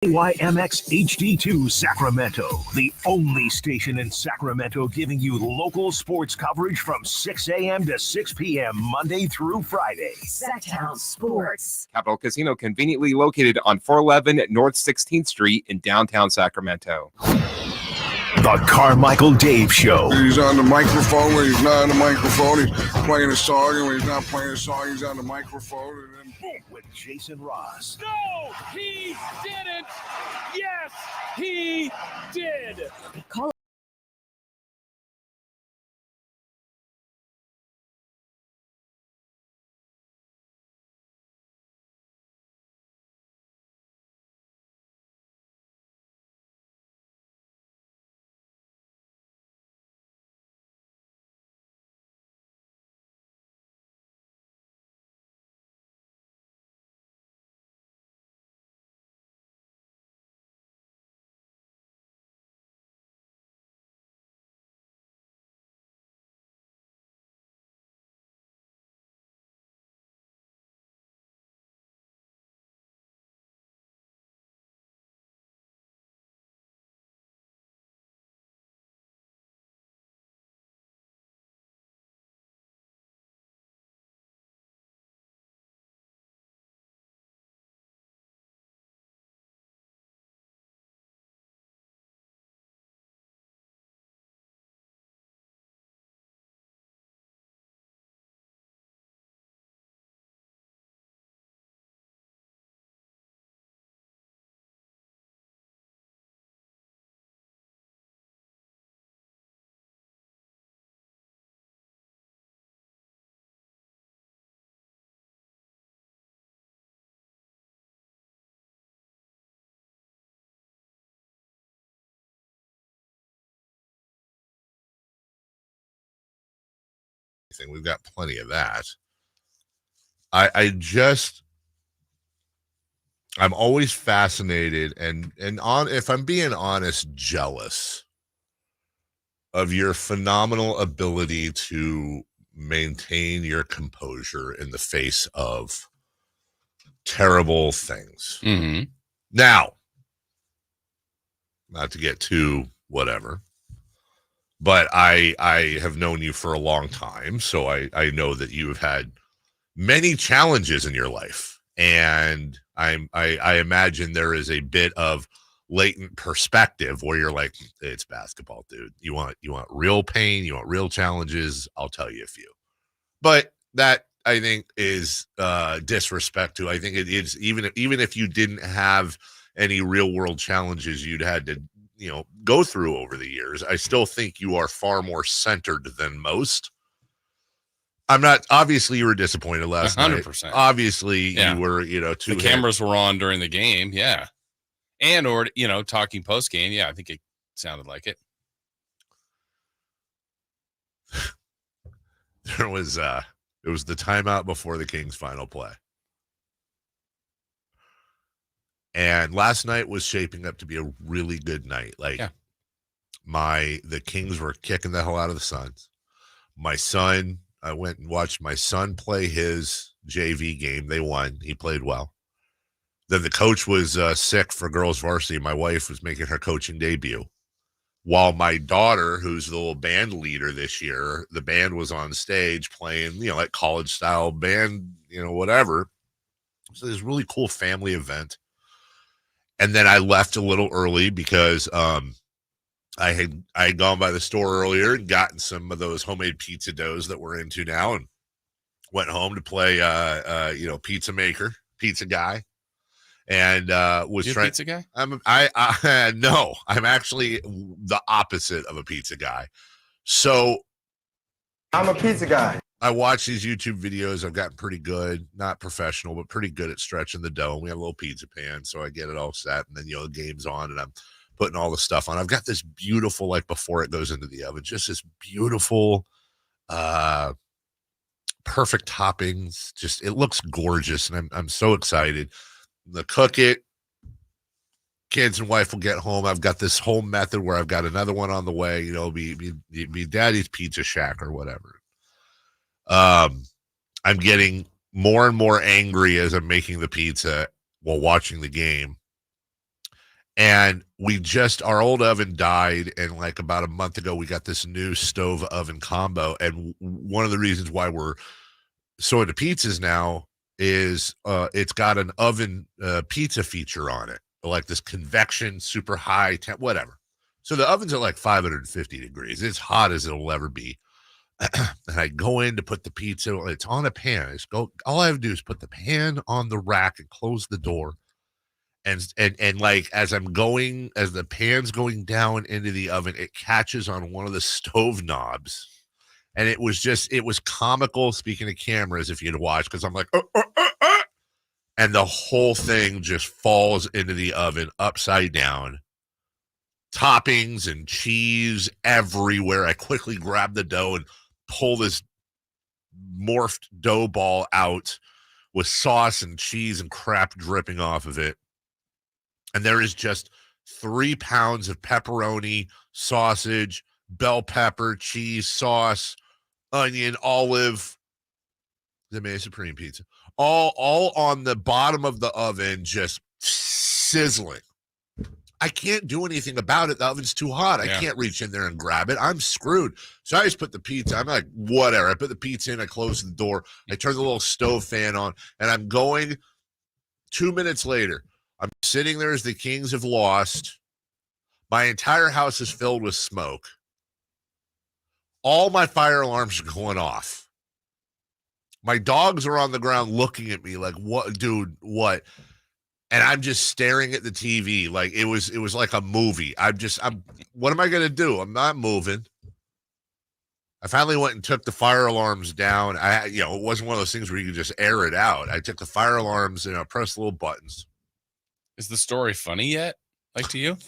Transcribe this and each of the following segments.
YMX HD2 Sacramento, the only station in Sacramento giving you local sports coverage from 6 a.m. to 6 p.m. Monday through Friday. Sactown Sports. Capital Casino, conveniently located on 411 North 16th Street in downtown Sacramento. The Carmichael Dave Show. He's on the microphone when he's not on the microphone. He's playing a song, and when he's not playing a song, he's on the microphone. And then boom. With Jason Ross. No, he didn't. Yes, he did. Call We've got plenty of that. I'm always fascinated and if I'm being honest, jealous of your phenomenal ability to maintain your composure in the face of terrible things. Mm-hmm. Now, not to get too whatever, but I have known you for a long time, so I know that you have had many challenges in your life, and I imagine there is a bit of latent perspective where you're like, it's basketball, dude. You want real pain, you want real challenges. I'll tell you a few, but that I think is disrespect to. I think it is even if you didn't have any real world challenges you'd had to go through over the years, I still think you are far more centered than most. I'm not, obviously you were disappointed last 100%. night. Obviously you were, the cameras were on during the game. Yeah. And, or, talking post game. Yeah. I think it sounded like it. It was the timeout before the Kings final play. And last night was shaping up to be a really good night. The Kings were kicking the hell out of the Suns. I went and watched my son play his JV game. They won. He played well. Then the coach was sick for girls varsity. My wife was making her coaching debut. While my daughter, who's the little band leader this year, the band was on stage playing, like college style band, whatever. So this really cool family event. And then I left a little early because I had gone by the store earlier and gotten some of those homemade pizza doughs that we're into now, and went home to play pizza maker, pizza guy, and was You're trying. A pizza guy? No, I'm actually the opposite of a pizza guy. So I'm a pizza guy. I watch these YouTube videos. I've gotten pretty good, not professional, but pretty good at stretching the dough. We have a little pizza pan, so I get it all set, and then the game's on, and I'm putting all the stuff on. I've got this beautiful, before it goes into the oven, just this beautiful, perfect toppings. Just it looks gorgeous, and I'm so excited. To cook it, kids and wife will get home. I've got this whole method where I've got another one on the way. Be Daddy's Pizza Shack or whatever. I'm getting more and more angry as I'm making the pizza while watching the game. And our old oven died, and like about a month ago, we got this new stove oven combo. And one of the reasons why we're so into pizzas now is it's got an oven pizza feature on it, like this convection, super high temp, whatever. So the oven's at like 550 degrees. It's hot as it'll ever be. And I go in to put the pizza. It's on a pan. All I have to do is put the pan on the rack and close the door. And like as the pan's going down into the oven, it catches on one of the stove knobs, and it was comical. Speaking of cameras, if you'd watch, because I'm like, and the whole thing just falls into the oven upside down, toppings and cheese everywhere. I quickly grab the dough and pull this morphed dough ball out with sauce and cheese and crap dripping off of it. And there is just 3 pounds of pepperoni, sausage, bell pepper, cheese, sauce, onion, olive, the May Supreme pizza, all on the bottom of the oven, just sizzling. I can't do anything about it. The oven's too hot. I can't reach in there and grab it. I'm screwed. So I just put the pizza. I'm like, whatever. I put the pizza in. I close the door. I turn the little stove fan on, and I'm going. 2 minutes later, I'm sitting there as the Kings have lost. My entire house is filled with smoke. All my fire alarms are going off. My dogs are on the ground looking at me like, what, dude, what? And I'm just staring at the TV like it was like a movie. What am I going to do? I'm not moving. I finally went and took the fire alarms down. It wasn't one of those things where you could just air it out. I took the fire alarms and I pressed little buttons. Is the story funny yet? Like to you?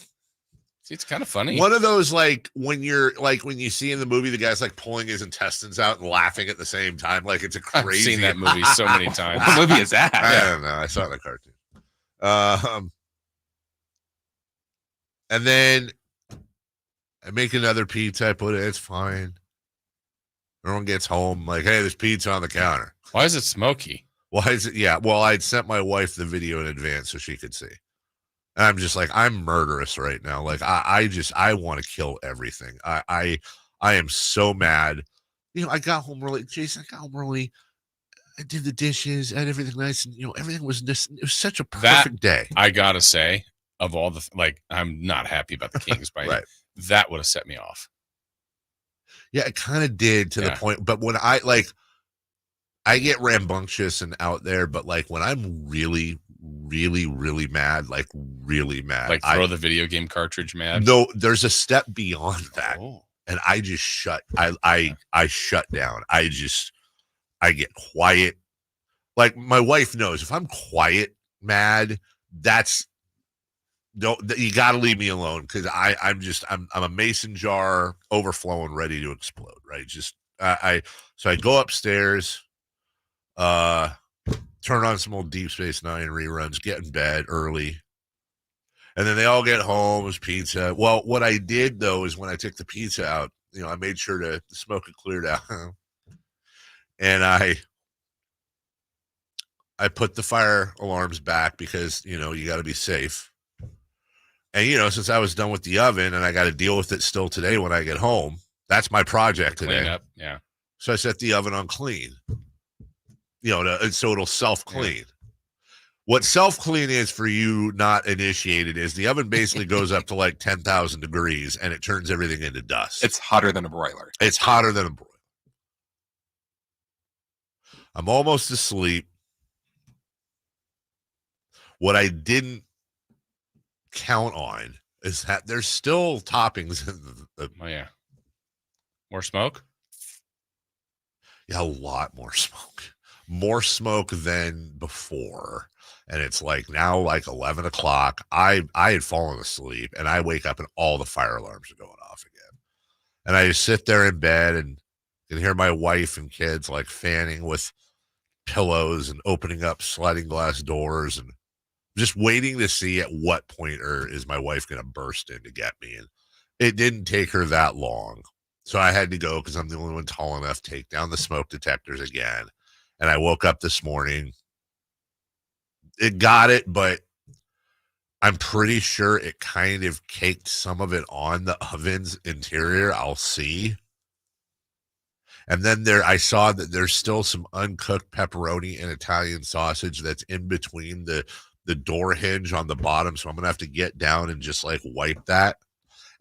See, it's kind of funny. One of those, like when you see in the movie, the guy's like pulling his intestines out and laughing at the same time. Like it's a crazy. I've seen that movie so many times. What movie is that? I don't know. I saw it in the cartoon. And then I make another pizza. I put it. It's fine. Everyone gets home. Like, hey, there's pizza on the counter. Why is it smoky? Why is it? Yeah. Well, I'd sent my wife the video in advance so she could see. And I'm just like, I'm murderous right now. Like, I want to kill everything. I am so mad. I got home early. Jason, I got home early. I did the dishes. I had everything nice. And, everything was just, it was such a perfect day. I got to say, of all the, I'm not happy about the Kings, but right. That would have set me off. Yeah, it kind of did to the point. But when I get rambunctious and out there, but like when I'm really, really, really mad, like really mad. Like throw the video game cartridge mad? No, there's a step beyond that. Oh. And I just shut down. I get quiet. Like my wife knows if I'm quiet, mad, you got to leave me alone because I'm a mason jar overflowing, ready to explode. Right? So I go upstairs, turn on some old Deep Space Nine reruns, get in bed early, and then they all get home. It was pizza. Well, what I did though is when I took the pizza out, I made sure the smoke had cleared out, and I put the fire alarms back because you got to be safe. And, since I was done with the oven and I got to deal with it still today when I get home, that's my project today. Clean up, yeah. So I set the oven on clean, so it'll self-clean. Yeah. What self-clean is for you not initiated is the oven basically goes up to like 10,000 degrees and it turns everything into dust. It's hotter than a broiler. It's hotter than a broiler. I'm almost asleep. What I didn't count on is that there's still toppings in the oh yeah, more smoke. Yeah, a lot more smoke than before. And it's like now like 11 o'clock. I had fallen asleep and I wake up and all the fire alarms are going off again. And I just sit there in bed and can hear my wife and kids like fanning with pillows and opening up sliding glass doors and just waiting to see at what point is my wife going to burst in to get me. And it didn't take her that long. So I had to go because I'm the only one tall enough to take down the smoke detectors again. And I woke up this morning. It got it, but I'm pretty sure it kind of caked some of it on the oven's interior. I'll see. And then I saw that there's still some uncooked pepperoni and Italian sausage that's in between the door hinge on the bottom. So I'm going to have to get down and just like wipe that.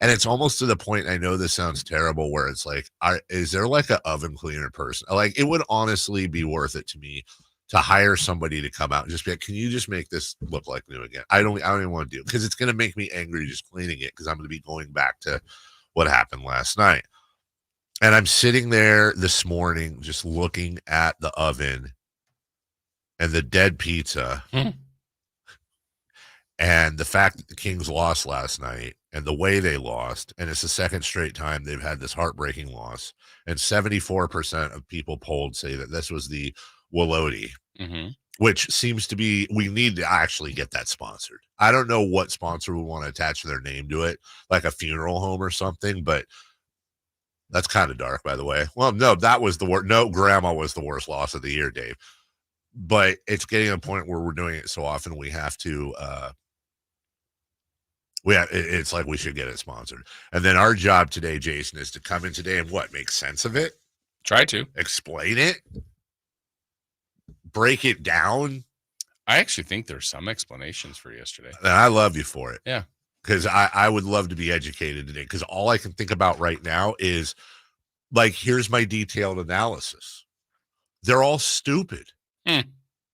And it's almost to the point, I know this sounds terrible, where it's like, is there like an oven cleaner person? Like, it would honestly be worth it to me to hire somebody to come out and just be like, can you just make this look like new again? I don't even want to do it because it's going to make me angry just cleaning it, because I'm going to be going back to what happened last night. And I'm sitting there this morning just looking at the oven and the dead pizza and the fact that the Kings lost last night and the way they lost. And it's the second straight time they've had this heartbreaking loss. And 74% of people polled say that this was the Wolodi, which seems to be, we need to actually get that sponsored. I don't know what sponsor would want to attach their name to it, like a funeral home or something, but that's kind of dark, by the way. Well, no, that was the worst. No, grandma was the worst loss of the year, Dave. But it's getting to a point where we're doing it so often we have to, it's like we should get it sponsored. And then our job today, Jason, is to come in today and make sense of it? Try to. Explain it? Break it down? I actually think there's some explanations for yesterday. And I love you for it. Yeah. Because I would love to be educated today, because all I can think about right now is, like, here's my detailed analysis. They're all stupid.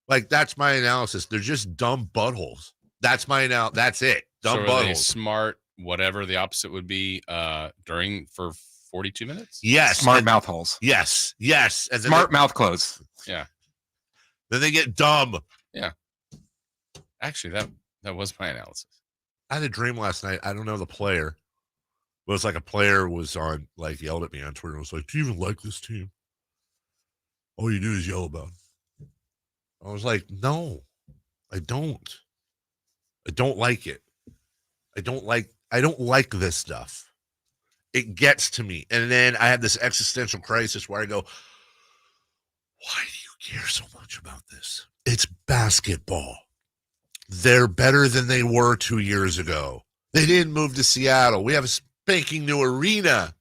Like, that's my analysis. They're just dumb buttholes. That's my analysis. That's it. Dumb buttholes. Are they smart, whatever the opposite would be, for 42 minutes? Yes. Smart mouth holes. Yes. And Smart mouth closed. Yeah. Then they get dumb. Yeah. Actually, that was my analysis. I had a dream last night. I don't know the player. But it's like a player was on, like, yelled at me on Twitter. It was like, do you even like this team? All you do is yell about it. I was like, no, I don't. I don't like it. I don't like this stuff. It gets to me. And then I had this existential crisis where I go, why do you care so much about this? It's basketball. They're better than they were 2 years ago. They didn't move to Seattle. We have a spanking new arena.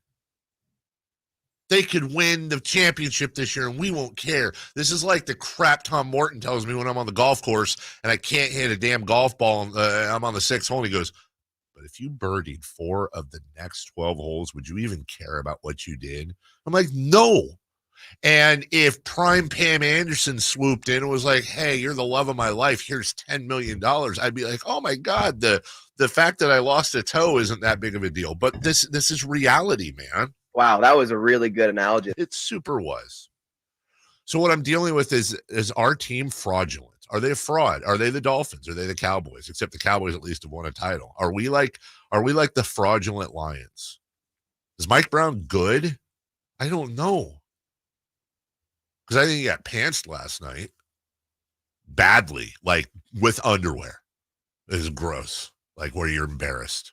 They could win the championship this year, and we won't care. This is like the crap Tom Morton tells me when I'm on the golf course and I can't hit a damn golf ball. I'm on the 6th hole, and he goes, but if you birdied 4 of the next 12 holes, would you even care about what you did? I'm like, no. And if prime Pam Anderson swooped in and was like, hey, you're the love of my life, here's $10 million, I'd be like, oh my God, the fact that I lost a toe isn't that big of a deal. But this is reality, man. Wow, that was a really good analogy. It super was. So what I'm dealing with is our team fraudulent? Are they a fraud? Are they the Dolphins? Are they the Cowboys? Except the Cowboys at least have won a title. Are we like the fraudulent Lions? Is Mike Brown good? I don't know. Because I think he got pantsed last night badly, like with underwear. It is gross, like where you're embarrassed.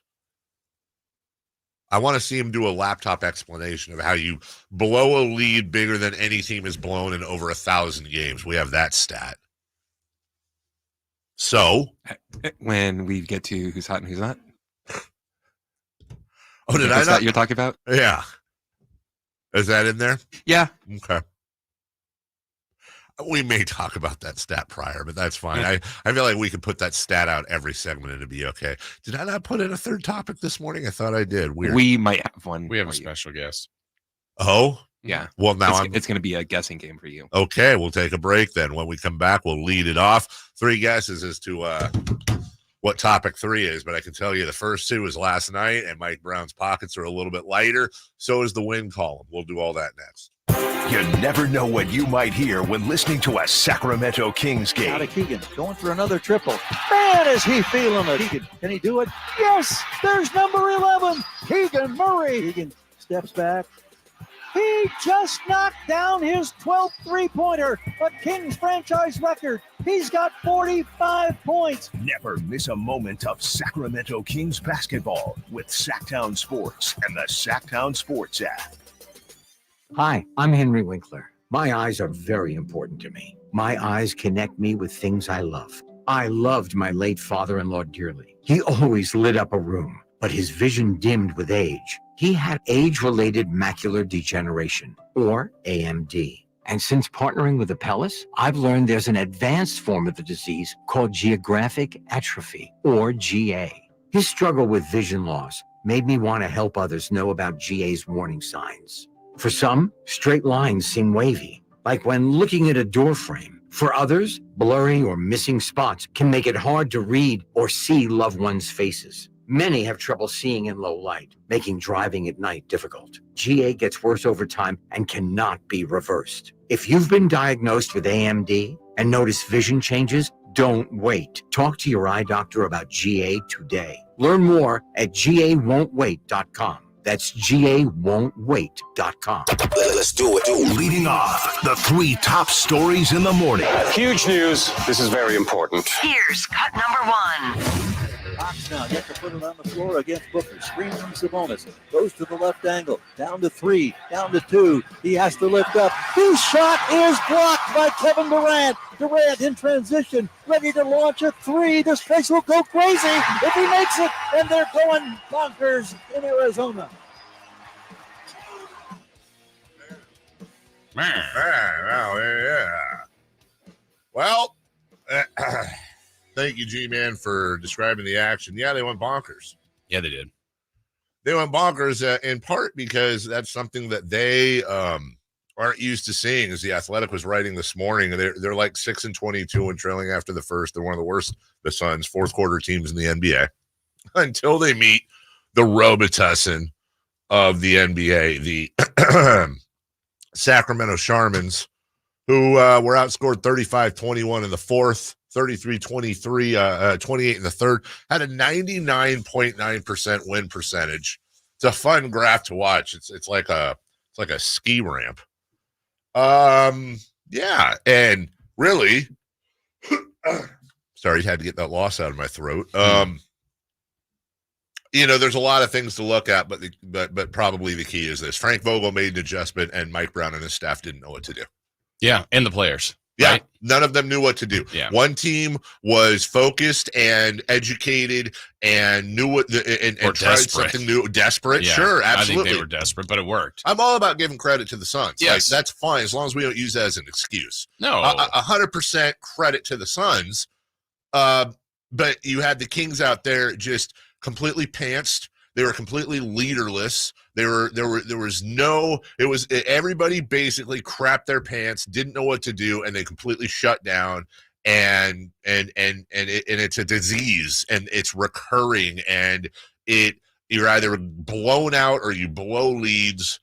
I want to see him do a laptop explanation of how you blow a lead bigger than any team has blown in over 1,000 games. We have that stat. So when we get to who's hot and who's not. Oh, did I not? You're talking about? Yeah. Is that in there? Yeah. Okay. We may talk about that stat prior, but that's fine. I feel like we could put that stat out every segment and it'd be okay. Did I not put in a third topic this morning? I thought I did. Weird. We might have one. We have a special guest. Oh? Yeah. Well, now it's going to be a guessing game for you. Okay, we'll take a break then. When we come back, we'll lead it off. 3 guesses as to what topic 3 is, but I can tell you the first 2 was last night, and Mike Brown's pockets are a little bit lighter. So is the win column. We'll do all that next. You never know what you might hear when listening to a Sacramento Kings game. Out of Keegan, going for another triple. Man, is he feeling it. Keegan, can he do it? Yes, there's number 11, Keegan Murray. Keegan steps back. He just knocked down his 12th three-pointer, a Kings franchise record. He's got 45 points. Never miss a moment of Sacramento Kings basketball with Sactown Sports and the Sactown Sports app. Hi, I'm Henry Winkler. My eyes are very important to me. My eyes connect me with things I love. I loved my late father-in-law dearly. He always lit up a room, but his vision dimmed with age. He had age-related macular degeneration, or AMD. And since partnering with Apellis, I've learned there's an advanced form of the disease called geographic atrophy, or GA. His struggle with vision loss made me want to help others know about GA's warning signs. For some, straight lines seem wavy, like when looking at a door frame. For others, blurry or missing spots can make it hard to read or see loved ones' faces. Many have trouble seeing in low light, making driving at night difficult. GA gets worse over time and cannot be reversed. If you've been diagnosed with AMD and notice vision changes, don't wait. Talk to your eye doctor about GA today. Learn more at GAWon'tWait.com. That's GAWon'tWait.com. Let's do it. Leading off, the 3 top stories in the morning. Huge news. This is very important. Here's cut number 1. Cox now gets to put it on the floor against Booker. Screen from Sabonis. Goes to the left angle. Down to 3. Down to 2. He has to lift up. His shot is blocked by Kevin Durant. Durant in transition. Ready to launch a 3. This place will go crazy if he makes it. And they're going bonkers in Arizona. Well, thank you, G-Man, for describing the action. Yeah, they went bonkers. Yeah, they did. They went bonkers in part because that's something that they aren't used to seeing. As the Athletic was writing this morning, they're like 6-22 and trailing after the first. They're one of the worst, the Suns, fourth quarter teams in the NBA until they meet the Robitussin of the NBA, the Sacramento Sharmans, who were outscored 35-21 in the fourth, 33-23, 28 in the third, had a 99.9% win percentage. It's a fun graph to watch. It's like a ski ramp. Yeah, and really, sorry, had to get that loss out of my throat. There's a lot of things to look at, but probably the key is this: Frank Vogel made an adjustment, and Mike Brown and his staff didn't know what to do. Yeah, and the players. Yeah, right? None of them knew what to do. Yeah. One team was focused and educated and knew what and tried desperate. something new. Desperate, Yeah, sure, absolutely. I think they were desperate, but it worked. I'm all about giving credit to the Suns. Yes. Like, that's fine as long as we don't use that as an excuse. No, 100% credit to the Suns. But you had the Kings out there just completely pantsed. They were completely leaderless. Everybody basically crapped their pants, didn't know what to do, and they completely shut down. And it's a disease, and it's recurring, and you're either blown out or you blow leads.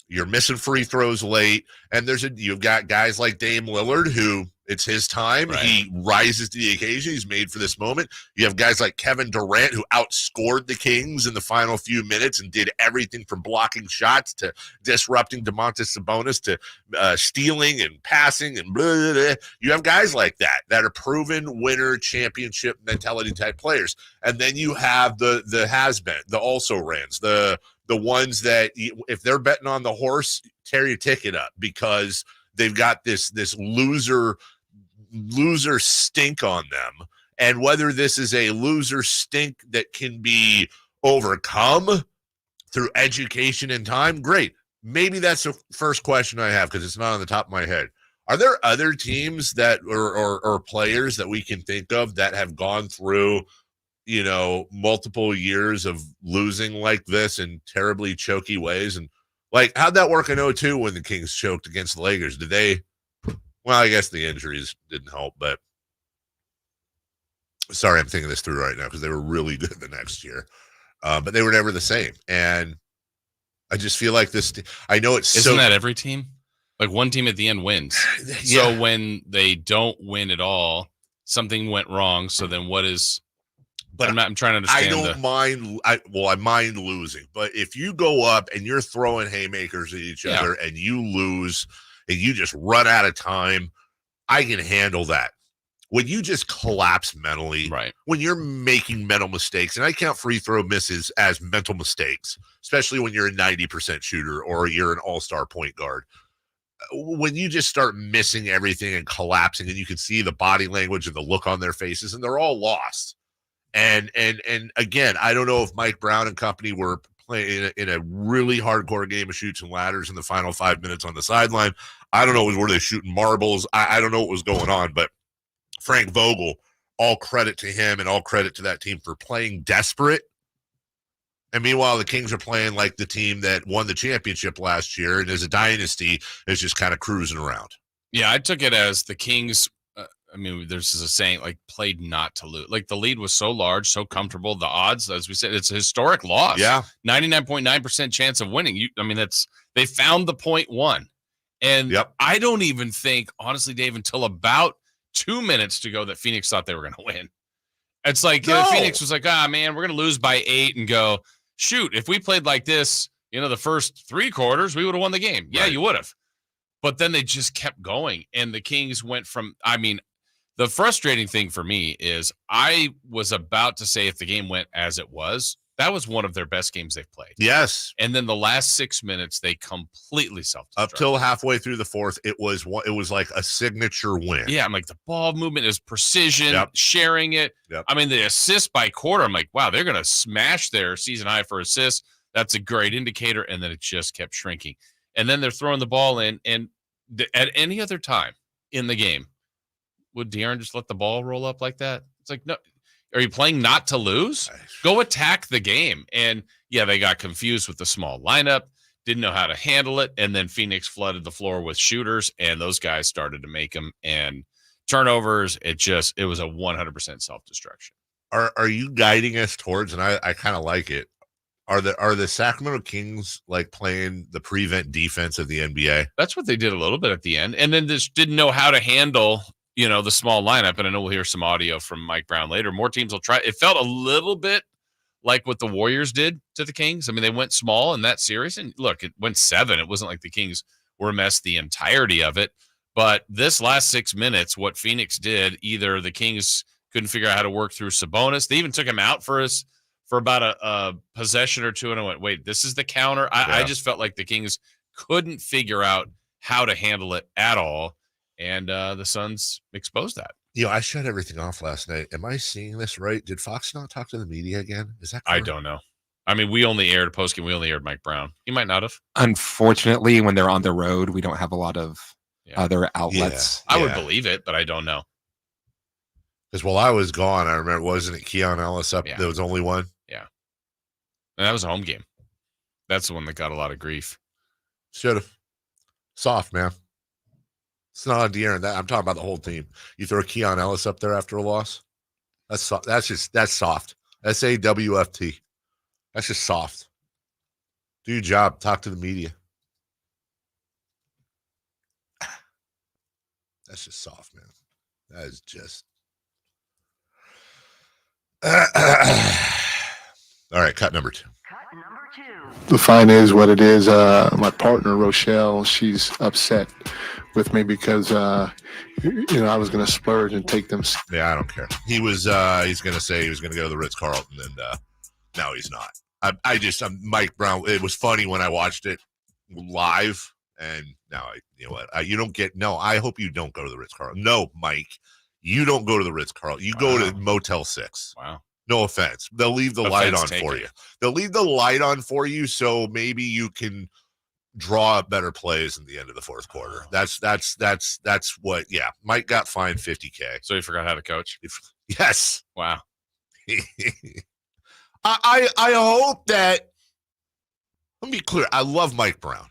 You're missing free throws late, and you've got guys like Dame Lillard who it's his time. Right. He rises to the occasion. He's made for this moment. You have guys like Kevin Durant who outscored the Kings in the final few minutes and did everything from blocking shots to disrupting Domantas Sabonis to stealing and passing and blah, blah, blah. You have guys like that are proven winner, championship mentality type players. And then you have the has-been, the also-rans, the ones that if they're betting on the horse, tear your ticket up because they've got this loser stink on them. And whether this is a loser stink that can be overcome through education and time, great. Maybe that's the first question I have because it's not on the top of my head. Are there other teams that or players that we can think of that have gone through multiple years of losing like this in terribly choky ways? And like, how'd that work in 2002 when the Kings choked against the Lakers? Well, I guess the injuries didn't help, but sorry, I'm thinking this through right now because they were really good the next year, but they were never the same. And I just feel like this, I know it's Isn't that every team? Like one team at the end wins. Yeah. So when they don't win at all, something went wrong. So then what is... But I'm trying to understand. I mind losing. But if you go up and you're throwing haymakers at each other and you lose and you just run out of time, I can handle that. When you just collapse mentally, right? When you're making mental mistakes, and I count free throw misses as mental mistakes, especially when you're a 90% shooter or you're an all-star point guard. when you just start missing everything and collapsing, and you can see the body language and the look on their faces, and they're all lost. And again, I don't know if Mike Brown and company were playing in a really hardcore game of Chutes and Ladders in the final 5 minutes on the sideline. I don't know, were they shooting marbles? I don't know what was going on, but Frank Vogel, all credit to him and all credit to that team for playing desperate. And meanwhile, the Kings are playing like the team that won the championship last year and as a dynasty is just kind of cruising around. Yeah, I took it as the Kings. There's a saying, like, played not to lose. Like, the lead was so large, so comfortable. The odds, as we said, it's a historic loss. Yeah. 99.9% chance of winning. They found the 0.1. And I don't even think, honestly, Dave, until about 2 minutes to go that Phoenix thought they were going to win. It's like Phoenix was like, man, we're going to lose by 8 and go, shoot, if we played like this, the first 3 quarters, we would have won the game. Yeah, you would have. But then they just kept going. And the Kings went from, the frustrating thing for me is I was about to say if the game went as it was, that was one of their best games they've played. Yes. And then the last 6 minutes, they completely self-destructed. Up till halfway through the fourth, it was like a signature win. Yeah, I'm like, the ball movement is precision, sharing it. The assist by quarter, I'm like, wow, they're going to smash their season high for assists. That's a great indicator. And then it just kept shrinking. And then they're throwing the ball in. And at any other time in the game, would De'Aaron just let the ball roll up like that? It's like, no. Are you playing not to lose? Go attack the game. And yeah, they got confused with the small lineup, didn't know how to handle it. And then Phoenix flooded the floor with shooters, and those guys started to make them. And turnovers, it was a 100% self-destruction. Are you guiding us towards, and I kind of like it, are the Sacramento Kings like playing the prevent defense of the NBA? That's what they did a little bit at the end. And then just didn't know how to handle the small lineup, and I know we'll hear some audio from Mike Brown later. More teams will try. It felt a little bit like what the Warriors did to the Kings. They went small in that series, and look, it went 7. It wasn't like the Kings were a mess the entirety of it. But this last 6 minutes, what Phoenix did, either the Kings couldn't figure out how to work through Sabonis. They even took him out for about a possession or two, and I went, wait, this is the counter? I just felt like the Kings couldn't figure out how to handle it at all. And the Suns exposed that. I shut everything off last night. Am I seeing this right? Did Fox not talk to the media again? Is that correct? I don't know. We only aired a postgame. We only aired Mike Brown. He might not have. Unfortunately, when they're on the road, we don't have a lot of other outlets. I would believe it, but I don't know. Because while I was gone, I remember, wasn't it Keon Ellis up? There was only one? Yeah. And that was a home game. That's the one that got a lot of grief. Should have. Soft, man. It's not on De'Aaron. I'm talking about the whole team. You throw Keon Ellis up there after a loss. That's soft. That's soft. SAWFT. That's just soft. Do your job. Talk to the media. That's just soft, man. That is just. All right, cut number 2. The fine is what it is. My partner, Rochelle, she's upset with me because, I was going to splurge and take them. Yeah, I don't care. He's going to say he was going to go to the Ritz-Carlton, and now he's not. I'm Mike Brown. It was funny when I watched it live, and now I hope you don't go to the Ritz-Carlton. No, Mike, you don't go to the Ritz-Carlton. You go to Motel 6. Wow. No offense. They'll leave the light on for you. They'll leave the light on for you, so maybe you can draw up better plays in the end of the fourth quarter. That's what. Yeah, Mike got fined $50K. So he forgot how to coach. Yes. Wow. I hope that. Let me be clear. I love Mike Brown.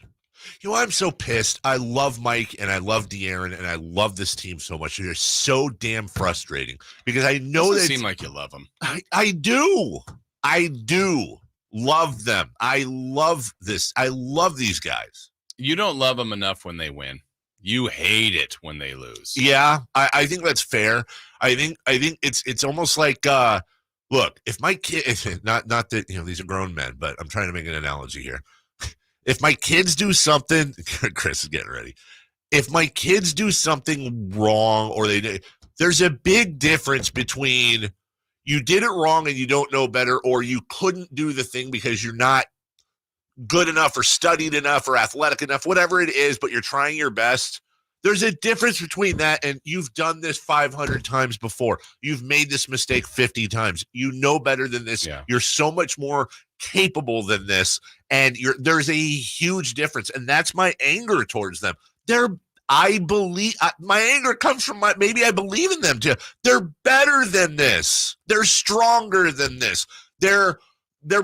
I'm so pissed. I love Mike and I love De'Aaron and I love this team so much. They're so damn frustrating because I know that seem like you love them. I do. I do love them. I love this. I love these guys. You don't love them enough when they win. You hate it when they lose. Yeah, I think that's fair. I think it's almost like look, if my kid, not that these are grown men, but I'm trying to make an analogy here. If my kids do something, Chris is getting ready. If my kids do something wrong or there's a big difference between you did it wrong and you don't know better, or you couldn't do the thing because you're not good enough or studied enough or athletic enough, whatever it is, but you're trying your best. There's a difference between that and you've done this 500 times before. You've made this mistake 50 times. You know better than this. Yeah. You're so much more capable than this, and there's a huge difference, and that's my anger towards them. I believe my anger comes from maybe I believe in them too. They're better than this. They're stronger than this. They're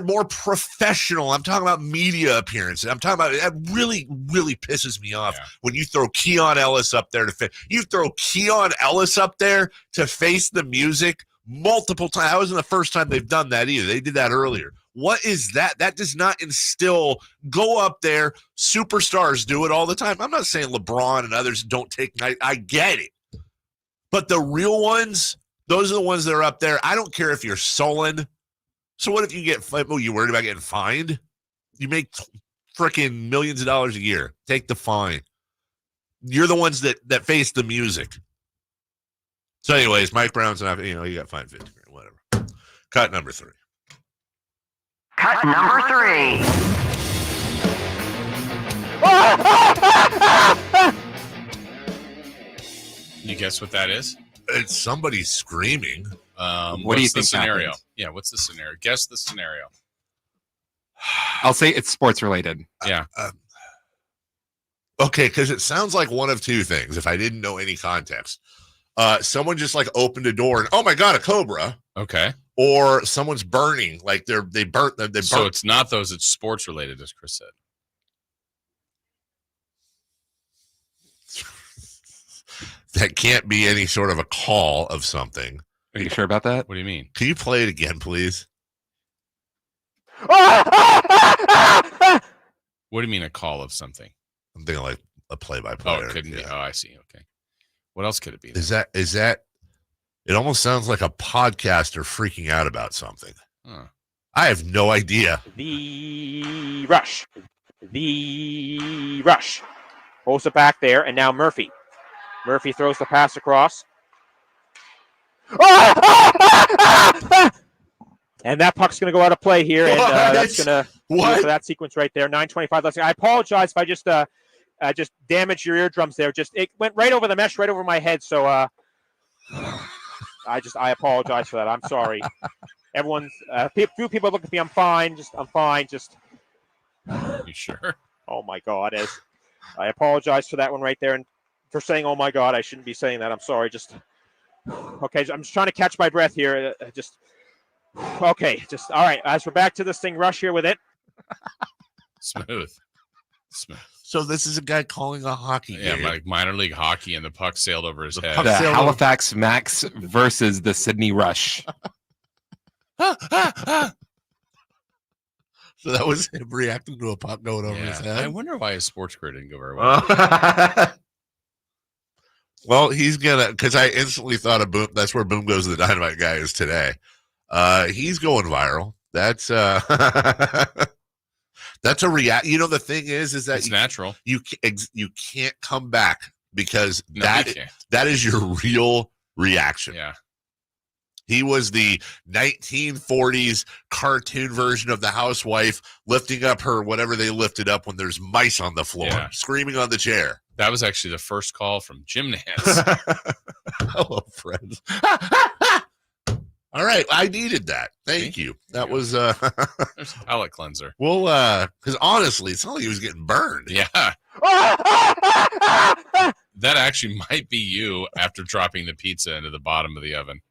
more professional. I'm talking about media appearances. I'm talking about that really, really pisses me off when you throw Keon Ellis up there to face the music multiple times. That wasn't the first time they've done that either. They did that earlier. What is that? That does not instill. Go up there. Superstars do it all the time. I'm not saying LeBron and others don't take night. I get it. But the real ones, those are the ones that are up there. I don't care if you're sullen. So what if you get, you worried about getting fined? You make freaking millions of dollars a year. Take the fine. You're the ones that face the music. So anyways, Mike Brown's not, you got fined 50 grand, whatever. Cut number 3. Cut number 3. You guess what that is? It's somebody screaming. What do you think? Scenario? Happens? Yeah, what's the scenario? Guess the scenario. I'll say it's sports related. Yeah. Okay, because it sounds like one of two things. If I didn't know any context, someone just like opened a door and oh my god, a cobra. Okay. Or someone's burning, like they burnt. So it's not those. It's sports related, as Chris said. That can't be any sort of a call of something. Are you sure about that? What do you mean? Can you play it again, please? What do you mean a call of something? I'm thinking like a play-by-play. Oh, it couldn't be. Oh, I see. Okay. What else could it be? Is that? It almost sounds like a podcaster freaking out about something. Huh. I have no idea. The rush. Holds it back there, and now Murphy. Murphy throws the pass across. And that puck's going to go out of play here, and that's going to go for that sequence right there. 9:25 left. I apologize if I just damaged your eardrums there. It went right over the mesh, right over my head. So I apologize for that. I'm sorry. Everyone's few people look at me. I'm fine. I'm fine. You sure? Oh my God! I apologize for that one right there, and for saying "oh my God," I shouldn't be saying that. I'm sorry. Okay. I'm just trying to catch my breath here. Okay. All right. As we're back to this thing, rush here with it. Smooth. So this is a guy calling a hockey game. Yeah, like minor league hockey, and the puck sailed over his head. The Halifax Max versus the Sydney Rush. So that was him reacting to a puck going over his head. I wonder why his sports career didn't go very well. Well, he's gonna, because I instantly thought of Boom. That's where Boom Goes the Dynamite guy is today. He's going viral. That's that's a react. The thing is that it's natural. You can't come back because that is your real reaction. Yeah. He was the 1940s cartoon version of the housewife lifting up her whatever they lifted up when there's mice on the floor, screaming on the chair. That was actually the first call from Jim Nance. Hello, friends. All right, I needed that. Thank you. That was there's a palate cleanser. Well, because honestly, it's not like he was getting burned. Yeah. That actually might be you after dropping the pizza into the bottom of the oven.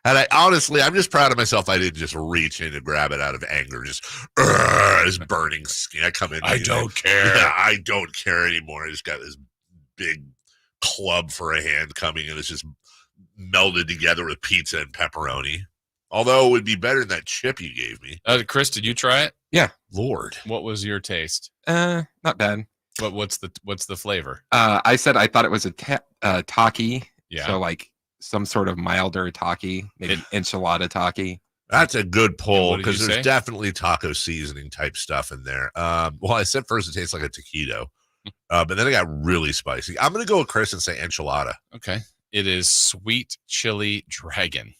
And I'm just proud of myself. I didn't just reach in and grab it out of anger. Just burning skin. I come in. I don't care. Yeah, I don't care anymore. I just got this big club for a hand coming, and it's just melded together with pizza and pepperoni. Although it would be better than that chip you gave me. Chris, did you try it? Yeah. Lord. What was your taste? Not bad. But what's the flavor? I said I thought it was a taki. Yeah. So like some sort of milder taki, maybe enchilada taki. That's a good pull because there's definitely taco seasoning type stuff in there. Well, I said first it tastes like a taquito, but then it got really spicy. I'm going to go with Chris and say enchilada. Okay. It is sweet chili dragon.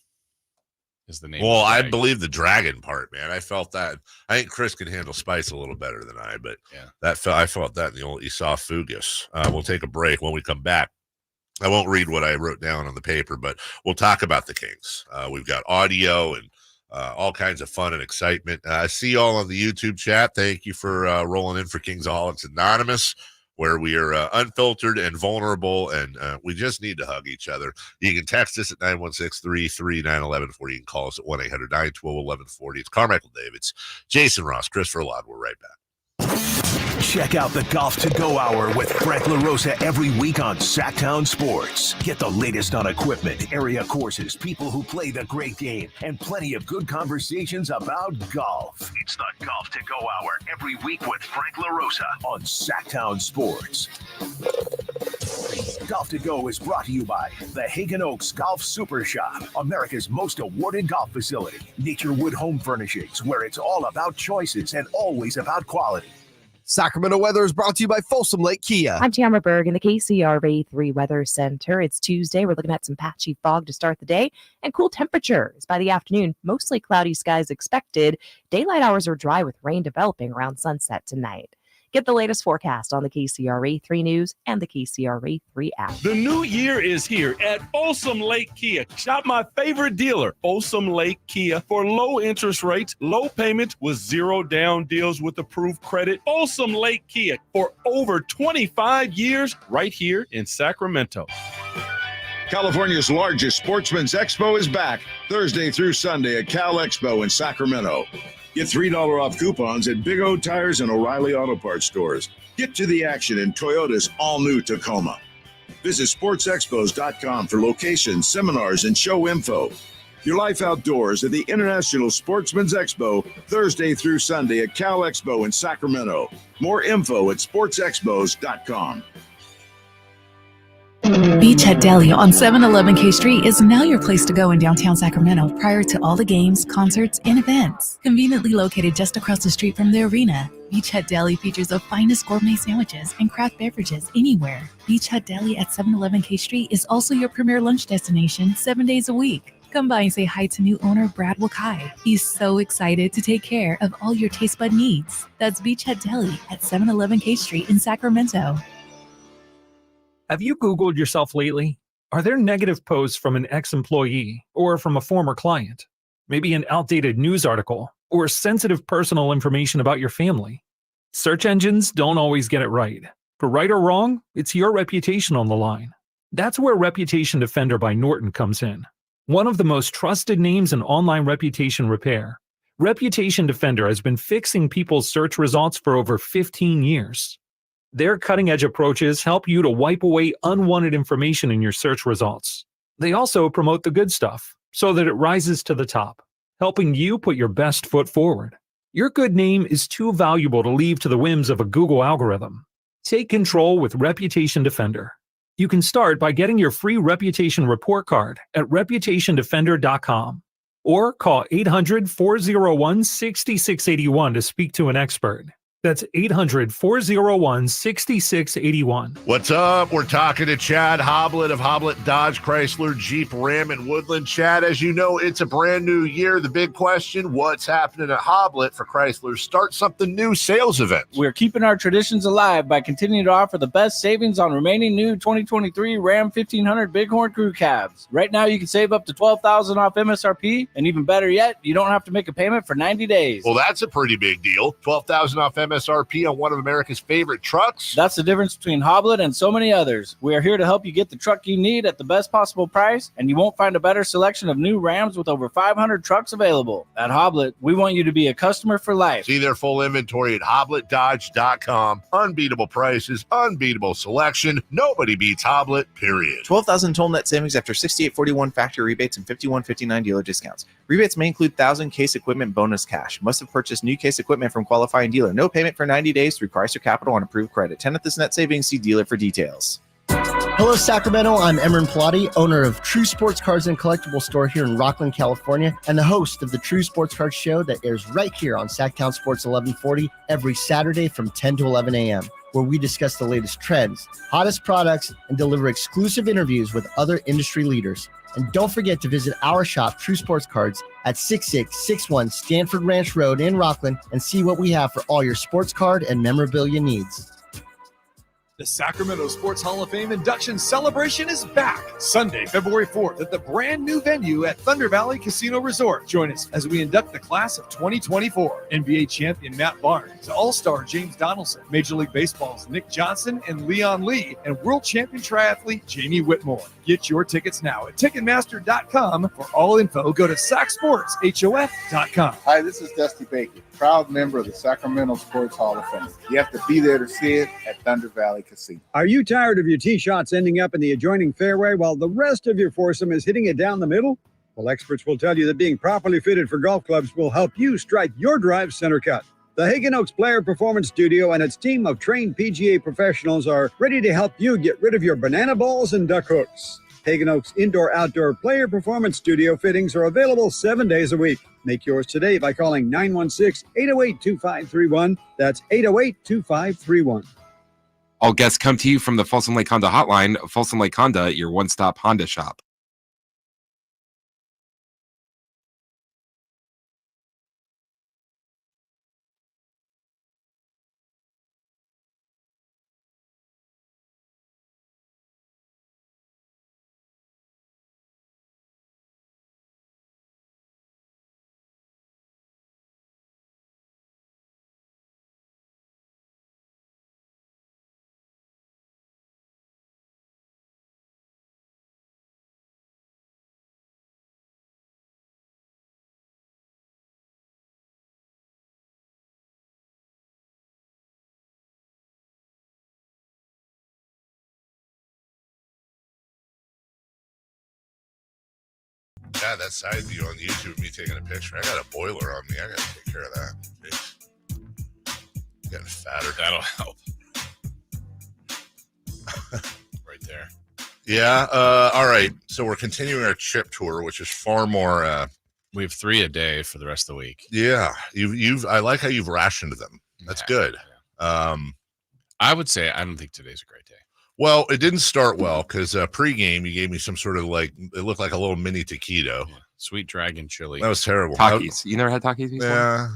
is the name. Well, of the I bag. believe the dragon part, man. I felt that. I think Chris can handle spice a little better than I, but I felt that in the old esophagus. We'll take a break. When we come back, I won't read what I wrote down on the paper, but we'll talk about the Kings. We've got audio and all kinds of fun and excitement. I see y'all on the YouTube chat. Thank you for rolling in for Kingsaholics Anonymous, where we are unfiltered and vulnerable, and we just need to hug each other. You can text us at 916-339-1140. You can call us at 1-800-912-1140. It's Carmichael Dave. It's Jason Ross, Christopher Ladd. We're right back. Check out the Golf to Go Hour with Frank LaRosa every week on Sactown Sports. Get the latest on equipment, area courses, people who play the great game, and plenty of good conversations about golf. It's the Golf to Go Hour every week with Frank LaRosa on Sactown Sports. Golf to Go is brought to you by the Hagen Oaks Golf Super Shop, America's most awarded golf facility. Nature Wood Home Furnishings, where it's all about choices and always about quality. Sacramento weather is brought to you by Folsom Lake Kia. I'm Tamara Berg in the KCRA 3 Weather Center. It's Tuesday. We're looking at some patchy fog to start the day and cool temperatures. By the afternoon, mostly cloudy skies expected. Daylight hours are dry with rain developing around sunset tonight. Get the latest forecast on the KCRA 3 News and the KCRA 3 app. The new year is here at Folsom Lake Kia. Shop my favorite dealer, Folsom Lake Kia, for low interest rates, low payment with zero down deals with approved credit. Folsom Lake Kia for over 25 years right here in Sacramento. California's largest sportsman's expo is back Thursday through Sunday at Cal Expo in Sacramento. Get $3 off coupons at Big O Tires and O'Reilly Auto Parts stores. Get to the action in Toyota's all-new Tacoma. Visit sportsexpos.com for locations, seminars, and show info. Your life outdoors at the International Sportsman's Expo Thursday through Sunday at Cal Expo in Sacramento. More info at sportsexpos.com. Beachhead Deli on 711 K Street is now your place to go in downtown Sacramento prior to all the games, concerts, and events. Conveniently located just across the street from the arena, Beachhead Deli features the finest gourmet sandwiches and craft beverages anywhere. Beachhead Deli at 711 K Street is also your premier lunch destination 7 days a week. Come by and say hi to new owner Brad Wakai. He's so excited to take care of all your taste bud needs. That's Beachhead Deli at 711 K Street in Sacramento. Have you Googled yourself lately? Are there negative posts from an ex-employee or from a former client? Maybe an outdated news article or sensitive personal information about your family? Search engines don't always get it right. For right or wrong, it's your reputation on the line. That's where Reputation Defender by Norton comes in. One of the most trusted names in online reputation repair, Reputation Defender has been fixing people's search results for over 15 years. Their cutting-edge approaches help you to wipe away unwanted information in your search results. They also promote the good stuff so that it rises to the top, helping you put your best foot forward. Your good name is too valuable to leave to the whims of a Google algorithm. Take control with Reputation Defender. You can start by getting your free reputation report card at reputationdefender.com or call 800-401-6681 to speak to an expert. That's 800-401-6681. What's up? We're talking to Chad Hoblet of Hoblet Dodge Chrysler Jeep Ram in Woodland. Chad, as you know, it's a brand new year. The big question, what's happening at Hoblet for Chrysler's Start Something New sales event? We're keeping our traditions alive by continuing to offer the best savings on remaining new 2023 Ram 1500 Bighorn Crew Cabs. Right now, you can save up to $12,000 off MSRP, and even better yet, you don't have to make a payment for 90 days. Well, that's a pretty big deal. $12,000 off MSRP on one of America's favorite trucks. That's the difference between Hoblet and so many others. We are here to help you get the truck you need at the best possible price, and you won't find a better selection of new Rams with over 500 trucks available. At Hoblet, we want you to be a customer for life. See their full inventory at HobletDodge.com. Unbeatable prices, unbeatable selection. Nobody beats Hoblet, period. $12,000 total net savings after $6,841 factory rebates and $5,159 dealer discounts. Rebates may include 1,000 case equipment bonus cash. Must have purchased new case equipment from qualifying dealer. No payment for 90 days through Chrysler Capital on approved credit. 10th is net savings. See dealer for details. Hello, Sacramento. I'm Emron Pilati, owner of True Sports Cards and Collectible Store here in Rockland, California, and the host of the True Sports Cards Show that airs right here on Sactown Sports 1140 every Saturday from 10 to 11 a.m., where we discuss the latest trends, hottest products, and deliver exclusive interviews with other industry leaders. And don't forget to visit our shop, True Sports Cards, at 6661 Stanford Ranch Road in Rockland and see what we have for all your sports card and memorabilia needs. The Sacramento Sports Hall of Fame induction celebration is back Sunday, February 4th at the brand new venue at Thunder Valley Casino Resort. Join us as we induct the class of 2024. NBA champion Matt Barnes, All-Star James Donaldson, Major League Baseball's Nick Johnson and Leon Lee, and world champion triathlete Jamie Whitmore. Get your tickets now at Ticketmaster.com. For all info, go to SacSportsHOF.com. Hi, this is Dusty Baker, proud member of the Sacramento Sports Hall of Fame. You have to be there to see it at Thunder Valley Casino. Are you tired of your tee shots ending up in the adjoining fairway while the rest of your foursome is hitting it down the middle? Well, experts will tell you that being properly fitted for golf clubs will help you strike your drive center cut. The Hagen Oaks Player Performance Studio and its team of trained PGA professionals are ready to help you get rid of your banana balls and duck hooks. Hagen Oaks Indoor-Outdoor Player Performance Studio fittings are available 7 days a week. Make yours today by calling 916-808-2531. That's 808-2531. All guests come to you from the Folsom Lake Honda Hotline. Folsom Lake Honda, your one-stop Honda shop. Yeah, that side view on YouTube of me taking a picture. I got a boiler on me. I got to take care of that. Jeez. Getting fatter. That'll help. Right there. Yeah. All right. So we're continuing our chip tour, which is far more. We have 3 a day for the rest of the week. Yeah. I like how you've rationed them. That's good. Yeah. I would say I don't think today's a great day. Well, it didn't start well because pregame you gave me some sort of it looked like a little mini taquito. Yeah. Sweet Dragon chili. That was terrible. Takis. You never had Takis before? Yeah.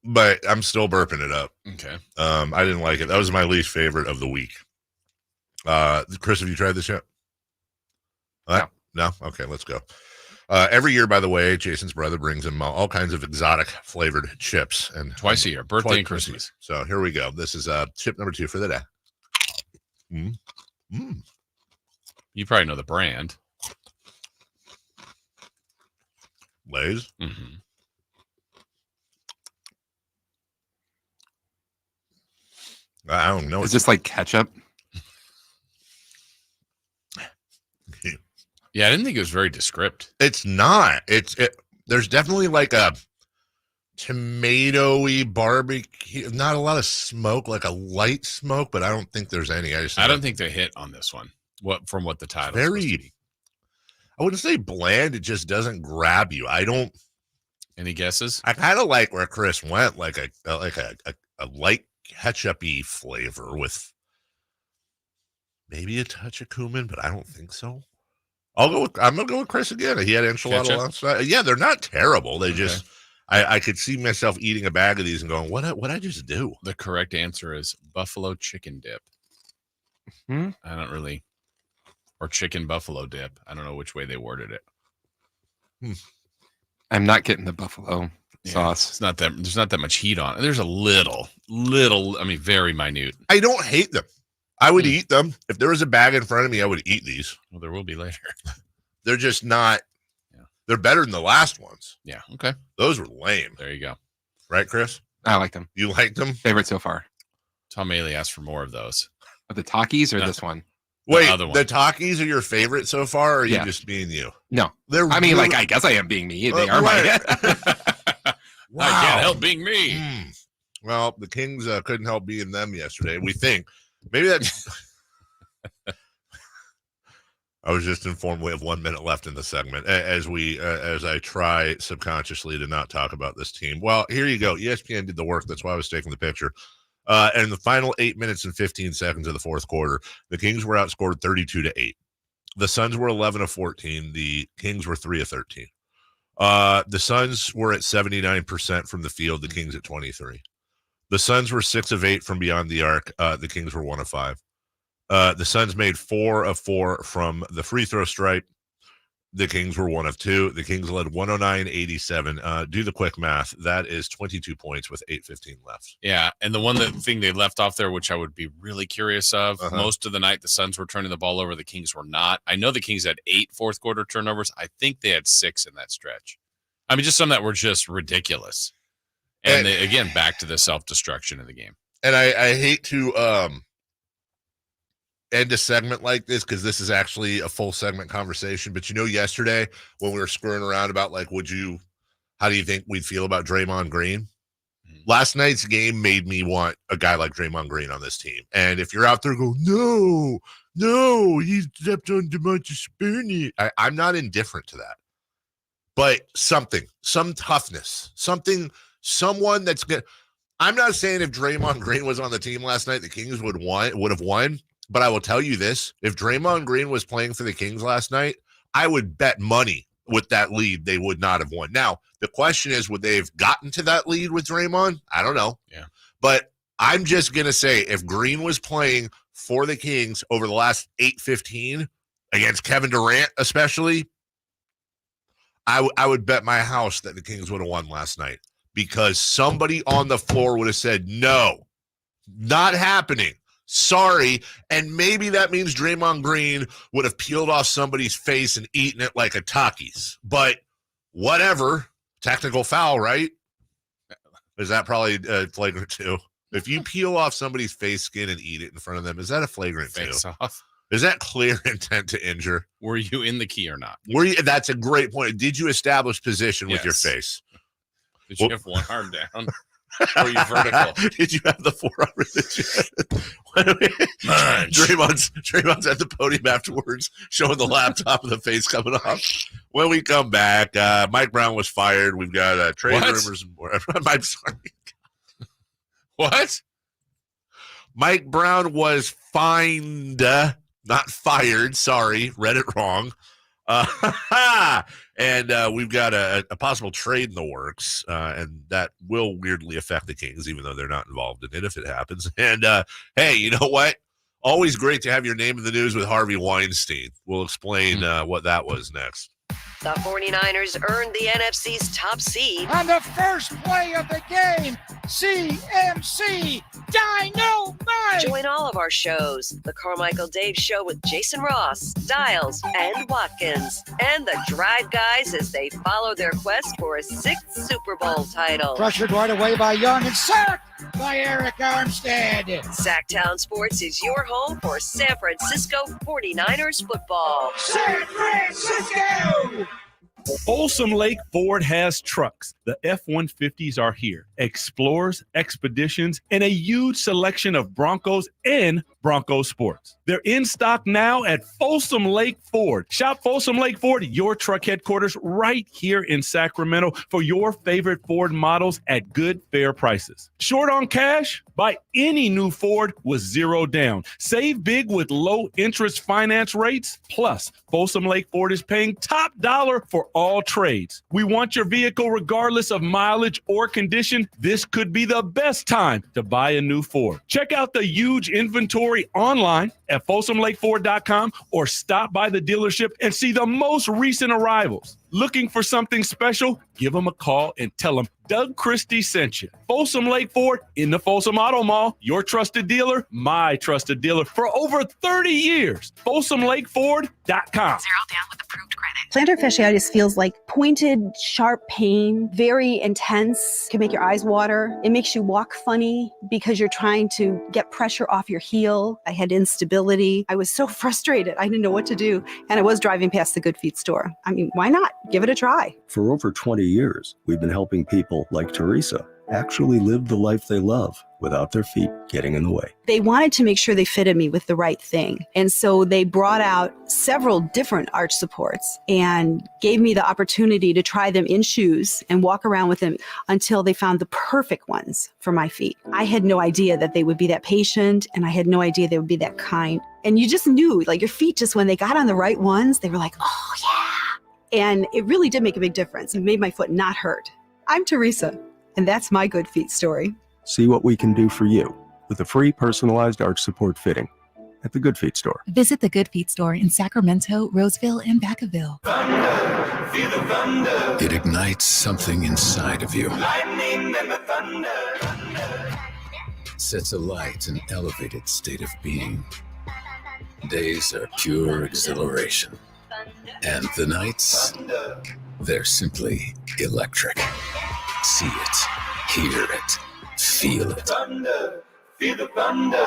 But I'm still burping it up. Okay. I didn't like it. That was my least favorite of the week. Chris, have you tried this yet? No? Okay, let's go. Every year, by the way, Jason's brother brings him all kinds of exotic flavored chips. And twice a year, birthday and Christmas. So here we go. This is chip number 2 for the day. You probably know the brand. Lay's. Mm-hmm. I don't know. It's just like ketchup. Yeah, I didn't think it was very descriptive. It's not. There's definitely like a tomatoey barbecue. Not a lot of smoke, like a light smoke, but I don't think there's any. I don't think they hit on this one. From what the title very. I wouldn't say bland. It just doesn't grab you. I don't. Any guesses? I kind of like where Chris went, like a light ketchup-y flavor with maybe a touch of cumin, but I don't think so. I'm gonna go with Chris again. He had enchilada last night. Yeah, they're not terrible. They just I could see myself eating a bag of these and going, what I just do? The correct answer is buffalo chicken dip. I don't really, or chicken buffalo dip. I don't know which way they worded it. I'm not getting the buffalo sauce. It's not that there's not that much heat on it. There's a little, I mean, very minute. I don't hate them. I would eat them. If there was a bag in front of me, I would eat these. Well, there will be later. They're just not. Yeah. They're better than the last ones. Yeah. Okay. Those were lame. There you go. Right, Chris? I like them. You liked them? Favorite so far. Tom Maley asked for more of those. Of the Takis or this one? Wait, the Takis are your favorite so far, or are you just being you? No. I mean, I guess I am being me. They are my. Wow. I can't help being me. Well, the Kings couldn't help being them yesterday. We think. Maybe that's. I was just informed we have 1 minute left in the segment as I try subconsciously to not talk about this team. Well, here you go. ESPN did the work. That's why I was taking the picture. And in the final 8 minutes and 15 seconds of the fourth quarter, the Kings were outscored 32-8. The Suns were 11 of 14. The Kings were 3 of 13. The Suns were at 79% from the field. The Kings at 23. The Suns were 6 of 8 from beyond the arc. The Kings were 1 of 5. The Suns made 4 of 4 from the free throw stripe. The Kings were 1 of 2. The Kings led 109-87. Do the quick math. That is 22 points with 8:15 left. Yeah, and the thing they left off there, which I would be really curious of, most of the night the Suns were turning the ball over. The Kings were not. I know the Kings had 8 fourth quarter turnovers. I think they had 6 in that stretch. I mean, just some that were just ridiculous. And they, again, back to the self-destruction of the game. And I hate to end a segment like this because this is actually a full segment conversation. But yesterday when we were screwing around about how do you think we'd feel about Draymond Green? Last night's game made me want a guy like Draymond Green on this team. And if you're out there going, no, he stepped on DeMontis Spoonie, I'm not indifferent to that. But some toughness, someone that's good. I'm not saying if Draymond Green was on the team last night, the Kings would have won. But I will tell you this, if Draymond Green was playing for the Kings last night, I would bet money with that lead they would not have won. Now, the question is, would they have gotten to that lead with Draymond? I don't know. Yeah. But I'm just going to say, if Green was playing for the Kings over the last 8-15 against Kevin Durant especially, I would bet my house that the Kings would have won last night because somebody on the floor would have said, no, not happening. Sorry. And maybe that means Draymond Green would have peeled off somebody's face and eaten it like a Takis. But whatever. Technical foul, right? Is that probably flagrant too? If you peel off somebody's face skin and eat it in front of them, is that a flagrant too? Face off. Is that clear intent to injure? Were you in the key or not? That's a great point. Did you establish position with your face? Did you have one arm down? Or you vertical? Did you have the forearm position? Draymond's at the podium afterwards, showing the laptop and the face coming off. When we come back, Mike Brown was fired. We've got trade rumors and more. I'm sorry. What? Mike Brown was fined, not fired. Sorry, read it wrong. And we've got a possible trade in the works, and that will weirdly affect the Kings, even though they're not involved in it if it happens. And hey, you know what? Always great to have your name in the news with Harvey Weinstein. We'll explain what that was next. The 49ers earned the NFC's top seed. On the first play of the game, CMC Dynamite! Join all of our shows. The Carmichael Dave Show with Jason Ross, Styles, and Watkins. And the Drive Guys as they follow their quest for a 6th Super Bowl title. Pressured right away by Young and sacked by Eric Armstead. Sactown Sports is your home for San Francisco 49ers football. San Francisco! Folsom Lake Ford has trucks. The F-150s are here. Explorers, Expeditions, and a huge selection of Broncos and Bronco Sports. They're in stock now at Folsom Lake Ford. Shop Folsom Lake Ford, your truck headquarters right here in Sacramento for your favorite Ford models at good, fair prices. Short on cash? Buy any new Ford with 0 down. Save big with low interest finance rates. Plus, Folsom Lake Ford is paying top dollar for all trades. We want your vehicle regardless of mileage or condition. This could be the best time to buy a new Ford. Check out the huge inventory online at FolsomLakeFord.com or stop by the dealership and see the most recent arrivals. Looking for something special? Give them a call and tell them Doug Christie sent you. Folsom Lake Ford in the Folsom Auto Mall, your trusted dealer, my trusted dealer for over 30 years. FolsomLakeFord.com. 0 down with approved credit. Plantar fasciitis feels like pointed, sharp pain, very intense, can make your eyes water. It makes you walk funny because you're trying to get pressure off your heel. I had instability. I was so frustrated. I didn't know what to do. And I was driving past the Good Feet store. I mean, why not? Give it a try. For over 20 years, we've been helping people like Teresa. actually live the life they love without their feet getting in the way. They wanted to make sure they fitted me with the right thing. And so they brought out several different arch supports and gave me the opportunity to try them in shoes and walk around with them until they found the perfect ones for my feet. I had no idea that they would be that patient, and I had no idea they would be that kind. And you just knew, like, your feet, just when they got on the right ones, they were like, oh yeah. And it really did make a big difference. It made my foot not hurt. I'm Teresa, and that's my good feet story. See what we can do for you with a free personalized arch support fitting at the Good Feet store. Visit the Good Feet store in Sacramento, Roseville, and Vacaville. Feel the thunder. It ignites something inside of you. Lightning and the thunder. Sets alight an elevated state of being. Days are pure exhilaration. And the nights, they're simply electric. See it, hear it, feel it. Thunder. Feel the thunder.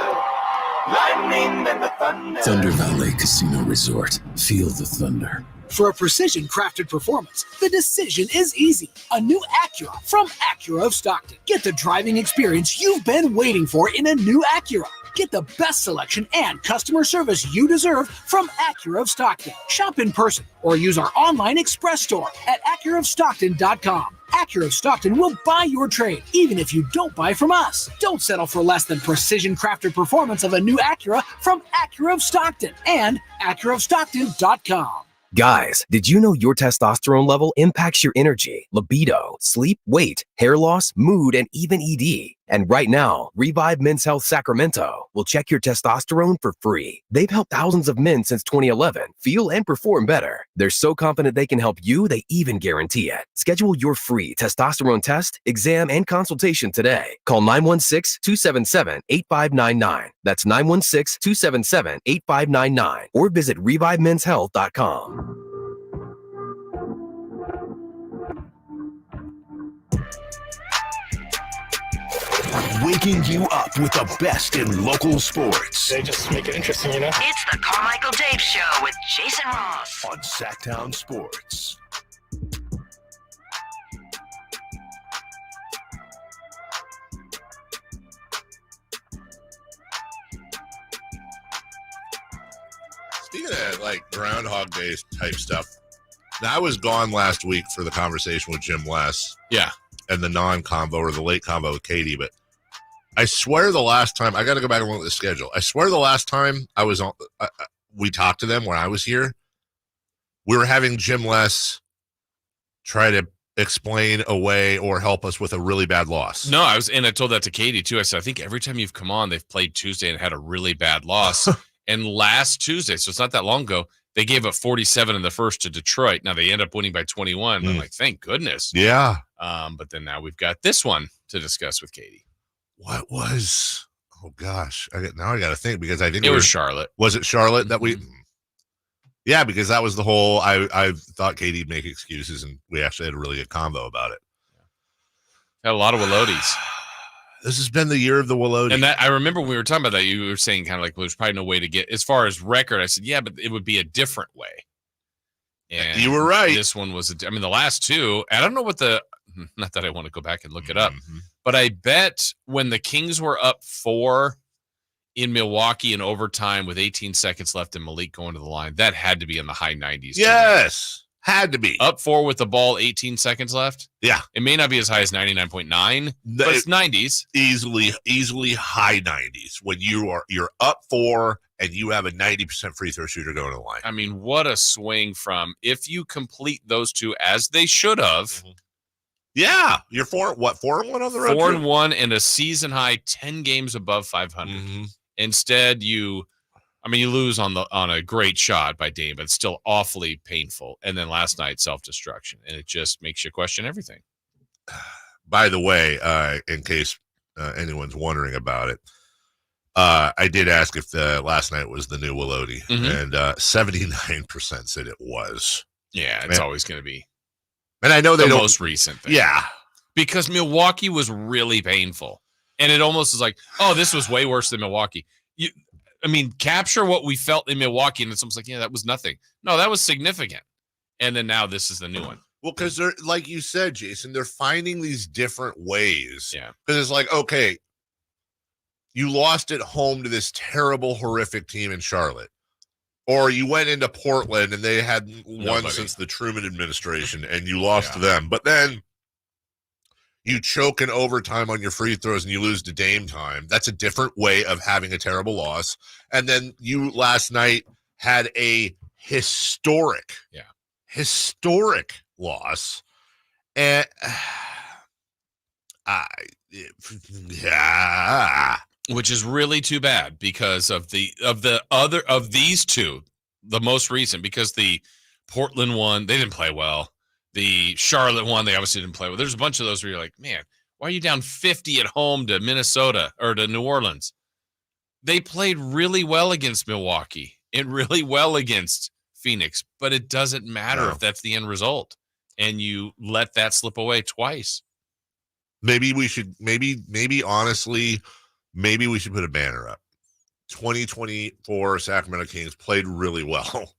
Lightning and the thunder. Thunder Valley Casino Resort. Feel the thunder. For a precision-crafted performance, the decision is easy. A new Acura from Acura of Stockton. Get the driving experience you've been waiting for in a new Acura. Get the best selection and customer service you deserve from Acura of Stockton. Shop in person or use our online express store at AcuraofStockton.com. Acura of Stockton will buy your trade, even if you don't buy from us. Don't settle for less than precision-crafted performance of a new Acura from Acura of Stockton and AcuraofStockton.com. Guys, did you know your testosterone level impacts your energy, libido, sleep, weight, hair loss, mood, and even ED? And right now, Revive Men's Health Sacramento will check your testosterone for free. They've helped thousands of men since 2011 feel and perform better. They're so confident they can help you, they even guarantee it. Schedule your free testosterone test, exam, and consultation today. Call 916-277-8599. That's 916-277-8599. Or visit ReviveMen'sHealth.com. Waking you up with the best in local sports. They just make it interesting, you know? It's the Carmichael Dave Show with Jason Ross on Sactown Sports. Speaking of like Groundhog Day type stuff, now I was gone last week for the conversation with Jim Les. Yeah. And the non-combo or the late combo with Katie, but I swear the last time, I got to go back and look at the schedule. I swear the last time I was on, we talked to them when I was here, we were having Jim Les try to explain away or help us with a really bad loss. No, I told that to Katie too. I said, I think every time you've come on, they've played Tuesday and had a really bad loss. And last Tuesday, so it's not that long ago, they gave up 47 in the first to Detroit. Now they end up winning by 21. I'm like, thank goodness. Yeah. But then now we've got this one to discuss with Katie. What was? Oh gosh, I got to think because I think it was Charlotte. Was it Charlotte that we? Yeah, because that was the whole. I thought Katie'd make excuses, and we actually had a really good combo about it. Had a lot of Willodies. This has been the year of the Willody. And that I remember when we were talking about that, you were saying kind of like, well, there's probably no way to get as far as record. I said, yeah, but it would be a different way. And you were right. This one was, I mean, the last two, I don't know what not that I want to go back and look it up, but I bet when the Kings were up 4 in Milwaukee in overtime with 18 seconds left and Malik going to the line, that had to be in the high 90s. Yes. Had to be. Up 4 with the ball, 18 seconds left. Yeah. It may not be as high as 99.9, but it's 90s. Easily high 90s when you're up 4 and you have a 90% free throw shooter going to the line. I mean, what a swing from if you complete those two as they should have. Yeah. You're 4-1 on the road? 4-1 and a season high 10 games above 500. Instead, you lose on a great shot by Dame, but it's still awfully painful. And then last night, self-destruction. And it just makes you question everything. By the way, in case anyone's wondering about it, I did ask if last night was the new Willody, and 79% said it was. Yeah, it's always going to be. And I know they don't. Most recent thing. Yeah. Because Milwaukee was really painful. And it almost is like, oh, this was way worse than Milwaukee. Capture what we felt in Milwaukee, and it's almost like, yeah, that was nothing. No, that was significant. And then now this is the new one. Well, because they're, like you said, Jason, they're finding these different ways. Yeah. Because it's like, okay, you lost at home to this terrible, horrific team in Charlotte. Or you went into Portland and they hadn't won since the Truman administration and you lost to them. But then you choke in overtime on your free throws and you lose to Dame time. That's a different way of having a terrible loss. And then you last night had a historic loss. And which is really too bad because of these two, the most recent, because the Portland one, they didn't play well. The Charlotte one, they obviously didn't play well. There's a bunch of those where you're like, man, why are you down 50 at home to Minnesota or to New Orleans? They played really well against Milwaukee and really well against Phoenix, but it doesn't matter if that's the end result and you let that slip away twice. Maybe we should, honestly, maybe we should put a banner up. 2024 Sacramento Kings played really well.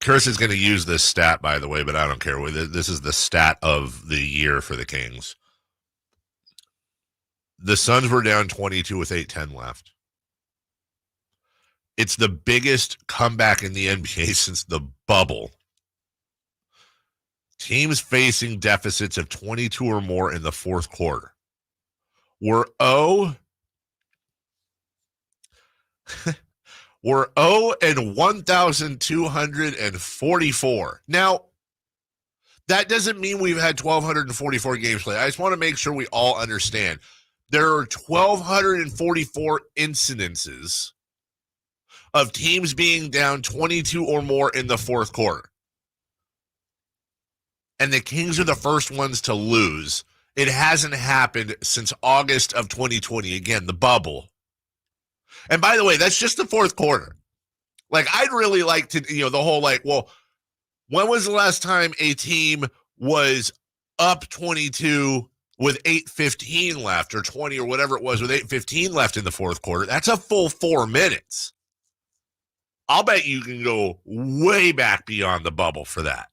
Chris is going to use this stat, by the way, but I don't care. This is the stat of the year for the Kings. The Suns were down 22 with 8:10 left. It's the biggest comeback in the NBA since the bubble. Teams facing deficits of 22 or more in the fourth quarter were 1,244. Now, that doesn't mean we've had 1,244 games played. I just want to make sure we all understand. There are 1,244 incidences of teams being down 22 or more in the fourth quarter. And the Kings are the first ones to lose. It hasn't happened since August of 2020. Again, the bubble. And by the way, that's just the fourth quarter. Like, I'd really like to, the whole well, when was the last time a team was up 22 with 8:15 left or 20 or whatever it was with 8:15 left in the fourth quarter? That's a full 4 minutes. I'll bet you can go way back beyond the bubble for that.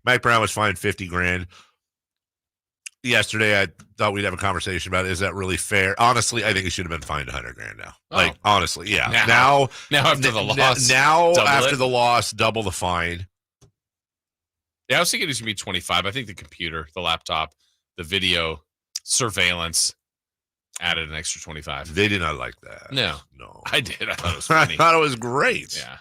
Mike Brown was fined $50,000. Yesterday, I thought we'd have a conversation about, is that really fair? Honestly, I think he should have been fined $100,000 now. Honestly, yeah. Now after the loss. After the loss, double the fine. Yeah, I was thinking it was going to be 25. I think the computer, the laptop, the video surveillance added an extra 25. They did not like that. No. I did. I thought it was I funny. thought it was great. Yeah.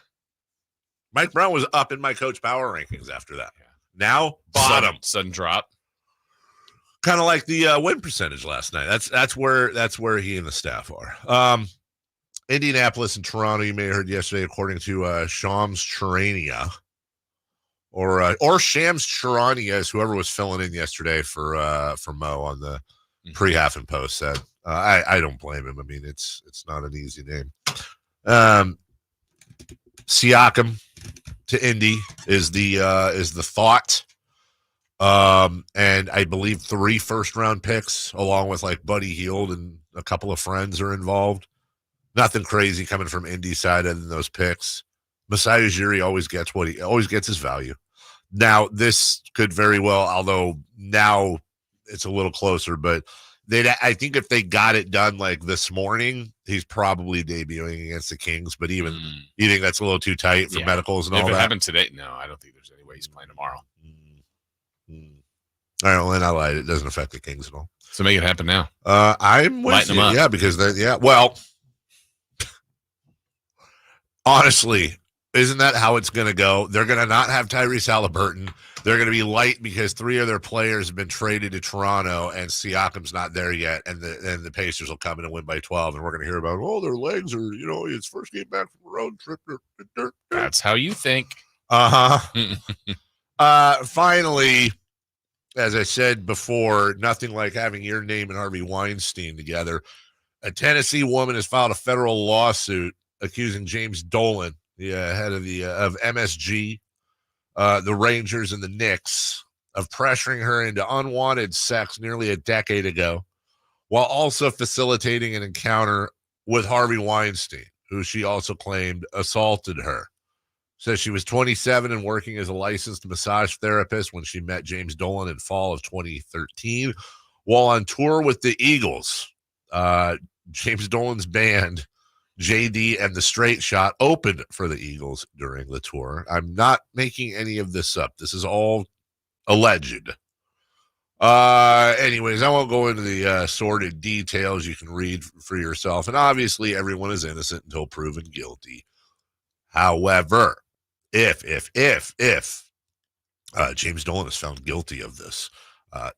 Mike Brown was up in my coach power rankings after that. Yeah. Now, bottom. Sudden drop. Kind of like the win percentage last night. That's where he and the staff are. Indianapolis and Toronto, you may have heard yesterday, according to Shams Charania, or Shams Charania, is whoever was filling in yesterday for Mo on the pre-half and post said. I don't blame him. I mean, it's not an easy name. Siakam to Indy is the thought. And I believe 3 first-round picks, along with Buddy Hield and a couple of friends are involved. Nothing crazy coming from Indy side other than those picks. Masai Ujiri always gets his value. Now, this could very well, although now it's a little closer, but I think if they got it done this morning, he's probably debuting against the Kings. But even you think that's a little too tight for medicals and all that? If it happened today, no, I don't think there's any way he's playing tomorrow. All right, well, then I lied. It doesn't affect the Kings at all. So make it happen now. I'm with you. Yeah, because well, honestly, isn't that how it's going to go? They're going to not have Tyrese Haliburton. They're going to be light because 3 of their players have been traded to Toronto, and Siakam's not there yet, and the Pacers will come in and win by 12, and we're going to hear about, their legs are, his first game back from a road trip. That's how you think. Finally, as I said before, nothing like having your name and Harvey Weinstein together. A Tennessee woman has filed a federal lawsuit accusing James Dolan, the head of MSG, the Rangers and the Knicks, of pressuring her into unwanted sex nearly a decade ago, while also facilitating an encounter with Harvey Weinstein, who she also claimed assaulted her. Says she was 27 and working as a licensed massage therapist when she met James Dolan in fall of 2013 while on tour with the Eagles. James Dolan's band, JD and the Straight Shot, opened for the Eagles during the tour. I'm not making any of this up. This is all alleged. Anyways, I won't go into the sordid details. You can read for yourself. And obviously, everyone is innocent until proven guilty. However, if James Dolan is found guilty of this,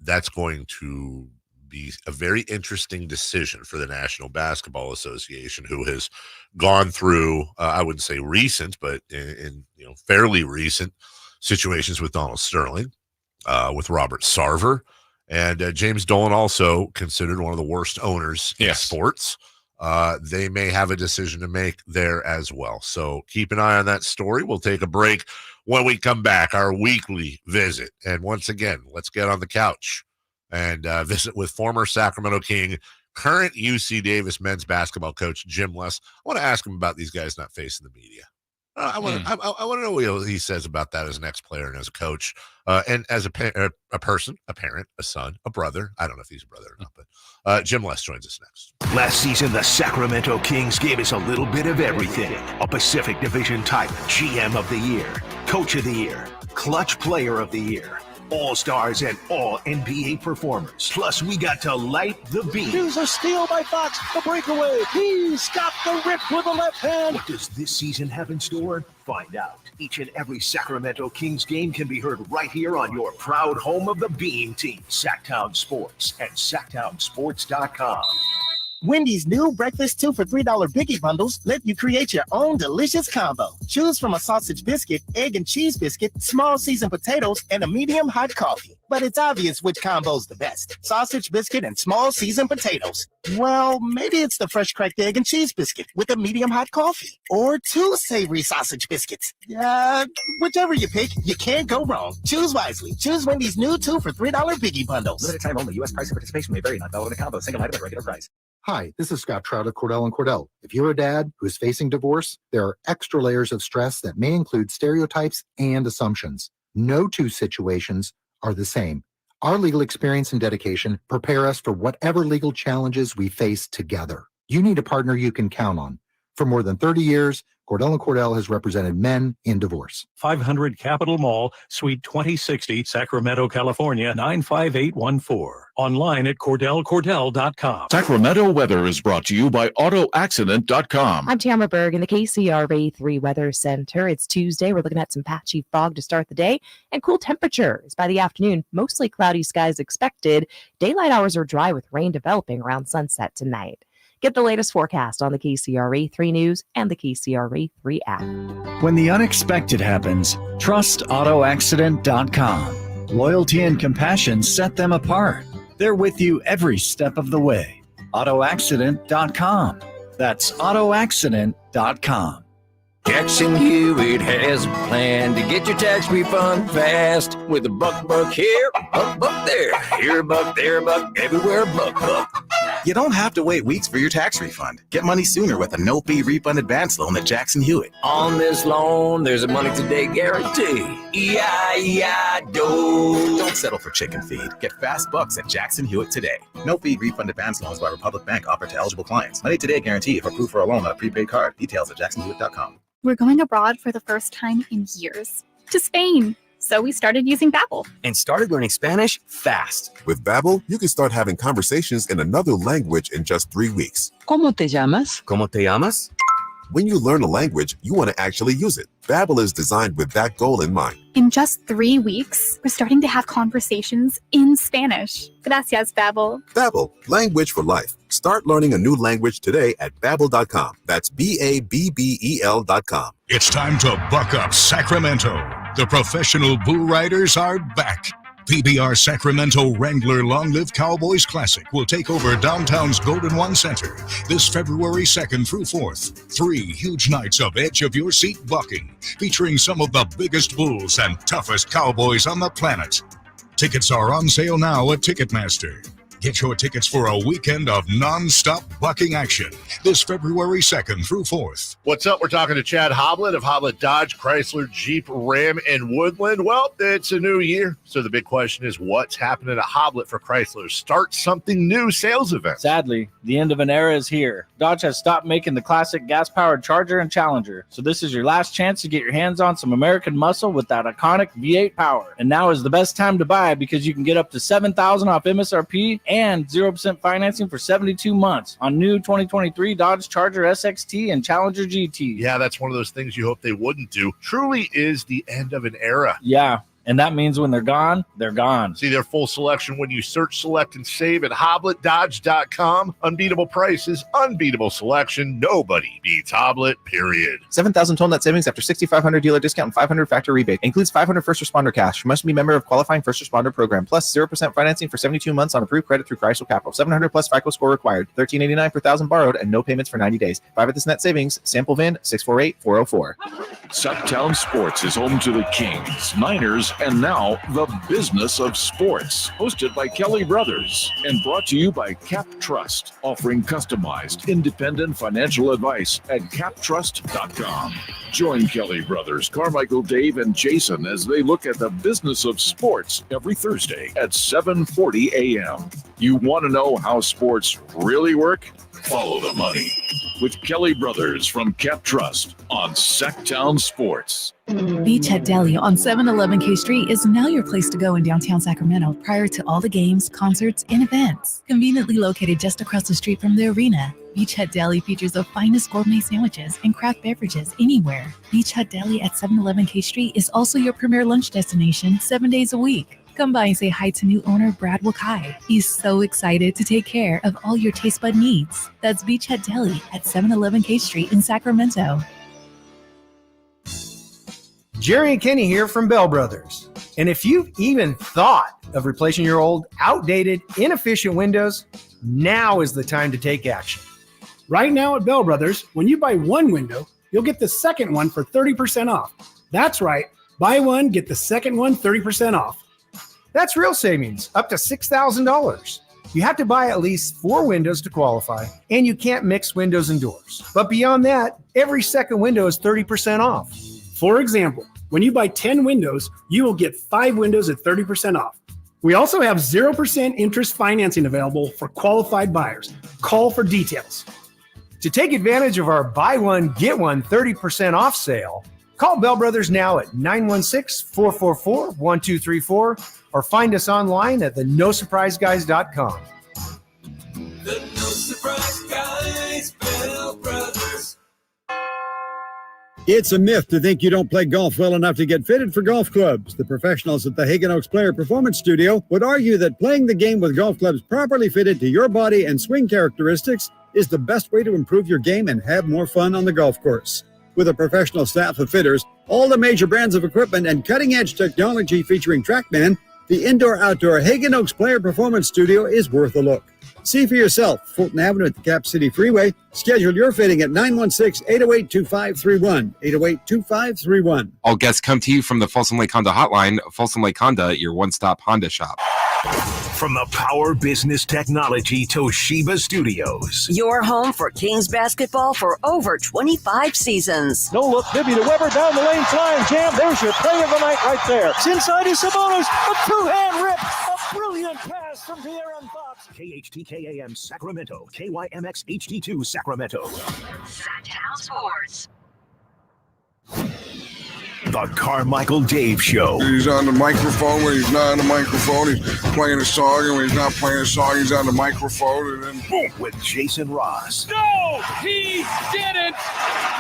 that's going to be a very interesting decision for the National Basketball Association, who has gone through, I wouldn't say recent, but in fairly recent situations with Donald Sterling, with Robert Sarver, and James Dolan, also considered one of the worst owners in sports. They may have a decision to make there as well. So keep an eye on that story. We'll take a break. When we come back, our weekly visit. And once again, let's get on the couch and visit with former Sacramento King, current UC Davis men's basketball coach, Jim Les. I want to ask him about these guys not facing the media. I want to know what he says about that as an ex-player and as a coach, and as a person, a parent, a son, a brother. I don't know if he's a brother or not, but Jim Les joins us next. Last season, the Sacramento Kings gave us a little bit of everything. A Pacific Division title, GM of the Year, Coach of the Year, Clutch Player of the Year, All-Stars and All-NBA performers. Plus, we got to light the beam. Here's a steal by Fox, the breakaway. He's got the rip with the left hand. What does this season have in store? Find out. Each and every Sacramento Kings game can be heard right here on your proud home of the Beam Team, Sactown Sports and SactownSports.com. Wendy's new breakfast 2 for $3 Biggie bundles let you create your own delicious combo. Choose from a sausage biscuit, egg and cheese biscuit, small seasoned potatoes, and a medium hot coffee. But it's obvious which combo's the best. Sausage biscuit and small seasoned potatoes. Well, maybe it's the fresh cracked egg and cheese biscuit with a medium hot coffee. Or 2 savory sausage biscuits. Whichever you pick, you can't go wrong. Choose wisely. Choose Wendy's new 2 for $3 Biggie bundles. Limited time only. U.S. price and participation may vary. Not valid in a combo. Single item at regular price. Hi, this is Scott Trout of Cordell & Cordell. If you're a dad who is facing divorce, there are extra layers of stress that may include stereotypes and assumptions. No two situations are the same. Our legal experience and dedication prepare us for whatever legal challenges we face together. You need a partner you can count on. For more than 30 years, Cordell & Cordell has represented men in divorce. 500 Capitol Mall, Suite 2060, Sacramento, California, 95814. Online at CordellCordell.com. Sacramento weather is brought to you by AutoAccident.com. I'm Tamara Berg in the KCRA 3 Weather Center. It's Tuesday. We're looking at some patchy fog to start the day and cool temperatures. By the afternoon, mostly cloudy skies expected. Daylight hours are dry with rain developing around sunset tonight. Get the latest forecast on the KCRA 3 News and the KCRA 3 app. When the unexpected happens, trust AutoAccident.com. Loyalty and compassion set them apart. They're with you every step of the way. AutoAccident.com. That's AutoAccident.com. Jackson Hewitt has a plan to get your tax refund fast with a buck here, buck there, here buck, there buck, everywhere buck. You don't have to wait weeks for your tax refund. Get money sooner with a no-fee refund advance loan at Jackson Hewitt. On this loan, there's a money today guarantee. E-I-E-I-Do. Don't settle for chicken feed. Get fast bucks at Jackson Hewitt today. No-fee refund advance loans by Republic Bank offered to eligible clients. Money today guarantee if approved for a loan on a prepaid card. Details at jacksonhewitt.com. We're going abroad for the first time in years. To Spain. So we started using Babbel. And started learning Spanish fast. With Babbel, you can start having conversations in another language in just 3 weeks. ¿Cómo te llamas? ¿Cómo te llamas? When you learn a language, you want to actually use it. Babbel is designed with that goal in mind. In just 3 weeks, we're starting to have conversations in Spanish. Gracias, Babbel. Babbel, language for life. Start learning a new language today at Babbel.com. That's BABBEL.com. It's time to buck up, Sacramento. The professional bull riders are back. PBR Sacramento Wrangler Long Live Cowboys Classic will take over downtown's Golden One Center this February 2nd through 4th. 3 huge nights of edge-of-your-seat bucking, featuring some of the biggest bulls and toughest cowboys on the planet. Tickets are on sale now at Ticketmaster. Get your tickets for a weekend of non-stop bucking action this February 2nd through 4th. What's up? We're talking to Chad Hoblet of Hoblet Dodge, Chrysler, Jeep, Ram, and Woodland. Well, it's a new year, so the big question is what's happening at Hoblet for Chrysler's Start Something New sales event? Sadly, the end of an era is here. Dodge has stopped making the classic gas-powered Charger and Challenger, so this is your last chance to get your hands on some American muscle with that iconic V8 power. And now is the best time to buy because you can get up to $7,000 off MSRP and 0% financing for 72 months on new 2023 Dodge Charger SXT and Challenger GT. Yeah, that's one of those things you hope they wouldn't do. Truly is the end of an era. Yeah. And that means when they're gone, they're gone. See their full selection when you search, select, and save at HobletDodge.com. Unbeatable prices, unbeatable selection. Nobody beats Hoblet, period. 7,000 total net savings after 6,500 dealer discount and 500 factor rebate. Includes 500 first responder cash. Must be member of qualifying first responder program. Plus 0% financing for 72 months on approved credit through Chrysler Capital. 700 plus FICO score required. $13.89 per thousand borrowed and no payments for 90 days. 5 of this net savings. Sample VIN 648404. Sactown Sports is home to the Kings, Niners, and now the business of sports. Hosted by Kelly Brothers and brought to you by Cap Trust, offering customized, independent financial advice at captrust.com. Join Kelly Brothers, Carmichael, Dave, and Jason as they look at the business of sports every Thursday at 7:40 a.m. You want to know how sports really work? Follow the money with Kelly Brothers from Cap Trust on Sactown Sports. Beachhead Deli on 711 K Street is now your place to go in downtown Sacramento prior to all the games, concerts, and events. Conveniently located just across the street from the arena, Beachhead Deli features the finest gourmet sandwiches and craft beverages anywhere. Beachhead Deli at 711 K Street is also your premier lunch destination 7 days a week. Come by and say hi to new owner Brad Wakai. He's so excited to take care of all your taste bud needs. That's Beachhead Deli at 711 K Street in Sacramento. Jerry and Kenny here from Bell Brothers. And if you've even thought of replacing your old, outdated, inefficient windows, now is the time to take action. Right now at Bell Brothers, when you buy one window, you'll get the second one for 30% off. That's right. Buy one, get the second one 30% off. That's real savings, up to $6,000. You have to buy at least 4 windows to qualify, and you can't mix windows and doors. But beyond that, every second window is 30% off. For example, when you buy 10 windows, you will get 5 windows at 30% off. We also have 0% interest financing available for qualified buyers. Call for details. To take advantage of our buy one, get one 30% off sale, call Bell Brothers now at 916-444-1234 or find us online at theNoSurpriseGuys.com. The No Surprise Guys, Bell Brothers. It's a myth to think you don't play golf well enough to get fitted for golf clubs. The professionals at the Hagen Oaks Player Performance Studio would argue that playing the game with golf clubs properly fitted to your body and swing characteristics is the best way to improve your game and have more fun on the golf course. With a professional staff of fitters, all the major brands of equipment, and cutting-edge technology featuring TrackMan, the indoor-outdoor Hagen Oaks Player Performance Studio is worth a look. See for yourself, Fulton Avenue at the Cap City Freeway. Schedule your fitting at 916-808-2531, 808-2531. All guests come to you from the Folsom Lake Honda Hotline. Folsom Lake Honda, your one-stop Honda shop. From the Power Business Technology Toshiba Studios. Your home for Kings basketball for over 25 seasons. No look, Bibby to Weber, down the lane, flying jam. There's your play of the night right there. It's inside is Sabonis, a two-hand rip. A brilliant pass from De'Aaron Fox. KHTKAM Sacramento, KYMX HD2 Sacramento. Sactown Sports. The Carmichael Dave Show. He's on the microphone when he's not on the microphone. He's playing a song, and when he's not playing a song, he's on the microphone. And then boom, with Jason Ross. No, he didn't.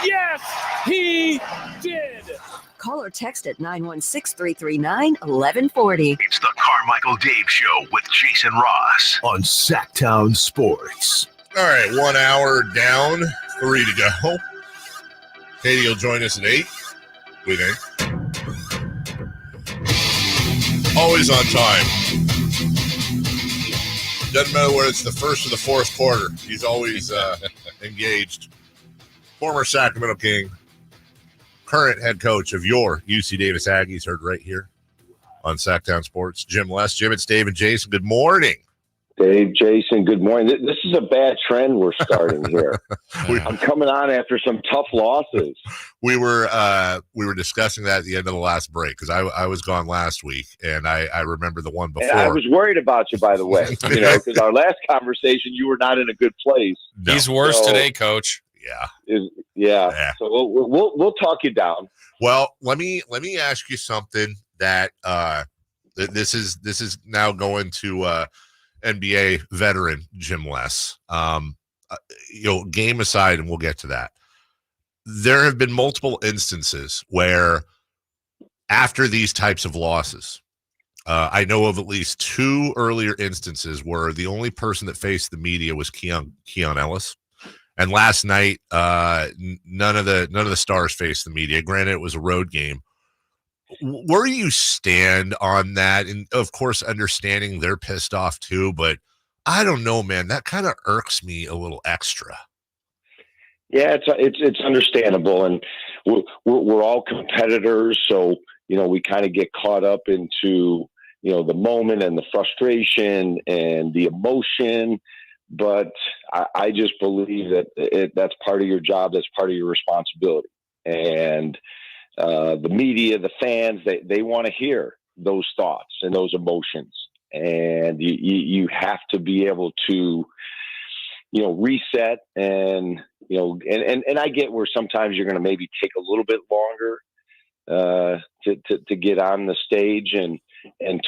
Yes, he did. Call or text at 916-339-1140. It's the Carmichael Dave Show with Jason Ross on Sactown Sports. All right, 1 hour down, 3 to go. Katie will join us at 8. We think. Always on time. Doesn't matter whether it's the first or the fourth quarter. He's always engaged. Former Sacramento King, current head coach of your UC Davis Aggies, heard right here on Sactown Sports. Jim Les. Jim, it's Dave and Jason. Good morning. Dave, Jason, good morning. This is a bad trend we're starting here. I'm coming on after some tough losses. We were discussing that at the end of the last break because I was gone last week, and I remember the one before. And I was worried about you, by the way, because our last conversation, you were not in a good place. No. He's worse today, Coach. Yeah. So we'll talk you down. Well, let me ask you something that this is now going to NBA veteran Jim Les. Game aside, and we'll get to that. There have been multiple instances where after these types of losses, I know of at least 2 earlier instances where the only person that faced the media was Keon Ellis. And last night, none of the stars faced the media. Granted, it was a road game. Where do you stand on that? And of course, understanding they're pissed off too, but I don't know, man. That kind of irks me a little extra. Yeah, it's understandable, and we're all competitors, so we kind of get caught up into the moment and the frustration and the emotion. But I just believe that that's part of your job. That's part of your responsibility, and the media, the fans, they want to hear those thoughts and those emotions, and you have to be able to, reset and I get where sometimes you're going to maybe take a little bit longer to get on the stage and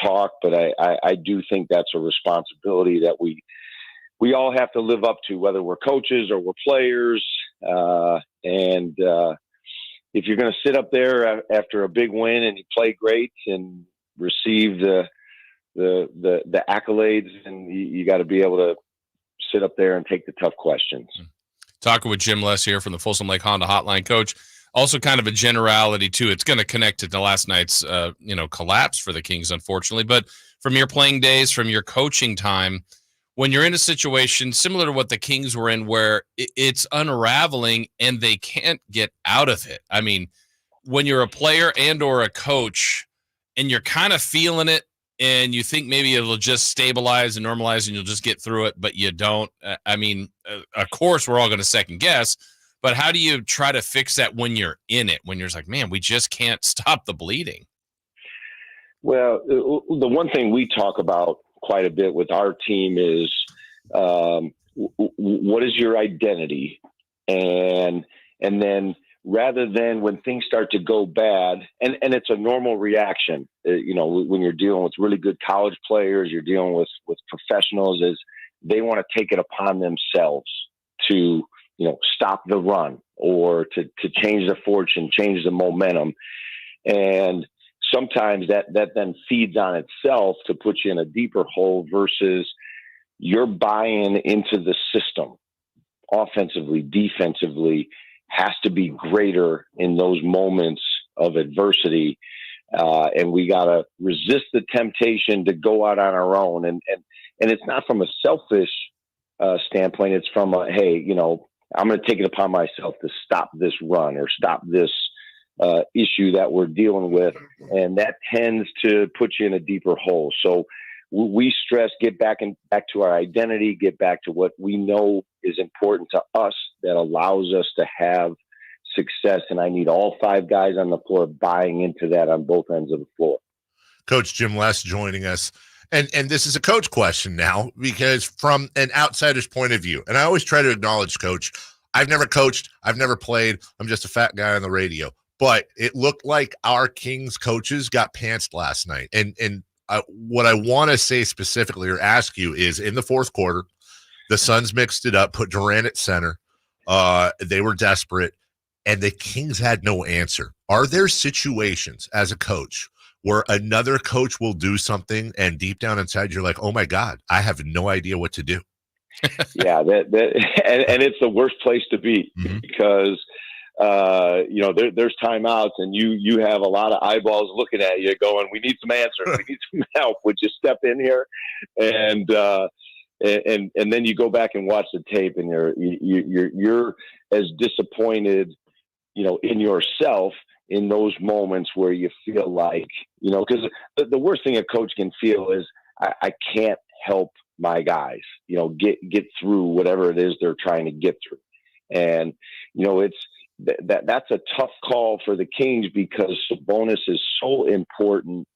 talk, but I do think that's a responsibility that we all have to live up to, whether we're coaches or we're players, and if you're going to sit up there after a big win and you play great and receive the accolades, and you got to be able to sit up there and take the tough questions. Talking with Jim Les here from the Folsom Lake Honda Hotline. Coach, also kind of a generality too. It's going to connect to the last night's collapse for the Kings, unfortunately. But from your playing days, from your coaching time, when you're in a situation similar to what the Kings were in, where it's unraveling and they can't get out of it. I mean, when you're a player and or a coach and you're kind of feeling it and you think maybe it'll just stabilize and normalize and you'll just get through it, but you don't. I mean, of course, we're all going to second guess, but how do you try to fix that when you're in it, when you're just like, man, we just can't stop the bleeding? Well, the one thing we talk about quite a bit with our team is what is your identity, and then rather than when things start to go bad, and it's a normal reaction, when you're dealing with really good college players, you're dealing with professionals, is they want to take it upon themselves to stop the run or to change the fortune, change the momentum, and sometimes that then feeds on itself to put you in a deeper hole versus you're buying into the system offensively, defensively, has to be greater in those moments of adversity. And we got to resist the temptation to go out on our own. And it's not from a selfish standpoint. It's from a, hey, I'm going to take it upon myself to stop this run or stop this issue that we're dealing with, and that tends to put you in a deeper hole. So we stress get back to our identity, get back to what we know is important to us that allows us to have success. And I need all 5 guys on the floor buying into that on both ends of the floor. Coach Jim Les joining us. And this is a coach question now, because from an outsider's point of view, and I always try to acknowledge, Coach, I've never coached, I've never played, I'm just a fat guy on the radio. But it looked like our Kings coaches got pantsed last night. And what I want to say specifically or ask you is, in the fourth quarter, the Suns mixed it up, put Durant at center. They were desperate, and the Kings had no answer. Are there situations as a coach where another coach will do something and deep down inside you're like, oh, my God, I have no idea what to do? Yeah, and it's the worst place to be, because – there's timeouts, and you have a lot of eyeballs looking at you going, we need some answers. We need some help. Would you step in here? And then you go back and watch the tape, and you're as disappointed, in yourself in those moments where you feel like, because the worst thing a coach can feel is I can't help my guys, get through whatever it is they're trying to get through. And, that's a tough call for the Kings because Sabonis is so important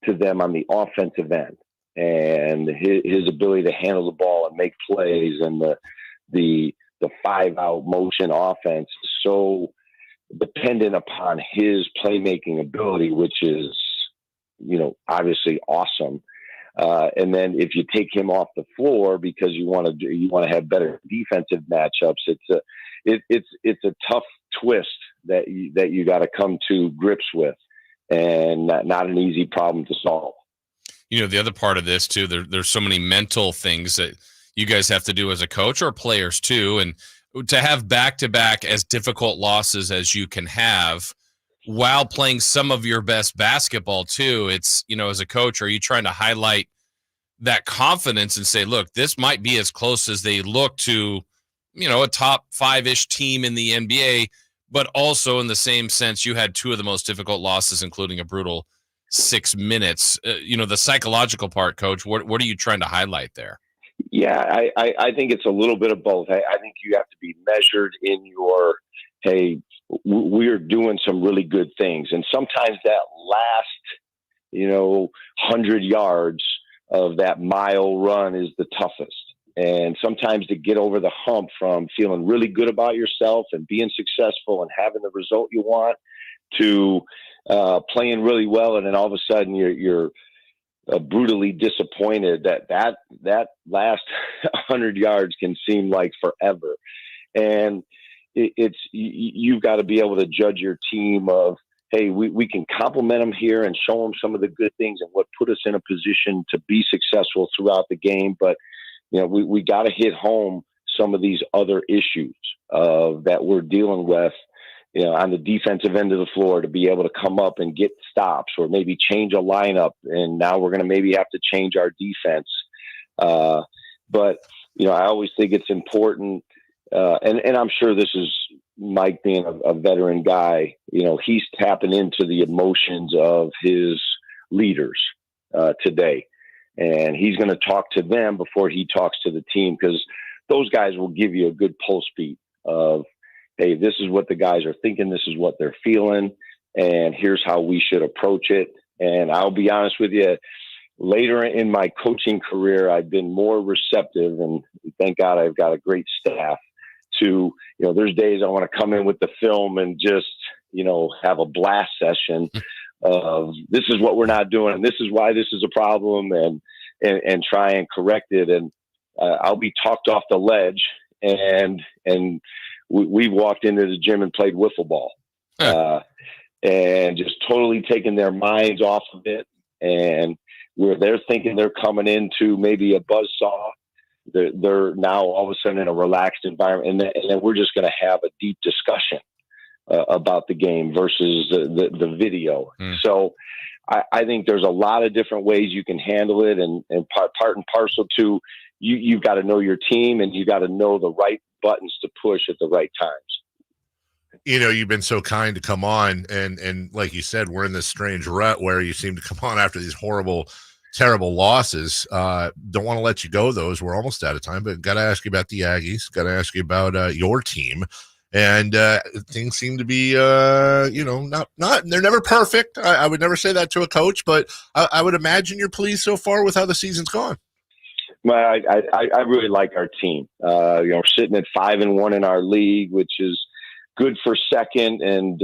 to them on the offensive end, and his ability to handle the ball and make plays, and the 5-out motion offense is so dependent upon his playmaking ability, which is, obviously awesome. And then if you take him off the floor because you want to have better defensive matchups, it's a tough twist that you got to come to grips with, and not an easy problem to solve. The other part of this too, there's so many mental things that you guys have to do as a coach or players too, and to have back-to-back as difficult losses as you can have while playing some of your best basketball too. It's, as a coach, are you trying to highlight that confidence and say, look, this might be as close as they look to, a top 5-ish team in the NBA, but also in the same sense, you had two of the most difficult losses, including a brutal 6 minutes. The psychological part, Coach, what are you trying to highlight there? Yeah, I think it's a little bit of both. I think you have to be measured in your, hey, we're doing some really good things. And sometimes that last, 100 yards of that mile run is the toughest. And sometimes to get over the hump from feeling really good about yourself and being successful and having the result you want to playing really well, and then all of a sudden you're brutally disappointed, that last 100 yards can seem like forever. And you've got to be able to judge your team of, hey, we can compliment them here and show them some of the good things and what put us in a position to be successful throughout the game. But, we got to hit home some of these other issues that we're dealing with, on the defensive end of the floor, to be able to come up and get stops or maybe change a lineup. And now we're going to maybe have to change our defense. But, I always think it's important. And I'm sure this is Mike being a veteran guy, he's tapping into the emotions of his leaders today. And he's going to talk to them before he talks to the team, because those guys will give you a good pulse beat of, hey, this is what the guys are thinking, this is what they're feeling, and here's how we should approach it. And I'll be honest with you, later in my coaching career, I've been more receptive, and thank God I've got a great staff to, there's days I want to come in with the film and just, have a blast session of this is what we're not doing, and this is why this is a problem, and try and correct it. And I'll be talked off the ledge, and we walked into the gym and played wiffle ball, and just totally taking their minds off of it. And where they're thinking they're coming into maybe a buzzsaw, they're now all of a sudden in a relaxed environment, and then we're just going to have a deep discussion about the game versus the video. So I think there's a lot of different ways you can handle it, and part and parcel to you've got to know your team, and you got to know the right buttons to push at the right times. You've been so kind to come on, and like you said, we're in this strange rut where you seem to come on after these horrible, terrible losses. Don't want to let you go, those. We're almost out of time, but got to ask you about the Aggies. Got to ask you about your team. And things seem to be, not they're never perfect. I would never say that to a coach, but I would imagine you're pleased so far with how the season's gone. Well, I really like our team. We're sitting at 5-1 in our league, which is good for second, and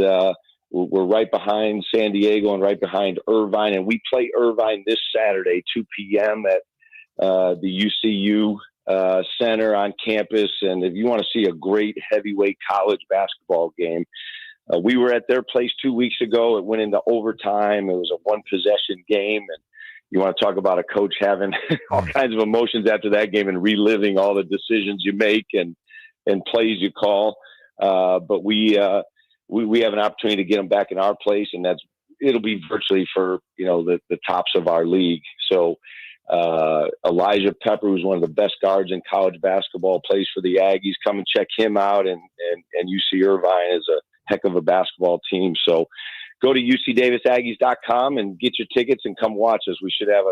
we're right behind San Diego and right behind Irvine. And we play Irvine this Saturday, 2 p.m. at the UCU Center on campus. And if you want to see a great heavyweight college basketball game, we were at their place 2 weeks ago. It went into overtime. It was a 1-possession game, and you want to talk about a coach having all kinds of emotions after that game and reliving all the decisions you make and plays you call. But we have an opportunity to get them back in our place, and it'll be virtually for the tops of our league. So Elijah Pepper, who's one of the best guards in college basketball, plays for the Aggies. Come and check him out, and UC Irvine is a heck of a basketball team. So go to UCDavisAggies.com and get your tickets and come watch us. We should have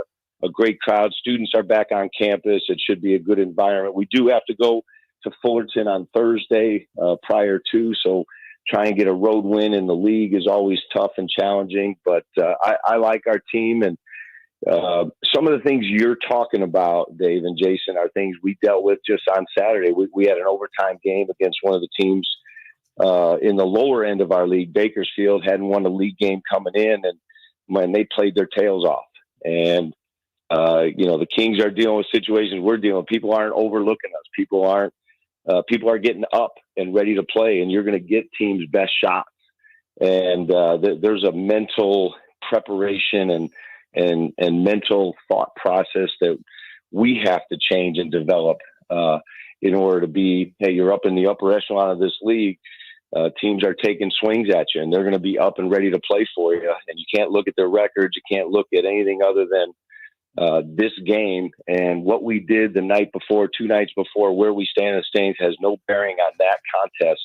a great crowd. Students are back on campus. It should be a good environment. We do have to go to Fullerton on Thursday prior to, so try and get a road win in the league is always tough and challenging. But I like our team, and some of the things you're talking about, Dave and Jason, are things we dealt with just on Saturday. We had an overtime game against one of the teams in the lower end of our league. Bakersfield hadn't won a league game coming in, and when they played their tails off. And the Kings are dealing with situations we're dealing with. People aren't overlooking us. People are getting up and ready to play, and you're going to get teams' best shots. And there's a mental preparation and mental thought process that we have to change and develop in order to be, hey, you're up in the upper echelon of this league. Teams are taking swings at you, and they're going to be up and ready to play for you. And you can't look at their records. You can't look at anything other than this game. And what we did the night before, 2 nights before, where we stand in the standings has no bearing on that contest.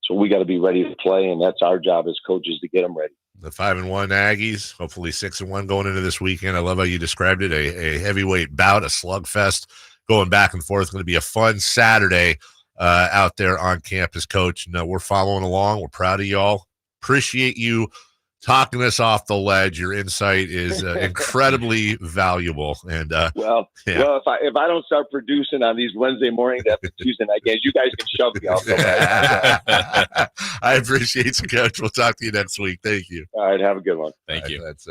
So we got to be ready to play, and that's our job as coaches to get them ready. The 5-1 Aggies, hopefully 6-1 going into this weekend. I love how you described it, a heavyweight bout, a slugfest going back and forth. It's going to be a fun Saturday out there on campus, Coach. No, we're following along. We're proud of y'all. Appreciate you talking us off the ledge. Your insight is incredibly valuable. And well, if I don't start producing on these Wednesday mornings after Tuesday night games, you guys can shove me off the ledge. I appreciate you, Coach. We'll talk to you next week. Thank you. All right, have a good one. Thank you. That's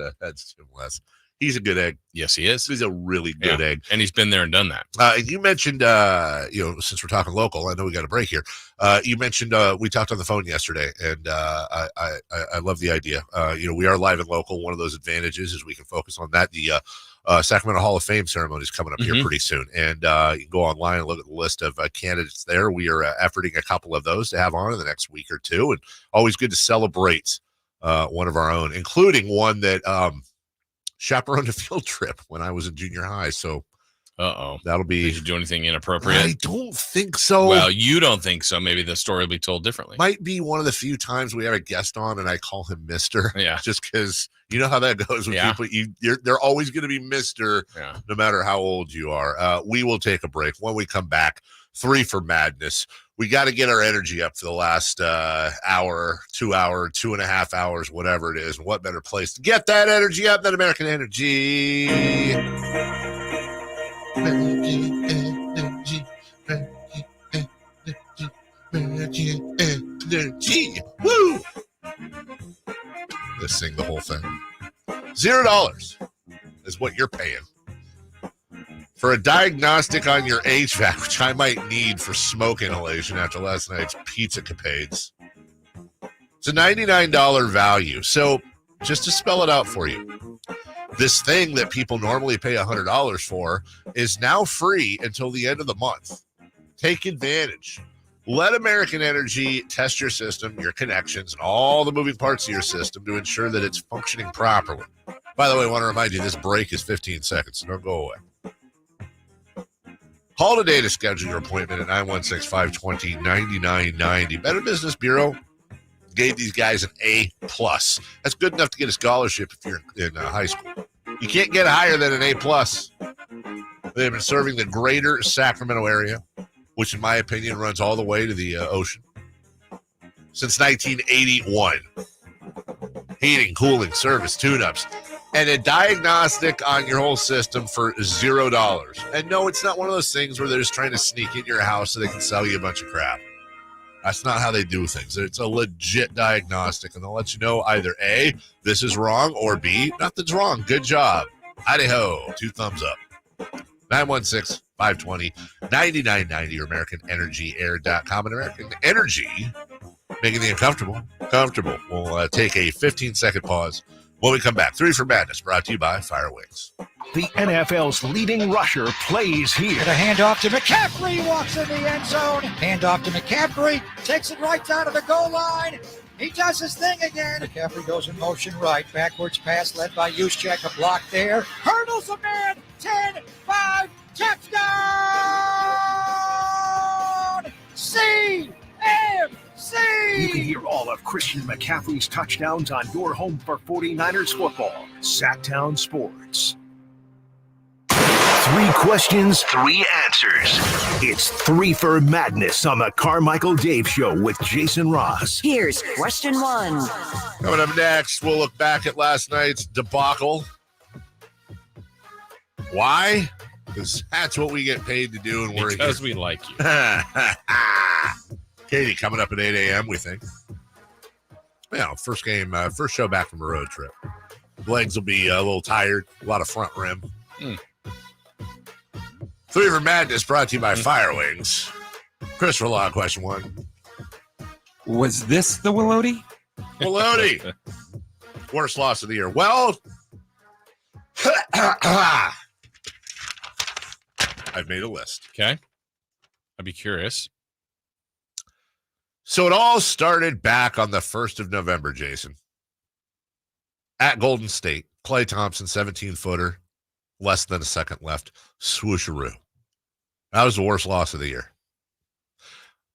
Jim West. He's a good egg. Yes, he is. He's a really good egg. And he's been there and done that. You mentioned, since we're talking local, I know we got a break here. You mentioned we talked on the phone yesterday, and I love the idea. We are live and local. One of those advantages is we can focus on that. The Sacramento Hall of Fame ceremony is coming up here pretty soon, and you can go online and look at the list of candidates there. We are efforting a couple of those to have on in the next week or two, and always good to celebrate one of our own, including one that chaperoned a field trip when I was in junior high. So, that'll be. Did you do anything inappropriate? I don't think so. Well, you don't think so. Maybe the story will be told differently. Might be one of the few times we have a guest on and I call him Mister. Yeah. Just because you know how that goes with people. They're always going to be Mister, no matter how old you are. We will take a break. When we come back, 3 for Madness. We got to get our energy up for the last hour, 2 hour, 2.5 hours, whatever it is. And what better place to get that energy up than American Energy? Energy. Woo! Let's sing the whole thing. $0 is what you're paying for a diagnostic on your HVAC, which I might need for smoke inhalation after last night's pizza capades. It's a $99 value. So just to spell it out for you, this thing that people normally pay $100 for is now free until the end of the month. Take advantage. Let American Energy test your system, your connections, and all the moving parts of your system to ensure that it's functioning properly. By the way, I want to remind you, this break is 15 seconds, so don't go away. Call today to schedule your appointment at 916-520-9990. Better Business Bureau gave these guys an A+. That's good enough to get a scholarship if you're in high school. You can't get higher than an A+. They've been serving the greater Sacramento area, which in my opinion runs all the way to the ocean, since 1981. Heating, cooling, service, tune-ups, and a diagnostic on your whole system for $0. And no, it's not one of those things where they're just trying to sneak in your house so they can sell you a bunch of crap. That's not how they do things. It's a legit diagnostic, and they'll let you know either A, this is wrong, or B, nothing's wrong. Good job. Idaho, 2 thumbs up. 916-520-9990 or AmericanEnergyAir.com. And American Energy, making the uncomfortable comfortable. We'll take a 15-second pause. When we come back, 3 for Madness, brought to you by Firewings. The NFL's leading rusher plays here. The handoff to McCaffrey, walks in the end zone. Handoff to McCaffrey, takes it right down to the goal line. He does his thing again. McCaffrey goes in motion right. Backwards pass led by Juszczyk. A block there. Hurdles a man. 10-5. Touchdown! CMC! You can hear all of Christian McCaffrey's touchdowns on your home for 49ers football. Sactown Sports. 3 questions, 3 answers. It's 3 for Madness on the Carmichael Dave Show with Jason Ross. Here's question 1. Coming up next, we'll look back at last night's debacle. Why? Because that's what we get paid to do, and we're because here. we like you. Katie, coming up at 8 a.m., we think. Yeah, first show back from a road trip. Legs will be a little tired, a lot of front rim. 3 for Madness brought to you by Fire Wings. Christopher Law, question 1. Was this the Willody? Willody. Worst loss of the year. Well, I've made a list. Okay. I'd be curious. So it all started back on the 1st of November, Jason. At Golden State, Klay Thompson, 17-footer, less than a second left, swoosharoo. That was the worst loss of the year.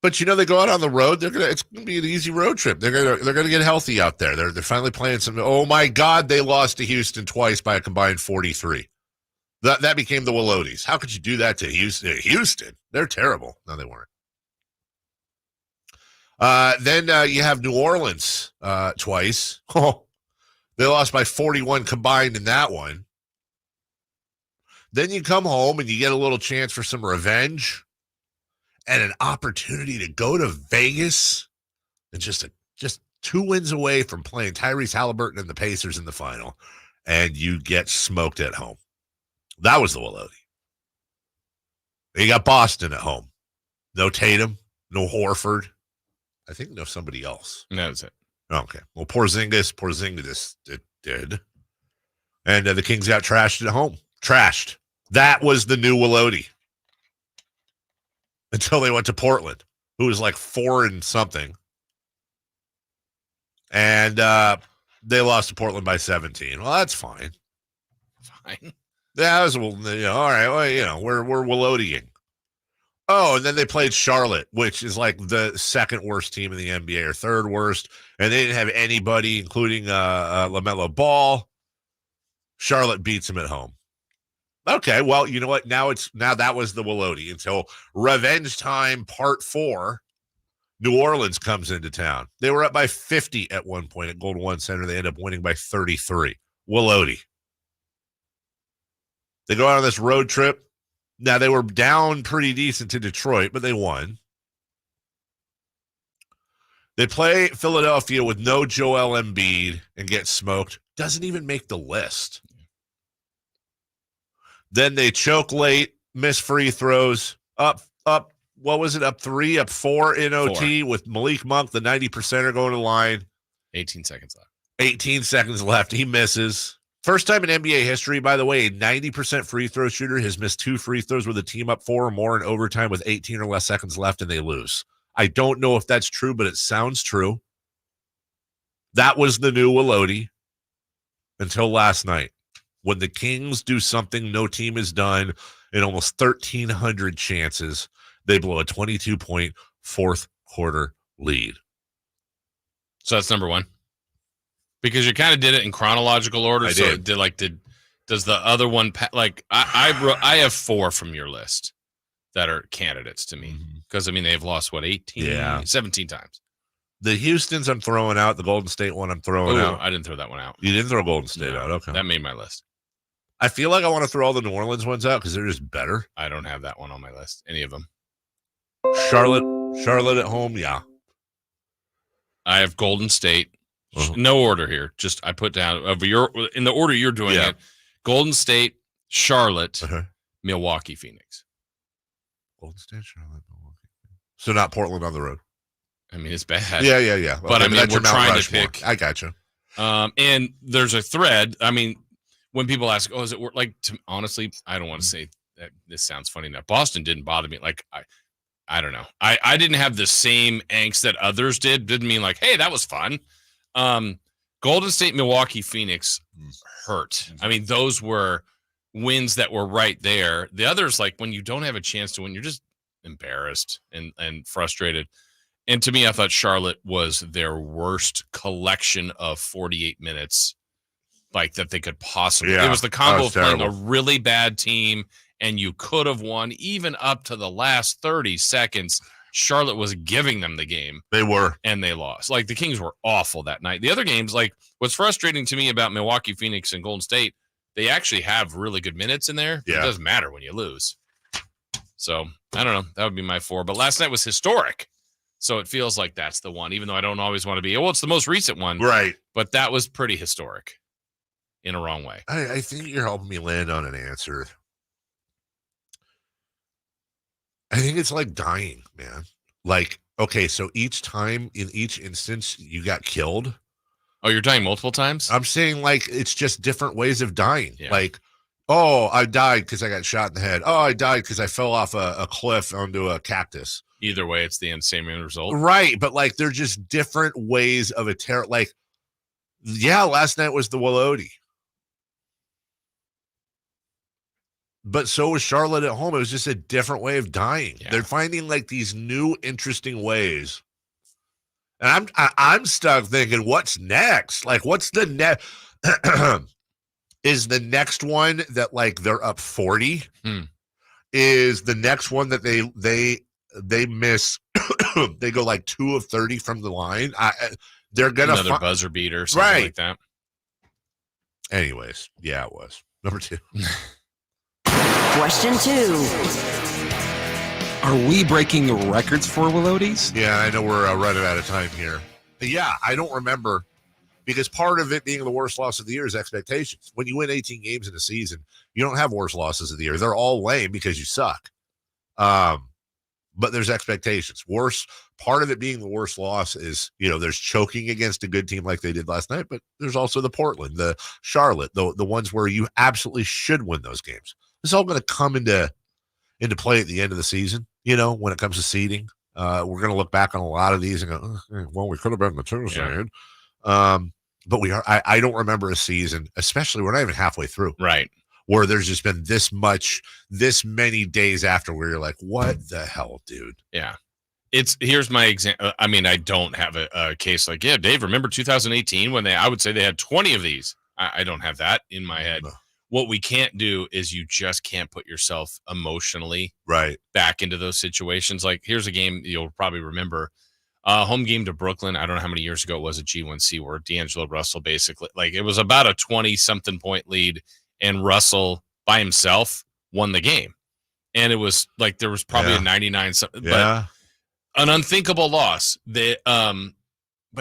But they go out on the road. It's gonna be an easy road trip. They're gonna get healthy out there. They're finally playing some. Oh my God, they lost to Houston twice by a combined 43. That became the Willodies. How could you do that to Houston? Houston, they're terrible. No, they weren't. Then you have New Orleans twice. Oh, they lost by 41 combined in that one. Then you come home and you get a little chance for some revenge and an opportunity to go to Vegas and just 2 wins away from playing Tyrese Halliburton and the Pacers in the final, and you get smoked at home. That was the Willody. You got Boston at home. No Tatum, no Horford. I think no somebody else. That was it. Okay. Well, Porzingis did. And the Kings got trashed at home. Trashed. That was the new Willody. Until they went to Portland, who was like 4 and something. And they lost to Portland by 17. Well, that's fine. Fine. That was, all right. Well, we're Willodying. Oh, and then they played Charlotte, which is like the second worst team in the NBA or third worst. And they didn't have anybody, including LaMelo Ball. Charlotte beats them at home. Okay, well, you know what? Now that was the Willody until Revenge Time Part 4. New Orleans comes into town. They were up by 50 at one point at Golden One Center. They end up winning by 33. Willody. They go out on this road trip. Now, they were down pretty decent to Detroit, but they won. They play Philadelphia with no Joel Embiid and get smoked. Doesn't even make the list. Then they choke late, miss free throws, up, what was it, up 3, up 4 in OT with Malik Monk, the 90%er going to the line. 18 seconds left. 18 seconds left. He misses. First time in NBA history, by the way, a 90% free throw shooter has missed 2 free throws with a team up 4 or more in overtime with 18 or less seconds left and they lose. I don't know if that's true, but it sounds true. That was the new Willody until last night. When the Kings do something no team has done in almost 1,300 chances, they blow a 22-point fourth quarter lead. So that's number 1. Because you kind of did it in chronological order. I so did. Does the other one I have 4 from your list that are candidates to me because they've lost 17 times. The Houston's I'm throwing out. The Golden State one I'm throwing out. I didn't throw that one out. You didn't throw Golden State out. Okay, that made my list. I feel like I want to throw all the New Orleans ones out because they're just better. I don't have that one on my list. Any of them. Charlotte at home. Yeah. I have Golden State. No order here. Just I put down in the order you're doing it. Golden State, Charlotte, Milwaukee, Phoenix. Golden State, Charlotte, Milwaukee. So not Portland on the road. It's bad. Yeah. But we're trying to pick. I gotcha. And there's a thread. When people ask, "Oh, is it like?" Honestly, I don't want to say that. This sounds funny. Now, Boston didn't bother me. Like I don't know. I didn't have the same angst that others did. Didn't mean like, hey, that was fun. Golden State, Milwaukee, Phoenix hurt. Those were wins that were right there. The others, like when you don't have a chance to win, you're just embarrassed and frustrated. And to me, I thought Charlotte was their worst collection of 48 minutes, like that they could possibly. It was the combo of playing a really bad team and you could have won even up to the last 30 seconds. Charlotte was giving them the game. They were. And they lost. Like, the Kings were awful that night. The other games, like, what's frustrating to me about Milwaukee, Phoenix, and Golden State, they actually have really good minutes in there. Yeah. It doesn't matter when you lose. So, I don't know. That would be my 4. But last night was historic. So it feels like that's the one, even though I don't always want to be. Well, it's the most recent one. Right. But that was pretty historic in a wrong way. I think you're helping me land on an answer. I think it's like dying, man. Like, okay, so each time in each instance you got killed. Oh, you're dying multiple times? I'm saying, like, it's just different ways of dying. Yeah. Like, oh, I died because I got shot in the head. Oh, I died because I fell off a cliff onto a cactus. Either way, it's the same end result. Right, but, like, they're just different ways of a terror. Like, yeah, last night was the Walodi. But so was Charlotte at home. It was just a different way of dying. Yeah. They're finding, like, these new interesting ways. And I'm stuck thinking, what's next? Like, what's the next? Is the next one that, like, they're up 40? Is the next one that they miss? They go like 2 of 30 from the line. They're gonna another buzzer beater, something like that. Anyways, yeah, it was number 2. Question 2. Are we breaking records for Wilodies? Yeah, I know we're running out of time here. Yeah, I don't remember, because part of it being the worst loss of the year is expectations. When you win 18 games in a season, you don't have worst losses of the year. They're all lame because you suck. But there's expectations. Worst part of it being the worst loss is, there's choking against a good team like they did last night, but there's also the Portland, the Charlotte, the ones where you absolutely should win those games. It's all going to come into play at the end of the season, when it comes to seeding. We're going to look back on a lot of these and go, well, we could have been the 2 seed. But we are. I don't remember a season, especially we're not even halfway through, right, where there's just been this many days after where you're like, what the hell, dude? Yeah. Here's my example. I mean, I don't have a case like, yeah, Dave, remember 2018 when I would say they had 20 of these. I don't have that in my head. No. What we can't do is you just can't put yourself emotionally right back into those situations. Like, here's a game you'll probably remember. Home game to Brooklyn. I don't know how many years ago it was at G1C where D'Angelo Russell basically, like, it was about a 20-something point lead, and Russell by himself won the game. And it was like there was probably a 99 something, but an unthinkable loss. But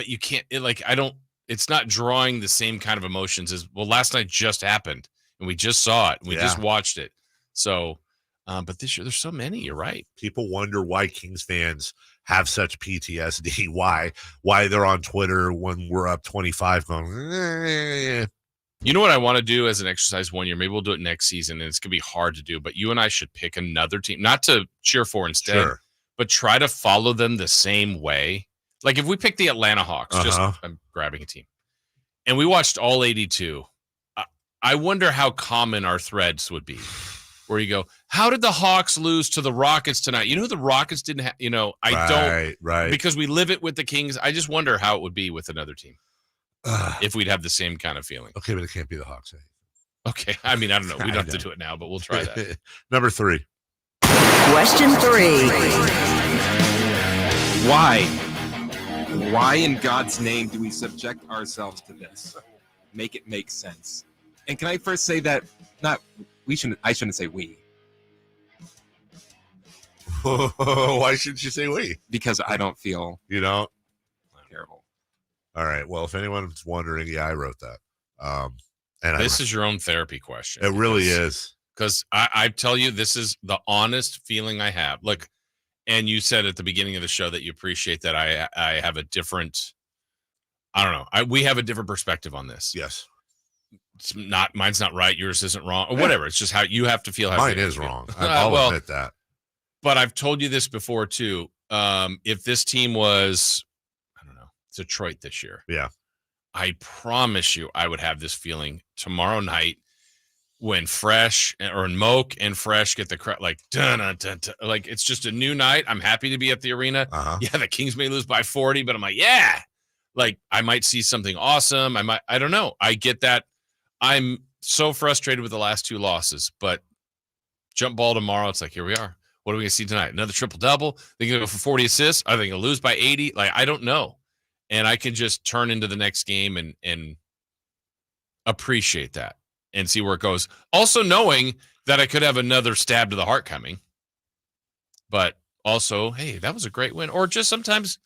you can't. It's not drawing the same kind of emotions as, well, last night just happened and we just saw it. And we just watched it. So, but this year there's so many. You're right. People wonder why Kings fans have such PTSD. Why they're on Twitter when we're up 25 going, You know what I want to do as an exercise one year? Maybe we'll do it next season, and it's going to be hard to do, but you and I should pick another team, not to cheer for instead, but try to follow them the same way. Like, if we pick the Atlanta Hawks, I'm grabbing a team, and we watched all 82, I wonder how common our threads would be, where you go, how did the Hawks lose to the Rockets tonight? You know who the Rockets didn't have? Don't, because we live it with the Kings. I just wonder how it would be with another team. If we'd have the same kind of feeling. Okay, but it can't be the Hawks. Okay, I mean, I don't know. We don't have to do it now, but we'll try that. Number 3. Question 3. Why in God's name do we subject ourselves to this? Make it make sense. And can I first say that I shouldn't say we. Why shouldn't you say we? Because I don't feel terrible. All right. Well, if anyone's wondering, I wrote that. And this is your own therapy question. It really is. Because I tell you, this is the honest feeling I have. Look, and you said at the beginning of the show that you appreciate that I have a different, I don't know. We have a different perspective on this. Yes. It's not, mine's not right. Yours isn't wrong or whatever. It's just how you have to feel. Mine is wrong. I'll admit that. But I've told you this before too. If this team was, I don't know, Detroit this year. Yeah. I promise you I would have this feeling tomorrow night when Fresh or Moke and Fresh get the crowd like, dun, dun, dun, dun, like it's just a new night. I'm happy to be at the arena. Yeah, the Kings may lose by 40, but I'm like, yeah, like I might see something awesome. I don't know. I get that. I'm so frustrated with the last 2 losses, but Jump ball tomorrow. It's like, here we are. What are we going to see tonight? Another triple-double? They're going to go for 40 assists? Are they going to lose by 80? Like, I don't know. And I can just turn into the next game and appreciate that and see where it goes. Also knowing that I could have another stab to the heart coming. But also, hey, that was a great win. Or just sometimes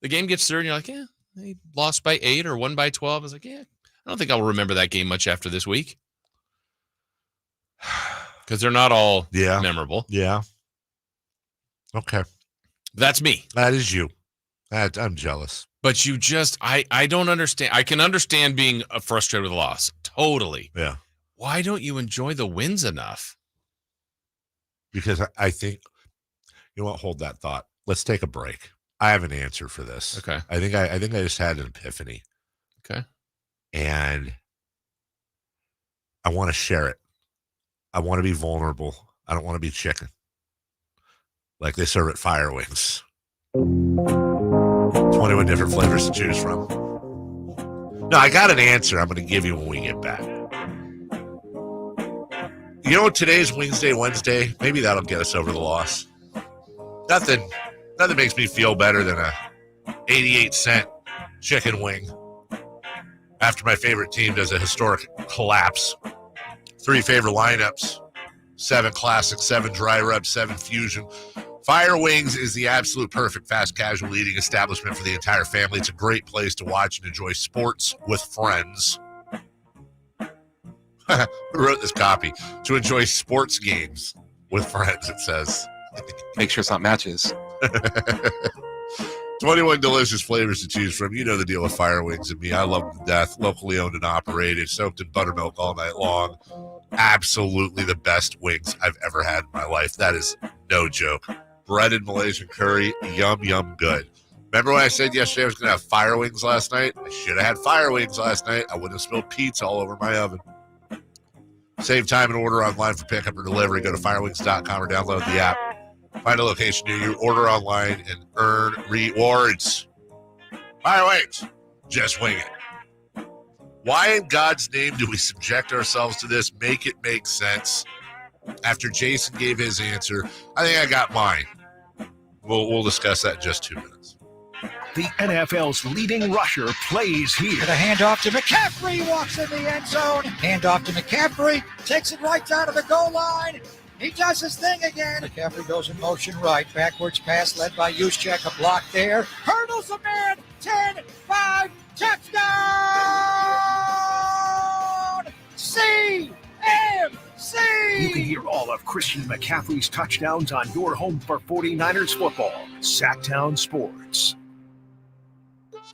the game gets through and you're like, yeah, they lost by 8 or won by 12. I was like, yeah, I don't think I'll remember that game much after this week. Because they're not all memorable. Yeah. Okay. That's me. That is you. I'm jealous. But you just, I don't understand. I can understand being frustrated with a loss. Totally. Yeah. Why don't you enjoy the wins enough? Because I think, you know what? Hold that thought. Let's take a break. I have an answer for this. Okay. I think I just had an epiphany. Okay. And I want to share it. I want to be vulnerable. I don't want to be chicken. Like they serve at Fire Wings. 21 different flavors to choose from. No, I got an answer I'm going to give you when we get back. You know, today's Wings Day Wednesday. Maybe that'll get us over the loss. Nothing makes me feel better than a 88-cent chicken wing after my favorite team does a historic collapse. 3 favorite lineups, 7 classic, 7 dry rub, 7 fusion. Fire Wings is the absolute perfect fast casual eating establishment for the entire family. It's a great place to watch and enjoy sports with friends. Who wrote this copy? To enjoy sports games with friends, it says. Make sure it's not matches. 21 delicious flavors to choose from. You know the deal with Fire Wings and me. I love them to death. Locally owned and operated, soaked in buttermilk all night long. Absolutely the best wings I've ever had in my life. That is no joke. Breaded Malaysian curry, yum, yum, good. Remember when I said yesterday I was going to have Fire Wings last night? I should have had Fire Wings last night. I wouldn't have spilled pizza all over my oven. Save time and order online for pickup or delivery. Go to firewings.com or download the app. Find a location near you, order online, and earn rewards. Fire Wings. Just wing it. Why in God's name do we subject ourselves to this? Make it make sense. After Jason gave his answer, I think I got mine. We'll discuss that in just 2 minutes. The NFL's leading rusher plays here. The handoff to McCaffrey, walks in the end zone. Handoff to McCaffrey, takes it right down to the goal line. He does his thing again. McCaffrey goes in motion right. Backwards pass led by Juszczyk. A block there. Hurdles a man. 10-5. Touchdown! CMC! You can hear all of Christian McCaffrey's touchdowns on your home for 49ers football. Sactown Sports.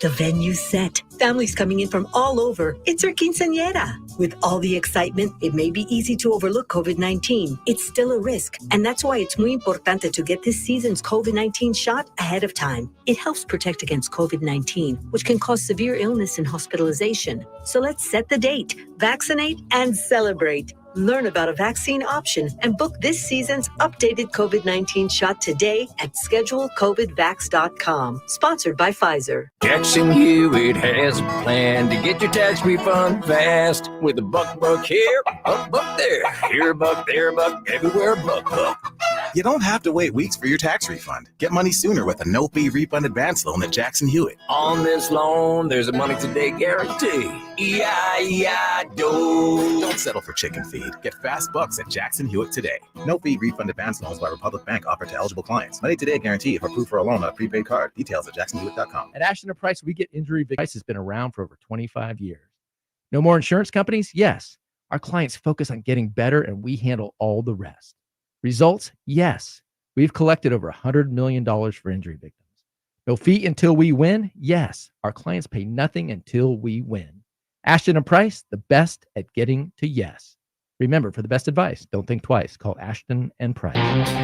The venue's set. Families coming in from all over. It's our quinceañera. With all the excitement, it may be easy to overlook COVID-19. It's still a risk, and that's why it's muy importante to get this season's COVID-19 shot ahead of time. It helps protect against COVID-19, which can cause severe illness and hospitalization. So let's set the date, vaccinate, and celebrate. Learn about a vaccine option and book this season's updated COVID-19 shot today at schedulecovidvax.com. Sponsored by Pfizer. Jackson Hewitt has a plan to get your tax refund fast with a buck here, buck there. Here a buck, there a buck, everywhere a buck. You don't have to wait weeks for your tax refund. Get money sooner with a no-fee refund advance loan at Jackson Hewitt. On this loan, there's a money today guarantee. E-I-E-I-Do. Don't settle for chicken feed. Get fast bucks at Jackson Hewitt today. No-fee refund advance loans by Republic Bank offered to eligible clients. Money today guarantee if approved for a loan on a prepaid card. Details at jacksonhewitt.com. At Ashton & Price, we get injury victims. Price has been around for over 25 years. No more insurance companies? Yes. Our clients focus on getting better, and we handle all the rest. Results? Yes. We've collected over $100 million for injury victims. No fee until we win? Yes. Our clients pay nothing until we win. Ashton & Price, the best at getting to yes. Remember, for the best advice, don't think twice. Call Ashton & Price.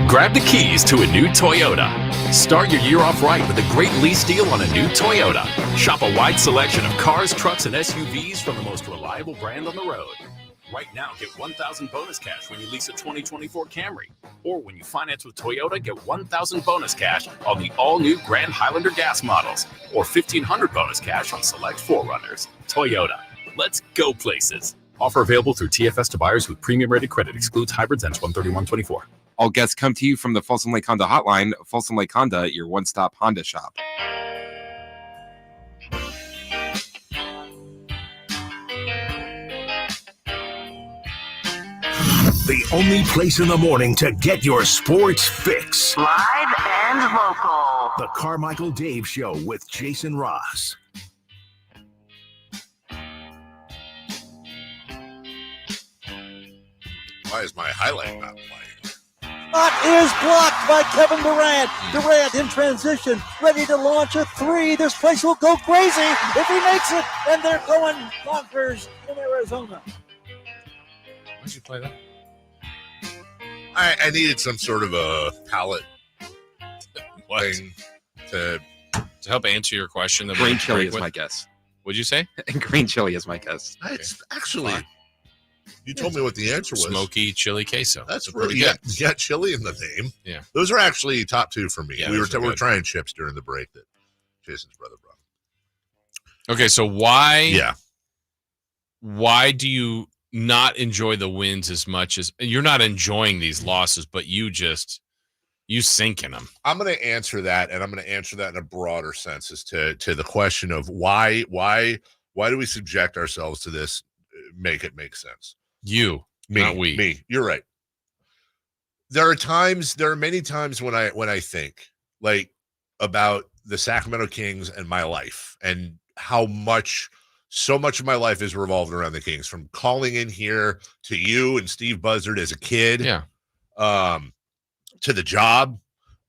Grab the keys to a new Toyota. Start your year off right with a great lease deal on a new Toyota. Shop a wide selection of cars, trucks, and SUVs from the most reliable brand on the road. Right now, get $1,000 bonus cash when you lease a 2024 Camry. Or when you finance with Toyota, get $1,000 bonus cash on the all-new Grand Highlander gas models. Or $1,500 bonus cash on select 4Runners. Toyota. Let's go places. Offer available through TFS to buyers with premium rated credit. Excludes hybrids and 13124. All guests come to you from the Folsom Lake Honda Hotline. Folsom Lake Honda, your one-stop Honda shop. The only place in the morning to get your sports fix. Live and local. The Carmichael Dave Show with Jason Ross. Why is my highlight not playing? Shot is blocked by Kevin Durant. Durant in transition, ready to launch a three. This place will go crazy if he makes it, and they're going bonkers in Arizona. Why'd you play that? I needed some sort of a palette thing to help answer your question. That Green chili is my guess. What'd you say? Green chili is my guess. It's actually, you told me what the answer was. Smoky chili queso. That's pretty really good. You got chili in the name. Yeah. Those are actually top two for me. Yeah, we were those are good. trying chips during the break that Jason's brother brought. Okay, so why? Yeah. Why do you not enjoy the wins as much as you're not enjoying these losses, but you sink in them? I'm going to answer that, and I'm going to answer that in a broader sense as to the question of why do we subject ourselves to this? Make it make sense. You, not we. Me. You're right. There are many times when I think like about the Sacramento Kings and my life and how so much of my life is revolved around the Kings, from calling in here to you and Steve Buzzard as a kid, to the job,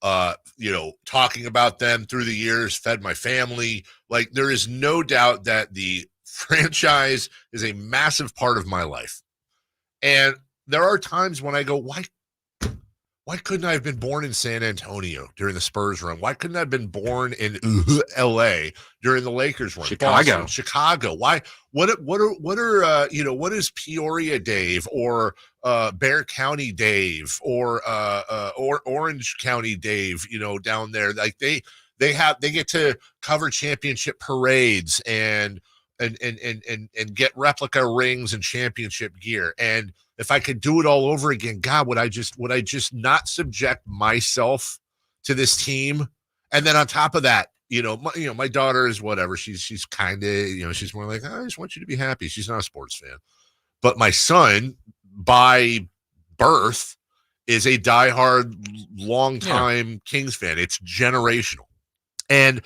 talking about them through the years, fed my family. Like, there is no doubt that the franchise is a massive part of my life. And there are times when I go, why couldn't I have been born in San Antonio during the Spurs run? Why couldn't I have been born in LA during the Lakers run? Chicago. Why? What is Peoria Dave or Bear County Dave or Orange County Dave, down there? Like they get to cover championship parades and get replica rings and championship gear. And if I could do it all over again, God, would I just not subject myself to this team? And then on top of that, my daughter is whatever. She's kind of, she's more like, I just want you to be happy. She's not a sports fan. But my son, by birth, is a diehard, longtime Kings fan. It's generational. And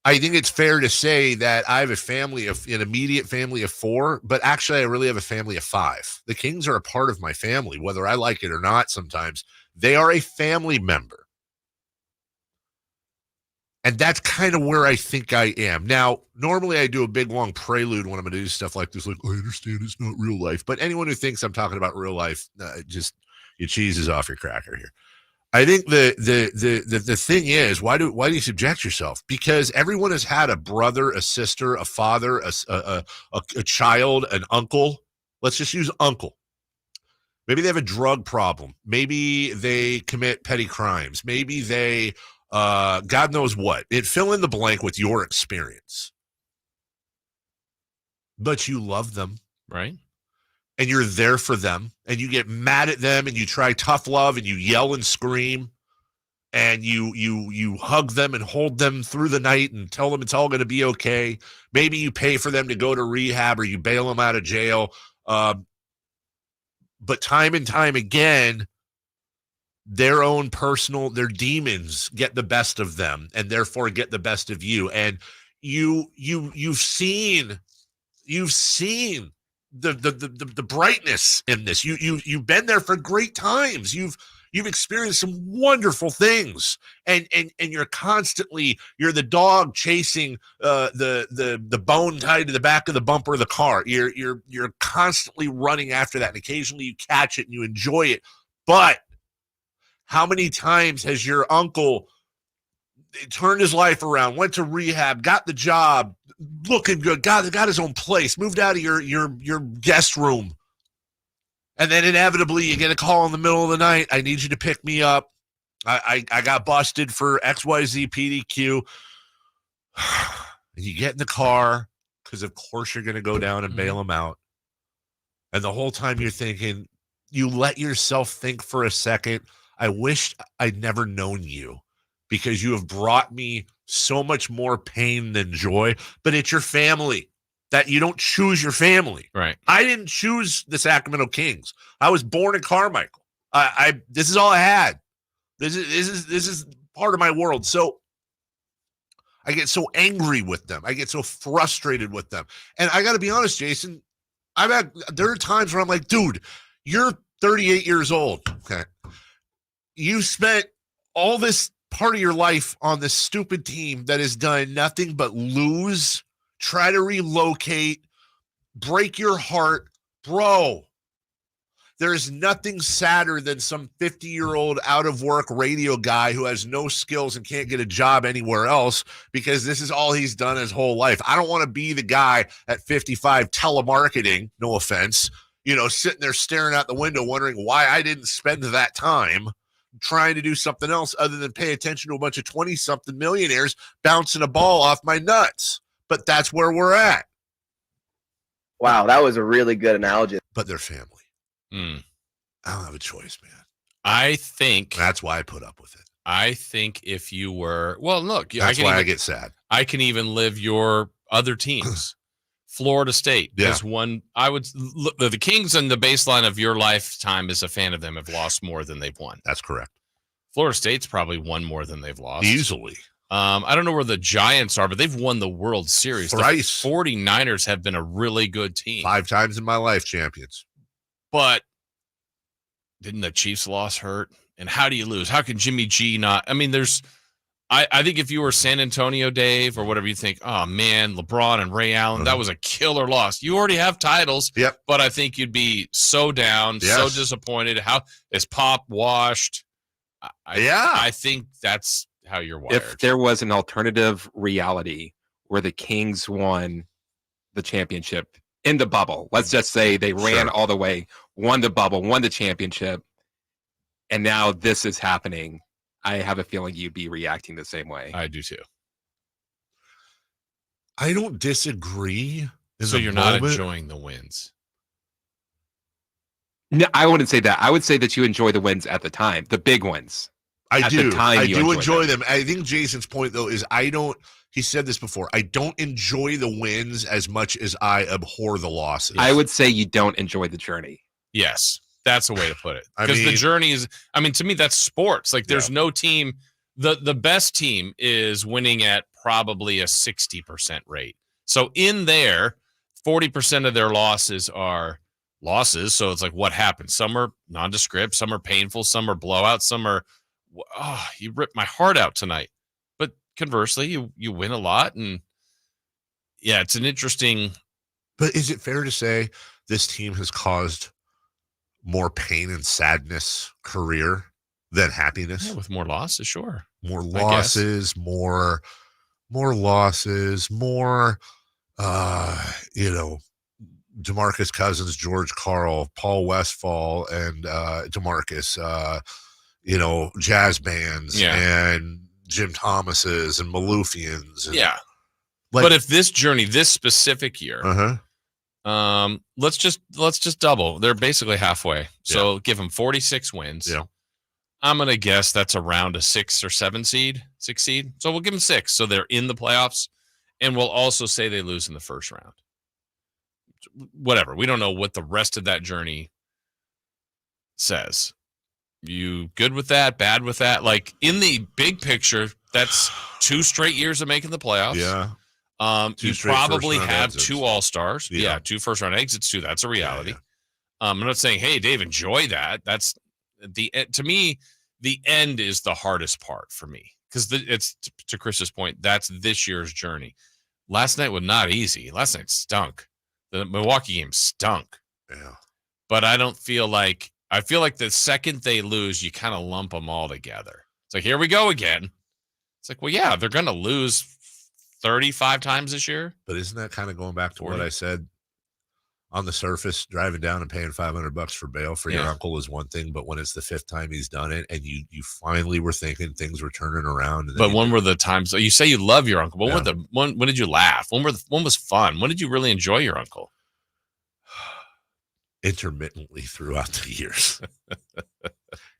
I think it's fair to say that I have an immediate family of 4, but actually I really have a family of 5. The Kings are a part of my family, whether I like it or not. Sometimes they are a family member. And that's kind of where I think I am. Now, normally I do a big long prelude when I'm going to do stuff like this. Like, I understand it's not real life, but anyone who thinks I'm talking about real life, just your cheese is off your cracker here. I think the thing is, why do you subject yourself? Because everyone has had a brother, a sister, a father, a child, an uncle. Let's just use uncle. Maybe they have a drug problem. Maybe they commit petty crimes. Maybe they, God knows what. Fill in the blank with your experience. But you love them, right? And you're there for them, and you get mad at them, and you try tough love, and you yell and scream, and you hug them and hold them through the night and tell them it's all going to be okay. Maybe you pay for them to go to rehab or you bail them out of jail. But time and time again, their demons get the best of them, and therefore get the best of you. And you've seen the brightness in this. You've been there for great times. You've experienced some wonderful things, and you're the dog chasing the bone tied to the back of the bumper of the car. You're constantly running after that, and occasionally you catch it and you enjoy it. But how many times has your uncle turned his life around, went to rehab, got the job, looking good, got his own place, moved out of your guest room, and then inevitably you get a call in the middle of the night, I need you to pick me up, I got busted for XYZ PDQ, and you get in the car because of course you're going to go down and bail him out, And the whole time you're thinking, you let yourself think for a second, I wish I'd never known you because you have brought me so much more pain than joy, but it's your family. That you don't choose your family. Right. I didn't choose the Sacramento Kings. I was born in Carmichael. This is all I had. This is part of my world. So I get so angry with them. I get so frustrated with them. And I got to be honest, Jason, there are times where I'm like, dude, you're 38 years old. Okay. You spent all this part of your life on this stupid team that has done nothing but lose, try to relocate, break your heart. Bro, there's nothing sadder than some 50-year-old out-of-work radio guy who has no skills and can't get a job anywhere else because this is all he's done his whole life. I don't want to be the guy at 55 telemarketing, no offense, sitting there staring out the window wondering why I didn't spend that time trying to do something else other than pay attention to a bunch of 20-something millionaires bouncing a ball off my nuts. But that's where we're at. Wow, that was a really good analogy. But they're family. I don't have a choice, man. I think that's why I put up with it. I think if you were, well, look, that's why I get sad. I can even live your other teams. Florida State has won. I would look, the Kings and the baseline of your lifetime as a fan of them have lost more than they've won. That's correct. Florida State's probably won more than they've lost. Easily. I don't know where the Giants are, but they've won the World Series. Thrice. The 49ers have been a really good team. 5 times in my life, champions. But didn't the Chiefs loss hurt? And how do you lose? How can Jimmy G not? I mean, I think if you were San Antonio Dave or whatever, you think, oh, man, LeBron and Ray Allen, that was a killer loss. You already have titles, but I think you'd be so down, so disappointed. How is Pop washed? I think that's how you're wired. If there was an alternative reality where the Kings won the championship in the bubble, let's just say they ran all the way, won the bubble, won the championship, and now this is happening, I have a feeling you'd be reacting the same way. I do too. I don't disagree. So you're not enjoying the wins? No, I wouldn't say that. I would say that you enjoy the wins at the time, the big wins. I do enjoy them. I think Jason's point, though, is he said this before, I don't enjoy the wins as much as I abhor the losses. I would say you don't enjoy the journey. Yes, that's a way to put it. Because the journey is, to me, that's sports. Like, there's no team. The best team is winning at probably a 60% rate. So in there, 40% of their losses are losses. So it's like, what happened? Some are nondescript, some are painful, some are blowouts, some are, oh, you ripped my heart out tonight. But conversely, you win a lot. And yeah, it's an interesting. But is it fair to say this team has caused more pain and sadness career than happiness? Yeah, with more losses, sure. More losses, more losses, more, DeMarcus Cousins, George Karl, Paul Westphal, and DeMarcus, jazz bands and Jim Thomases and Malufians. And, but if this journey, this specific year, let's just double. They're basically halfway. So give them 46 wins. Yeah. I'm going to guess that's around a 6 or 7 seed. So we'll give them 6. So they're in the playoffs. And we'll also say they lose in the first round. Whatever. We don't know what the rest of that journey says. You good with that? Bad with that? Like, in the big picture, that's 2 straight years of making the playoffs. Yeah. You probably have exits. 2 all-stars. Yeah, 2 first-round exits, too. That's a reality. I'm not saying, hey, Dave, enjoy that. That's to me, the end is the hardest part for me. Because it's, to Chris's point, that's this year's journey. Last night was not easy. Last night stunk. The Milwaukee game stunk. Yeah. But I feel like the second they lose, you kind of lump them all together. It's like, here we go again. It's like, well, yeah, they're going to lose 35 times this year. But isn't that kind of going back to what I said? On the surface, driving down and paying $500 for bail for your uncle is one thing, but when it's the 5th time he's done it, and you finally were thinking things were turning around. But when were the times you say you love your uncle? But when did you laugh? When was fun? When did you really enjoy your uncle? Intermittently throughout the years.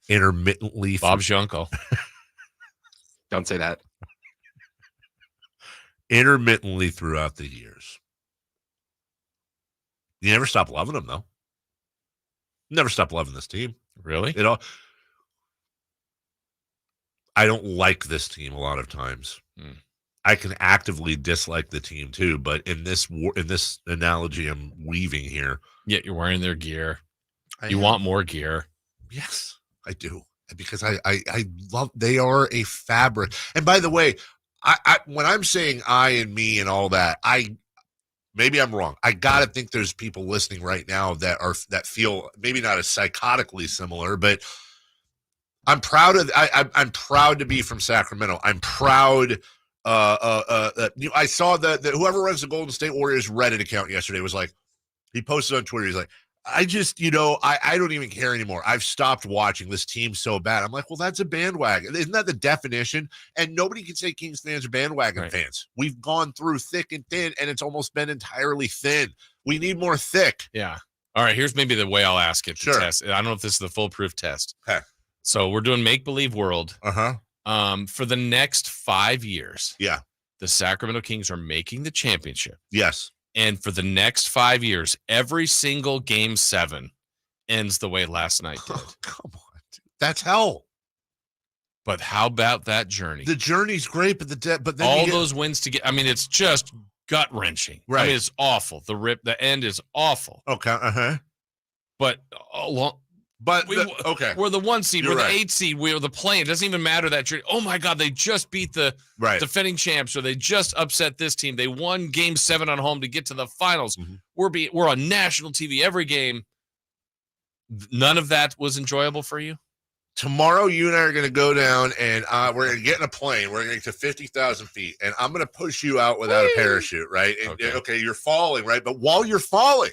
Intermittently. Bob's your uncle. Don't say that. Intermittently throughout the years. You never stop loving them, though. Never stop loving this team. Really? I don't like this team a lot of times. I can actively dislike the team too, but in this analogy I'm weaving here, yet you're wearing their gear. You want more gear. Yes, I do, because I love. They are a fabric. And by the way, I when I'm saying I and me and all that, maybe I'm wrong. I gotta think there's people listening right now that feel maybe not as psychotically similar, but I'm proud of. I'm proud to be from Sacramento. I'm proud. I saw that whoever runs the Golden State Warriors Reddit account yesterday was like, he posted on Twitter. He's like, I just, I don't even care anymore. I've stopped watching this team so bad. I'm like, well, that's a bandwagon. Isn't that the definition? And nobody can say Kings fans are bandwagon fans. We've gone through thick and thin, and it's almost been entirely thin. We need more thick. Yeah. All right. Here's maybe the way I'll ask it to Sure. test. I don't know if this is the foolproof test. Okay. So we're doing make-believe world. Uh-huh. For the next 5 years, yeah, the Sacramento Kings are making the championship. Yes. And for the next 5 years, every single Game 7 ends the way last night did. Come on, dude. That's hell. But how about that journey? The journey's great, but then all those wins to get. I mean, it's just gut-wrenching. Right. I mean, it's awful. The end is awful. Okay. Uh-huh. But okay, we're the 1 seed. You're we're right. the 8 seed. We're the play. It doesn't even matter that. Oh my God, they just beat the defending champs, or they just upset this team. They won Game 7 on home to get to the finals. Mm-hmm. We're on national TV every game. None of that was enjoyable for you. Tomorrow, you and I are going to go down, and we're going to get in a plane. We're going to get to 50,000 feet, and I'm going to push you out without a parachute, right? And, okay, you're falling, right? But while you're falling,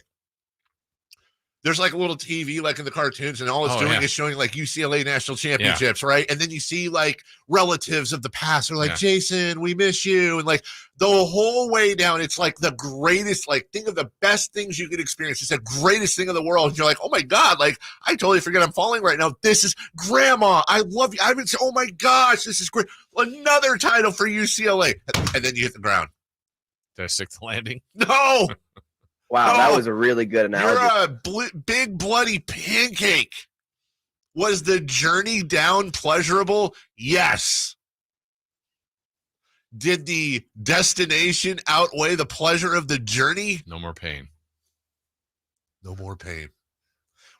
there's like a little TV like in the cartoons, and all it's doing is showing like UCLA national championships, right? And then you see like relatives of the past are like, Jason, we miss you. And like the whole way down, it's like the greatest, like think of the best things you could experience. It's the greatest thing in the world. And you're like, oh my God, like I totally forget I'm falling right now. This is Grandma. I love you. I haven't said, oh my gosh, this is great. Another title for UCLA. And then you hit the ground. Did I stick the landing? No. Wow, that was a really good analogy. You're a big bloody pancake. Was the journey down pleasurable? Yes. Did the destination outweigh the pleasure of the journey? No more pain. No more pain.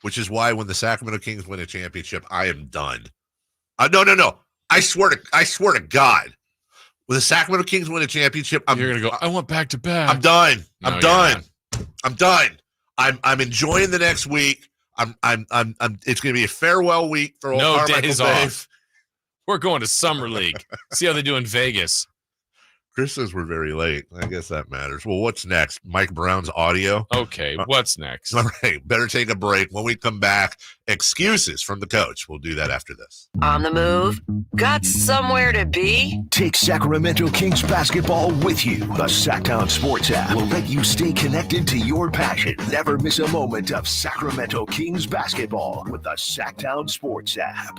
Which is why when the Sacramento Kings win a championship, I am done. No. I swear to God. When the Sacramento Kings win a championship, you're gonna go, I want back to back. I'm done. No, I'm done. I'm done. I'm enjoying the next week. It's going to be a farewell week for old Carmichael days Dave. off. We're going to Summer League. See how they do in Vegas. Chris says we're very late. I guess that matters. Well, what's next? Mike Brown's audio. Okay, what's next? All right, better take a break. When we come back, excuses from the coach. We'll do that after this. On the move? Got somewhere to be? Take Sacramento Kings basketball with you. The Sactown Sports app will let you stay connected to your passion. Never miss a moment of Sacramento Kings basketball with the Sactown Sports app.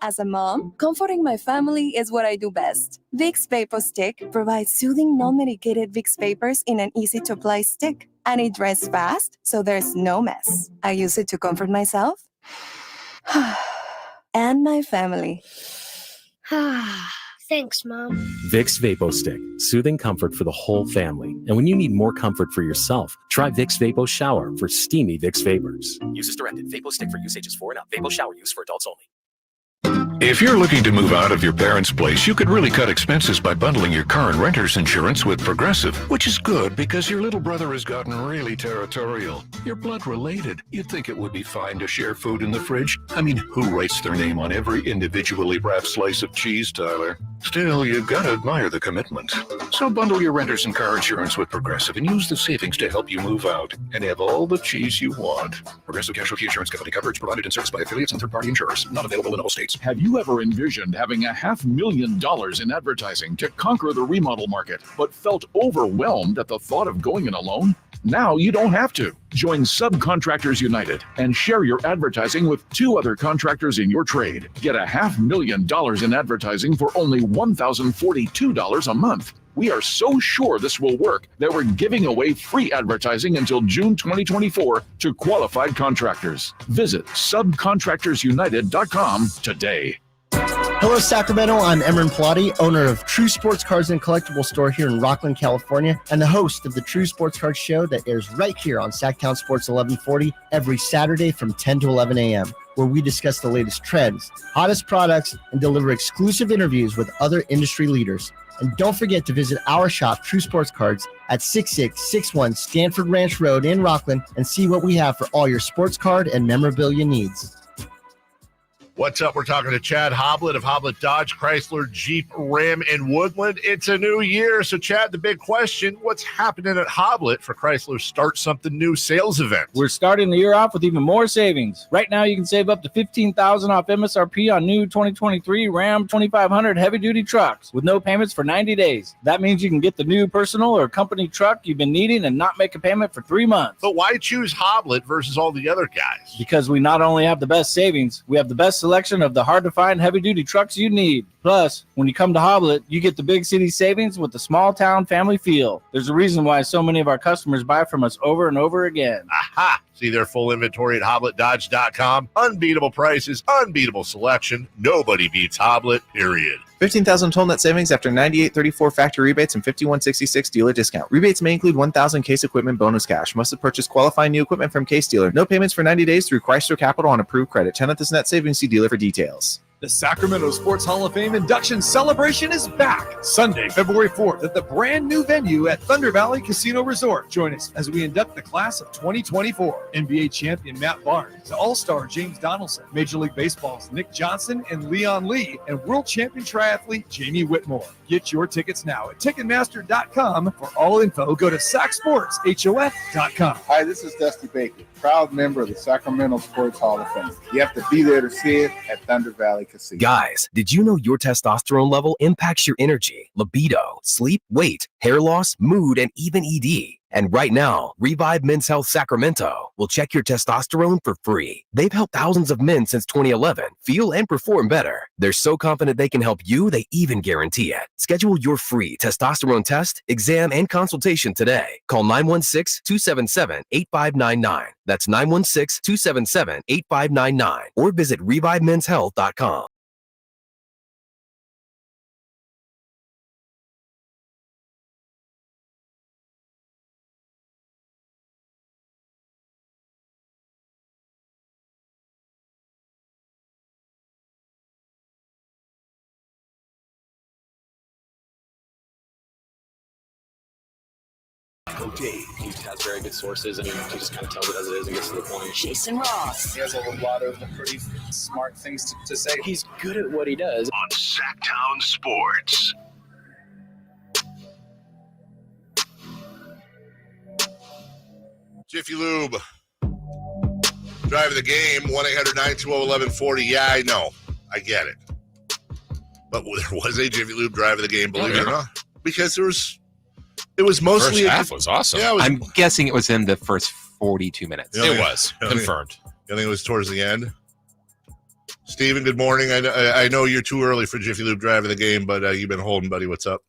As a mom, comforting my family is what I do best. Vicks Vapor Stick provides soothing, non-medicated Vicks Vapors in an easy-to-apply stick. And it dries fast, so there's no mess. I use it to comfort myself and my family. Thanks, Mom. Vicks Vapo Stick, soothing comfort for the whole family. And when you need more comfort for yourself, try Vicks Vapo Shower for steamy Vicks Vapors. Use as directed. Vapo Stick for usages 4 and up. Vapo Shower use for adults only. If you're looking to move out of your parents' place, you could really cut expenses by bundling your car and renter's insurance with Progressive, which is good because your little brother has gotten really territorial. You're blood related. You'd think it would be fine to share food in the fridge. I mean, who writes their name on every individually wrapped slice of cheese, Tyler? Still, you gotta admire the commitment. So bundle your renter's and car insurance with Progressive and use the savings to help you move out and have all the cheese you want. Progressive Casualty Insurance Company coverage provided and serviced by affiliates and third-party insurers. Not available in all states. Have you you ever envisioned having $500,000 in advertising to conquer the remodel market, but felt overwhelmed at the thought of going it alone? Now you don't have to. Join Subcontractors United and share your advertising with 2 other contractors in your trade. Get $500,000 in advertising for only $1,042 a month. We are so sure this will work that we're giving away free advertising until June 2024 to qualified contractors. Visit subcontractorsunited.com today. Hello, Sacramento. I'm Emran Pilati, owner of True Sports Cards and Collectible Store here in Rockland, California, and the host of the True Sports Cards Show that airs right here on Sactown Sports 1140 every Saturday from 10 to 11 a.m., where we discuss the latest trends, hottest products, and deliver exclusive interviews with other industry leaders. And don't forget to visit our shop, True Sports Cards, at 6661 Stanford Ranch Road in Rockland and see what we have for all your sports card and memorabilia needs. What's up? We're talking to Chad Hoblet of Hoblet Dodge, Chrysler, Jeep, Ram, and Woodland. It's a new year. So, Chad, the big question, what's happening at Hoblet for Chrysler's Start Something New sales event? We're starting the year off with even more savings. Right now, you can save up to $15,000 off MSRP on new 2023 Ram 2500 heavy-duty trucks with no payments for 90 days. That means you can get the new personal or company truck you've been needing and not make a payment for 3 months. But why choose Hoblet versus all the other guys? Because we not only have the best savings, we have the best selection of the hard-to-find heavy-duty trucks you need. Plus, when you come to Hoblet, you get the big city savings with the small-town family feel. There's a reason why so many of our customers buy from us over and over again. Aha! See their full inventory at HobletDodge.com. Unbeatable prices, unbeatable selection. Nobody beats Hoblet, period. $15,000 total net savings after $98.34 factory rebates and $51.66 dealer discount. Rebates may include $1,000 Case equipment bonus cash. Must have purchased qualifying new equipment from Case dealer. No payments for 90 days through Chrysler Capital on approved credit. 10th is net savings. See dealer for details. The Sacramento Sports Hall of Fame induction celebration is back Sunday, February 4th at the brand new venue at Thunder Valley Casino Resort. Join us as we induct the class of 2024. NBA champion Matt Barnes, All-Star James Donaldson, Major League Baseball's Nick Johnson and Leon Lee, and world champion triathlete Jamie Whitmore. Get your tickets now at Ticketmaster.com. For all info, go to SacSportsHOF.com. Hi, this is Dusty Baker, proud member of the Sacramento Sports Hall of Fame. You have to be there to see it at Thunder Valley Casino. Guys, did you know your testosterone level impacts your energy, libido, sleep, weight, hair loss, mood, and even ED? And right now, Revive Men's Health Sacramento will check your testosterone for free. They've helped thousands of men since 2011 feel and perform better. They're so confident they can help you, they even guarantee it. Schedule your free testosterone test, exam, and consultation today. Call 916-277-8599. That's 916-277-8599. Or visit ReviveMen'sHealth.com. Dave. He has very good sources. I mean, he just kind of tells it as it is and gets to the point. Jason Ross. He has a lot of pretty smart things to say. He's good at what he does. On Sactown Sports. Jiffy Lube. Driving the game, 1-800-920-1140. Yeah, I know. I get it. But there was a Jiffy Lube driving the game, believe it or not. Because it was mostly first half was awesome. Yeah, I'm guessing it was in the first 42 minutes. It was confirmed. I think it was towards the end. Steven, good morning. I know you're too early for Jiffy Lube driving the game, but you've been holding, buddy. What's up?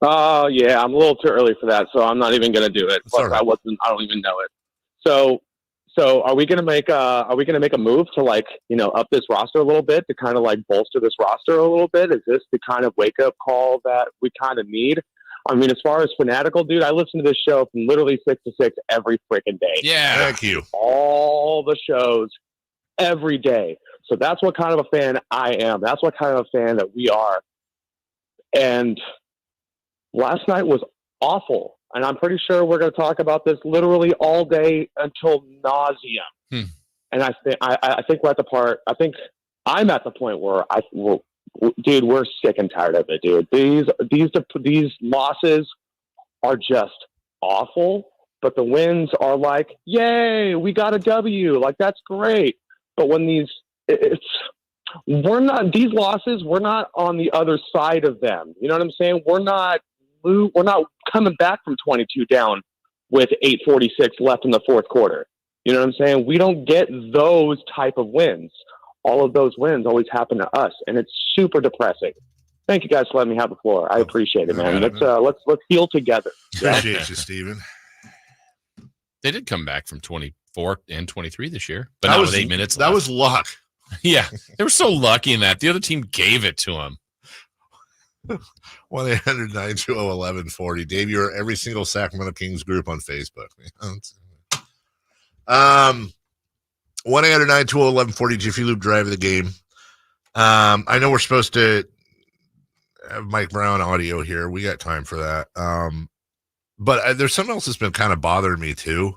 Yeah, I'm a little too early for that, so I'm not even going to do it. Plus, right. I don't even know it. So are we going to make a move to up this roster a little bit to kind of bolster this roster a little bit? Is this the kind of wake up call that we kind of need? I mean, as far as fanatical, dude, I listen to this show from literally 6 to 6 every freaking day. Yeah. Thank you. All the shows every day. So that's what kind of a fan I am. That's what kind of a fan that we are. And last night was awful. And I'm pretty sure we're going to talk about this literally all day until nauseum. And I think we're at the part, I think I'm at the point where dude, we're sick and tired of it, dude. These losses are just awful, but the wins are like, yay, we got a W. Like, that's great. But when we're not, these losses, we're not on the other side of them. You know what I'm saying? We're not coming back from 22 down with 8:46 left in the fourth quarter. You know what I'm saying? We don't get those type of wins. All of those wins always happen to us, and it's super depressing. Thank you guys for letting me have the floor. I appreciate it, man. Let's heal together. Appreciate you, Steven. They did come back from 24 and 23 this year, but not with 8 minutes left. That was luck. Yeah, they were so lucky in that. The other team gave it to them. 1-800-920-1140. Dave, you're every single Sacramento Kings group on Facebook. 1-800-920-1140. Jiffy Lube Drive of the game. I know we're supposed to have Mike Brown audio here. We got time for that. But there's something else that's been kind of bothering me too.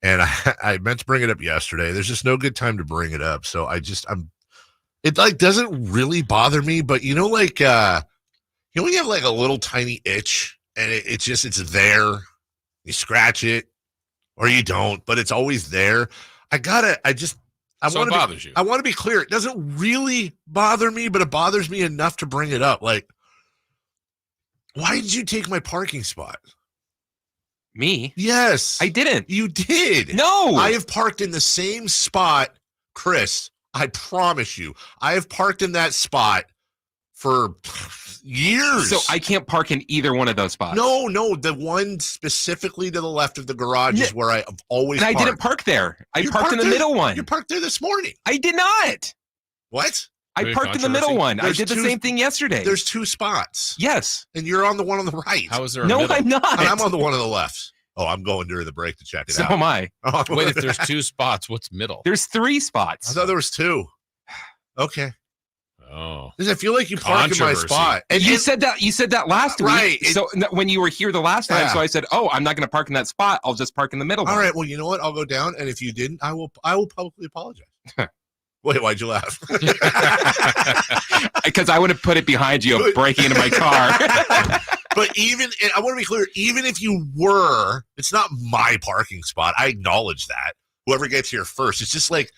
And I meant to bring it up yesterday. There's just no good time to bring it up. So it like doesn't really bother me, but you know, like, you know, when you have like a little tiny itch and it's there, you scratch it or you don't, but it's always there. I want to be clear. It doesn't really bother me, but it bothers me enough to bring it up. Like, why did you take my parking spot? Me? Yes. I didn't. You did. No. I have parked in the same spot, Chris. I promise you. I have parked in that spot for years. So I can't park in either one of those spots. No. The one specifically to the left of the garage is where I've always parked. I didn't park there. I parked in the middle one. You parked there this morning. I did not. What? I parked in the middle one. I did the same thing yesterday. There's two spots. Yes. And you're on the one on the right. How is there a No, middle? I'm not. And I'm on the one on the left. Oh, I'm going during the break to check it out. So am I. Wait, if there's two spots, what's middle? There's 3 spots. I thought there was 2. Okay. Oh. Does it feel like you parked in my spot? And you said that last week. Right. So when you were here the last time, so I said, "Oh, I'm not going to park in that spot. I'll just park in the middle." All right. Well, you know what? I'll go down, and if you didn't, I will publicly apologize. Wait, why'd you laugh? Because I would have put it behind you, breaking into my car. But I want to be clear, even if you were, it's not my parking spot. I acknowledge that. Whoever gets here first, it's just like,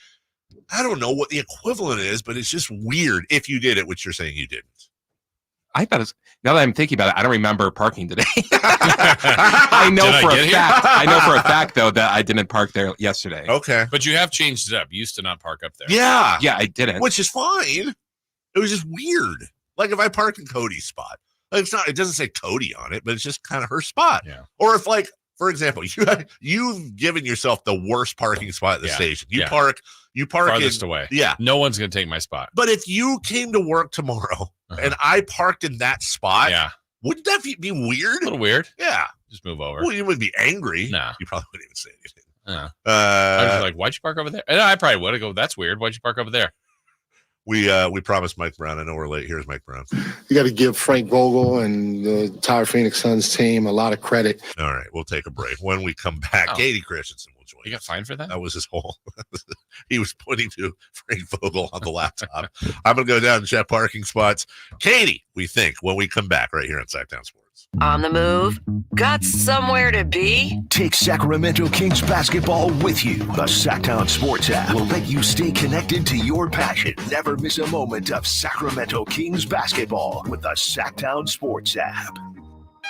I don't know what the equivalent is, but it's just weird if you did it, which you're saying you didn't. I thought now that I'm thinking about it, I don't remember parking today. I know for a fact, though, that I didn't park there yesterday. Okay. But you have changed it up. You used to not park up there. Yeah. Yeah, I didn't. Which is fine. It was just weird. Like if I park in Cody's spot, it doesn't say Cody on it, but it's just kind of her spot. Yeah. Or if, like, for example, you've given yourself the worst parking spot at the station. You park farthest away. Yeah. No one's going to take my spot. But if you came to work tomorrow and I parked in that spot, wouldn't that be weird? A little weird. Yeah. Just move over. Well, you would be angry. No. You probably wouldn't even say anything. I was like, why'd you park over there? And I probably would have go, that's weird. Why'd you park over there? We promised Mike Brown. I know we're late. Here's Mike Brown. You got to give Frank Vogel and the entire Phoenix Suns team a lot of credit. All right, we'll take a break. When we come back, Katie Christensen will join. You got fined for that? That was his whole. He was pointing to Frank Vogel on the laptop. I'm going to go down and check parking spots. Katie, we think, when we come back right here on Sactown Sports. On the move? Got somewhere to be? Take Sacramento Kings basketball with you. The Sactown Sports app will let you stay connected to your passion. Never miss a moment of Sacramento Kings basketball with the Sactown Sports app.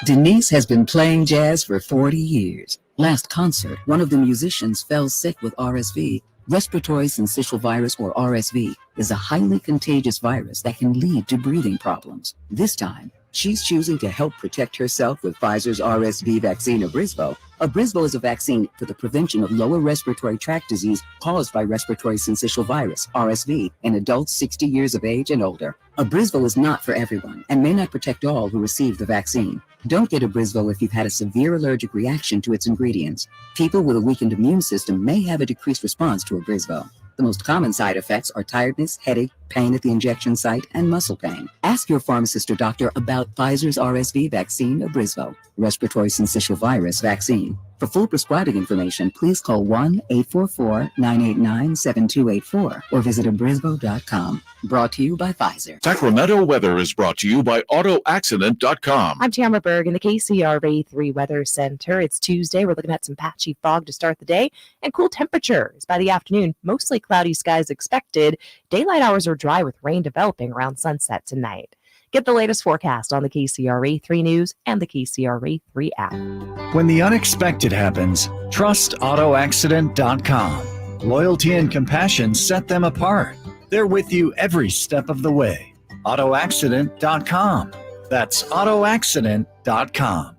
Denise has been playing jazz for 40 years. Last concert, one of the musicians fell sick with RSV. Respiratory syncytial virus, or RSV, is a highly contagious virus that can lead to breathing problems. This time, she's choosing to help protect herself with Pfizer's RSV vaccine, Abrysvo. Abrysvo is a vaccine for the prevention of lower respiratory tract disease caused by respiratory syncytial virus, RSV, in adults 60 years of age and older. Abrysvo is not for everyone and may not protect all who receive the vaccine. Don't get Abrysvo if you've had a severe allergic reaction to its ingredients. People with a weakened immune system may have a decreased response to Abrysvo. The most common side effects are tiredness, headache, pain at the injection site, and muscle pain. Ask your pharmacist or doctor about Pfizer's RSV vaccine, Abrysvo, respiratory syncytial virus vaccine. For full prescribing information, please call 1-844-989-7284 or visit abrisbo.com. Brought to you by Pfizer. Sacramento weather is brought to you by AutoAccident.com. I'm Tamara Berg in the KCRA 3 Weather Center. It's Tuesday. We're looking at some patchy fog to start the day and cool temperatures. By the afternoon, mostly cloudy skies expected. Daylight hours are dry with rain developing around sunset tonight. Get the latest forecast on the KCRA 3 News and the KCRA 3 app. When the unexpected happens, trust AutoAccident.com. Loyalty and compassion set them apart. They're with you every step of the way. AutoAccident.com. That's AutoAccident.com.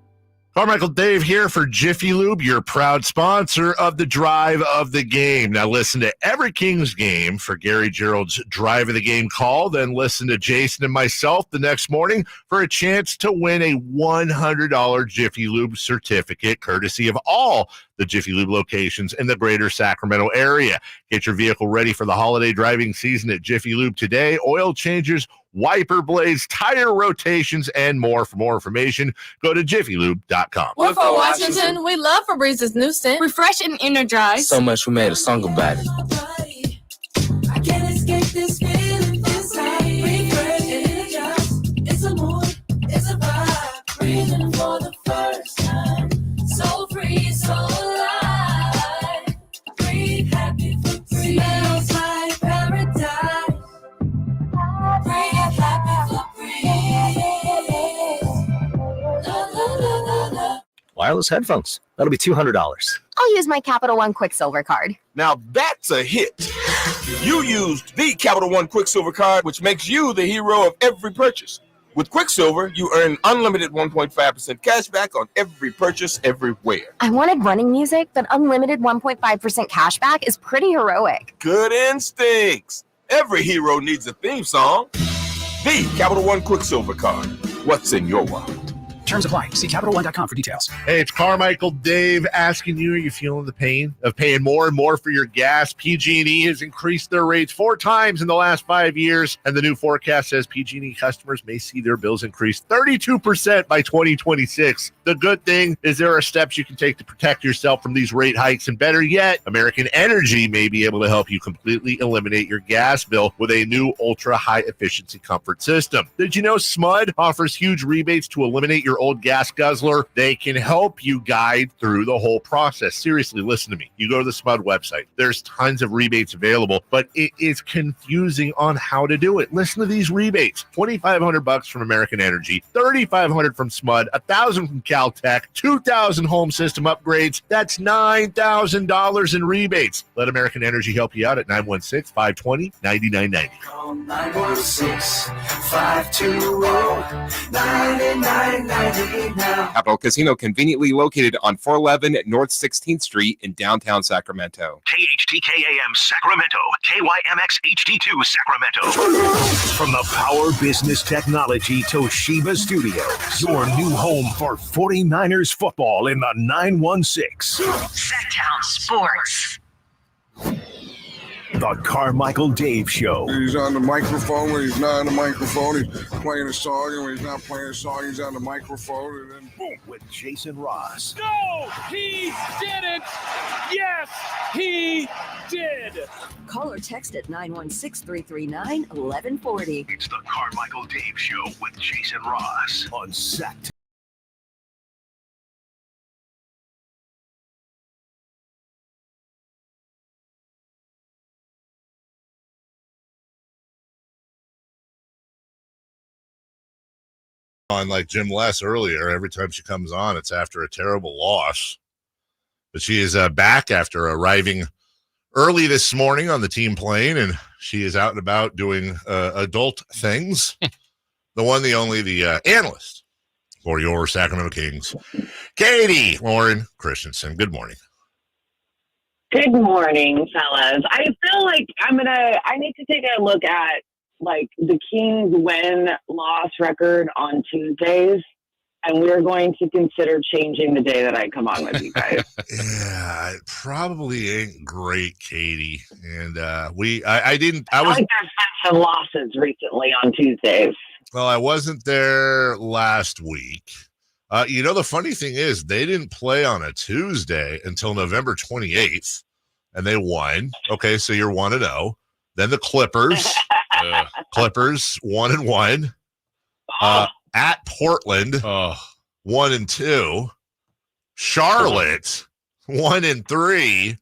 Carmichael Dave here for Jiffy Lube, your proud sponsor of the Drive of the Game. Now listen to every Kings game for Gary Gerald's Drive of the Game call. Then listen to Jason and myself the next morning for a chance to win a $100 Jiffy Lube certificate, courtesy of all the Jiffy Lube locations in the greater Sacramento area. Get your vehicle ready for the holiday driving season at Jiffy Lube today. Oil changes, wiper blades, tire rotations, and more. For more information, go to jiffylube.com. We're for Washington. We love Febrez's new scent. Refresh and energize. So much we made a song about it. I can't escape this feeling inside. Refresh and energize. It's a mood, it's a vibe. Breathing for the first time. So free, so alive. Breathe happy for free. Smells like paradise. Breathe happy for free. La, la, la, la, la. Wireless headphones. That'll be $200. I'll use my Capital One Quicksilver card. Now that's a hit. You used the Capital One Quicksilver card, which makes you the hero of every purchase. With Quicksilver, you earn unlimited 1.5% cash back on every purchase everywhere. I wanted running music, but unlimited 1.5% cash back is pretty heroic. Good instincts. Every hero needs a theme song. The Capital One Quicksilver card. What's in your wallet? Terms apply. See CapitalOne.com for details. Hey, it's Carmichael Dave asking you, are you feeling the pain of paying more and more for your gas? PG&E has increased their rates 4 times in the last 5 years, and the new forecast says PG&E customers may see their bills increase 32% by 2026. The good thing is there are steps you can take to protect yourself from these rate hikes, and better yet, American Energy may be able to help you completely eliminate your gas bill with a new ultra-high efficiency comfort system. Did you know SMUD offers huge rebates to eliminate your old gas guzzler? They can help you guide through the whole process. Seriously, listen to me. You go to the SMUD website. There's tons of rebates available, but it is confusing on how to do it. Listen to these rebates. $2,500 from American Energy, $3,500 from SMUD, $1,000 from Caltech, $2,000 home system upgrades. That's $9,000 in rebates. Let American Energy help you out at 916-520-9990. Call 916-520-9990 now. Capital Casino, conveniently located on 411 North 16th Street in downtown Sacramento. KHTKAM Sacramento, KYMX HD2 Sacramento. From the Power Business Technology Toshiba Studios, your new home for 49ers football in the 916. Sactown Sports. The Carmichael Dave Show. He's on the microphone when he's not on the microphone. He's playing a song, and when he's not playing a song, he's on the microphone. And then boom, with Jason Ross. No, he didn't. Yes, he did. Call or text at 916-339-1140. It's the Carmichael Dave Show with Jason Ross on Sactown. On like Jim Les earlier, every time she comes on, it's after a terrible loss. But she is back after arriving early this morning on the team plane, and she is out and about doing adult things. The one, the only, the analyst for your Sacramento Kings, Katie Christensen. Good morning. Good morning, fellas. I feel like I need to take a look at like the Kings win-loss record on Tuesdays, and we're going to consider changing the day that I come on with you guys. Yeah, it probably ain't great, Katie. And I was like there's been some losses recently on Tuesdays. Well, I wasn't there last week. The funny thing is they didn't play on a Tuesday until November 28th, and they won. Okay, so you're 1-0. Then the Clippers, Clippers 1-1. At Portland, 1-2. Charlotte, 1-3.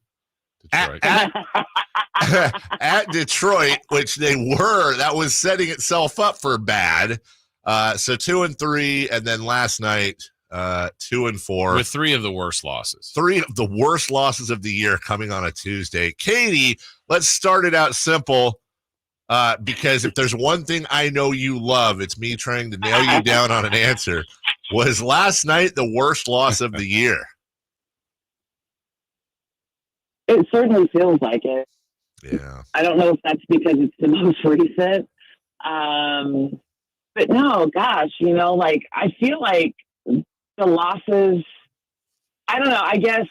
At Detroit, which that was setting itself up for bad. So 2-3, and then last night, 2-4. With 3 of the worst losses. 3 of the worst losses of the year coming on a Tuesday. Katie, let's start it out simple. Because if there's one thing I know you love, it's me trying to nail you down on an answer. Was last night the worst loss of the year? It certainly feels like it. Yeah. I don't know if that's because it's the most recent. But no, gosh, I feel like the losses, I don't know, I guess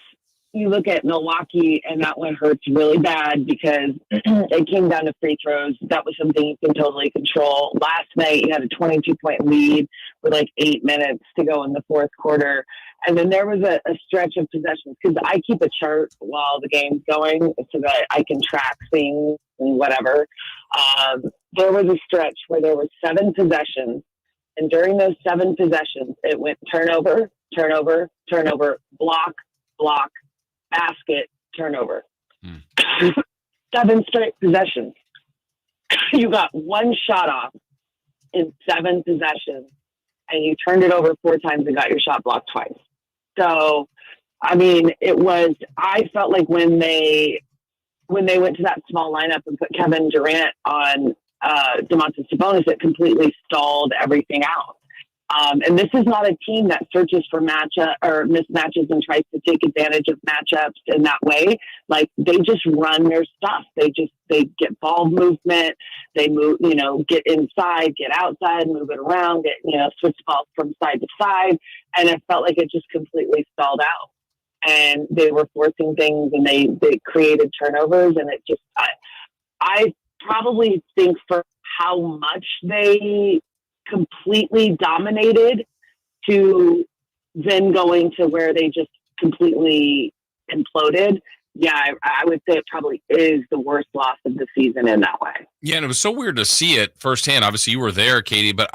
you look at Milwaukee and that one hurts really bad because it came down to free throws. That was something you can totally control. Last night you had a 22-point lead with 8 minutes to go in the fourth quarter. And then there was a stretch of possessions because I keep a chart while the game's going so that I can track things and whatever. There was a stretch where there were 7 possessions. And during those 7 possessions, it went turnover, turnover, turnover, block, block, basket, turnover. 7 straight possessions. You got 1 shot off in 7 possessions, and you turned it over 4 times and got your shot blocked twice. So, I felt like when they went to that small lineup and put Kevin Durant on Domantas Sabonis, it completely stalled everything out. And this is not a team that searches for mismatches and tries to take advantage of matchups in that way. They just run their stuff. They get ball movement. They move, get inside, get outside, move it around, switch balls from side to side. And it felt like it just completely stalled out. And they were forcing things and they created turnovers. And it just, I probably think for how much they completely dominated to then going to where they just completely imploded. Yeah, I would say it probably is the worst loss of the season in that way. Yeah, and it was so weird to see it firsthand. Obviously, you were there, Katie, but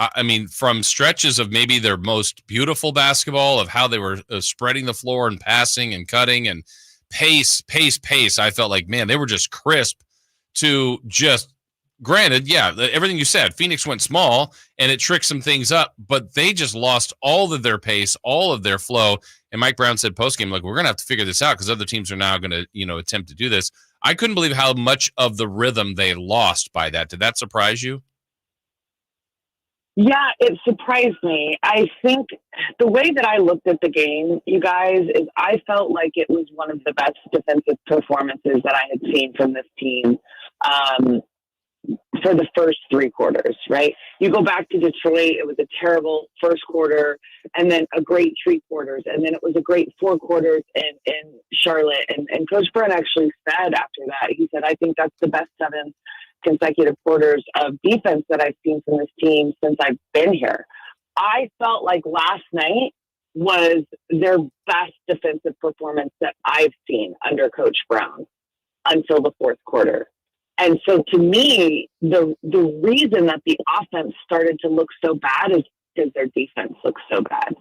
from stretches of maybe their most beautiful basketball, of how they were spreading the floor and passing and cutting and pace, I felt like, man, they were just crisp to just, granted, yeah, everything you said, Phoenix went small and it tricked some things up, but they just lost all of their pace, all of their flow. And Mike Brown said postgame, we're going to have to figure this out because other teams are now going to, attempt to do this. I couldn't believe how much of the rhythm they lost by that. Did that surprise you? Yeah, it surprised me. I think the way that I looked at the game, you guys, is I felt like it was one of the best defensive performances that I had seen from this team for the first 3 quarters, right? You go back to Detroit, it was a terrible first quarter, and then a great 3 quarters, and then it was a great 4 quarters in Charlotte. And Coach Brown actually said after that, he said, I think that's the best 7 consecutive quarters of defense that I've seen from this team since I've been here. I felt like last night was their best defensive performance that I've seen under Coach Brown until the fourth quarter. And so to me, the reason that the offense started to look so bad is because their defense looks so bad.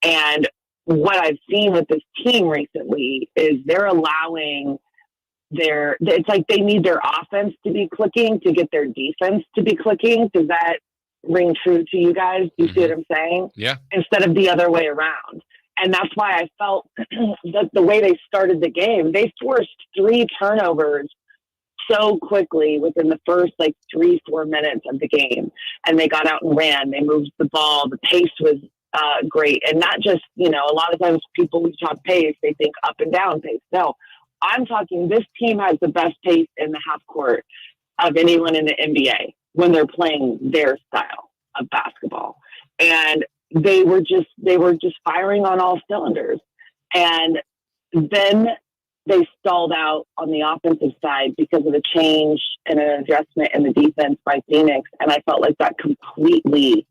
And what I've seen with this team recently is they're allowing it's like they need their offense to be clicking to get their defense to be clicking. Does that ring true to you guys? Do you see what I'm saying? Yeah. Instead of the other way around. And that's why I felt that the way they started the game, they forced 3 turnovers so quickly within the first 3-4 minutes of the game. And they got out and ran. They moved the ball. The pace was great. And not just, a lot of times people who talk pace, they think up and down pace. No, I'm talking this team has the best pace in the half court of anyone in the NBA when they're playing their style of basketball. And they were just firing on all cylinders. And then they stalled out on the offensive side because of a change and an adjustment in the defense by Phoenix. And I felt like that completely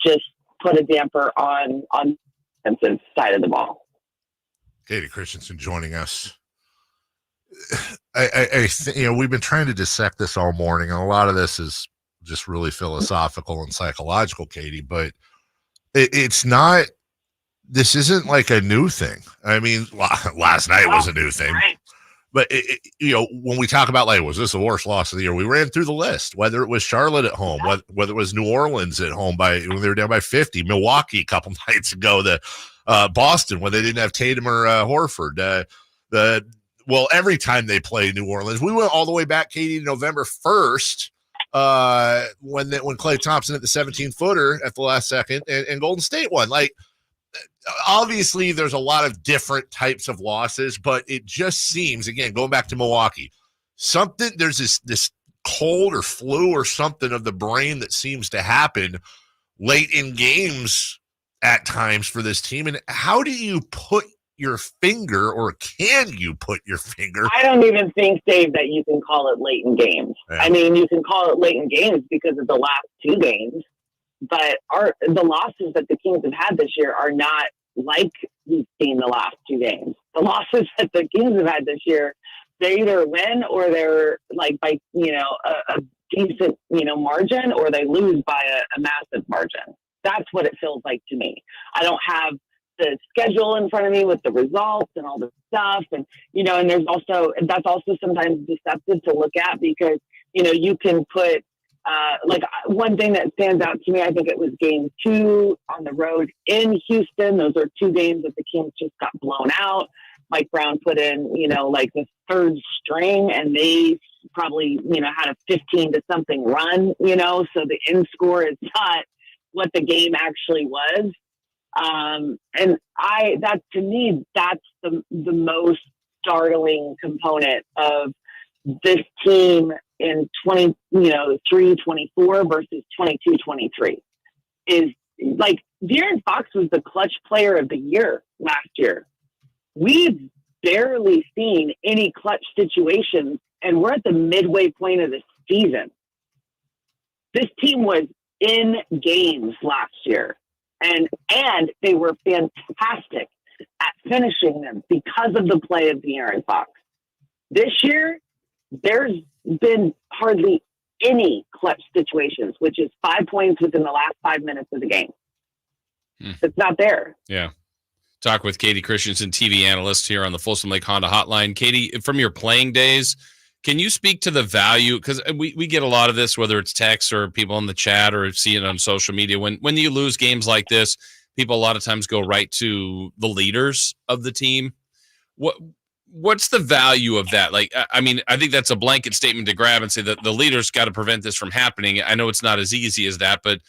just put a damper on defensive side of the ball. Katie Christensen joining us. I think, we've been trying to dissect this all morning, and a lot of this is just really philosophical and psychological, Katie, but it's not, this isn't like a new thing. I mean, last night was a new thing. Right. But, when we talk about, like, was this the worst loss of the year? We ran through the list, whether it was Charlotte at home, whether it was New Orleans at home when they were down by 50, Milwaukee a couple nights ago, Boston when they didn't have Tatum or Horford. Well, every time they play New Orleans, we went all the way back, Katie, to November 1st when Klay Thompson hit the 17-footer at the last second and Golden State won. Like, obviously, there's a lot of different types of losses, but it just seems, again, going back to Milwaukee, there's this cold or flu or something of the brain that seems to happen late in games at times for this team. And how do you put your finger, or can you put your finger? I don't even think, Dave, that you can call it late in games. Yeah. I mean, you can call it late in games because of the last two games, but the losses that the Kings have had this year are not like we've seen the last two games. The losses that the Kings have had this year, they either win or they're like by, a decent, margin, or they lose by a massive margin. That's what it feels like to me. I don't have the schedule in front of me with the results and all the stuff. And, and that's also sometimes deceptive to look at because, you can put, one thing that stands out to me, I think it was game 2 on the road in Houston. Those are 2 games that the Kings just got blown out. Mike Brown put in, the third string, and they probably, had a 15 to something run, so the end score is not what the game actually was. To me, that's the most startling component of this team in 23-24 versus 22-23 is like De'Aaron Fox was the clutch player of the year last year. We've barely seen any clutch situations, and we're at the midway point of the season. This team was in games last year, and they were fantastic at finishing them because of the play of De'Aaron Fox. This year, there's been hardly any clutch situations, which is 5 points within the last 5 minutes of the game. It's not there. Yeah. Talk with Katie Christensen, TV analyst here on the Folsom Lake Honda Hotline. Katie, from your playing days, can you speak to the value? Because we get a lot of this, whether it's text or people in the chat or see it on social media. When you lose games like this, people a lot of times go right to the leaders of the team. What's the value of that? Like, I mean, I think that's a blanket statement to grab and say that the leaders got to prevent this from happening. I know it's not as easy as that, but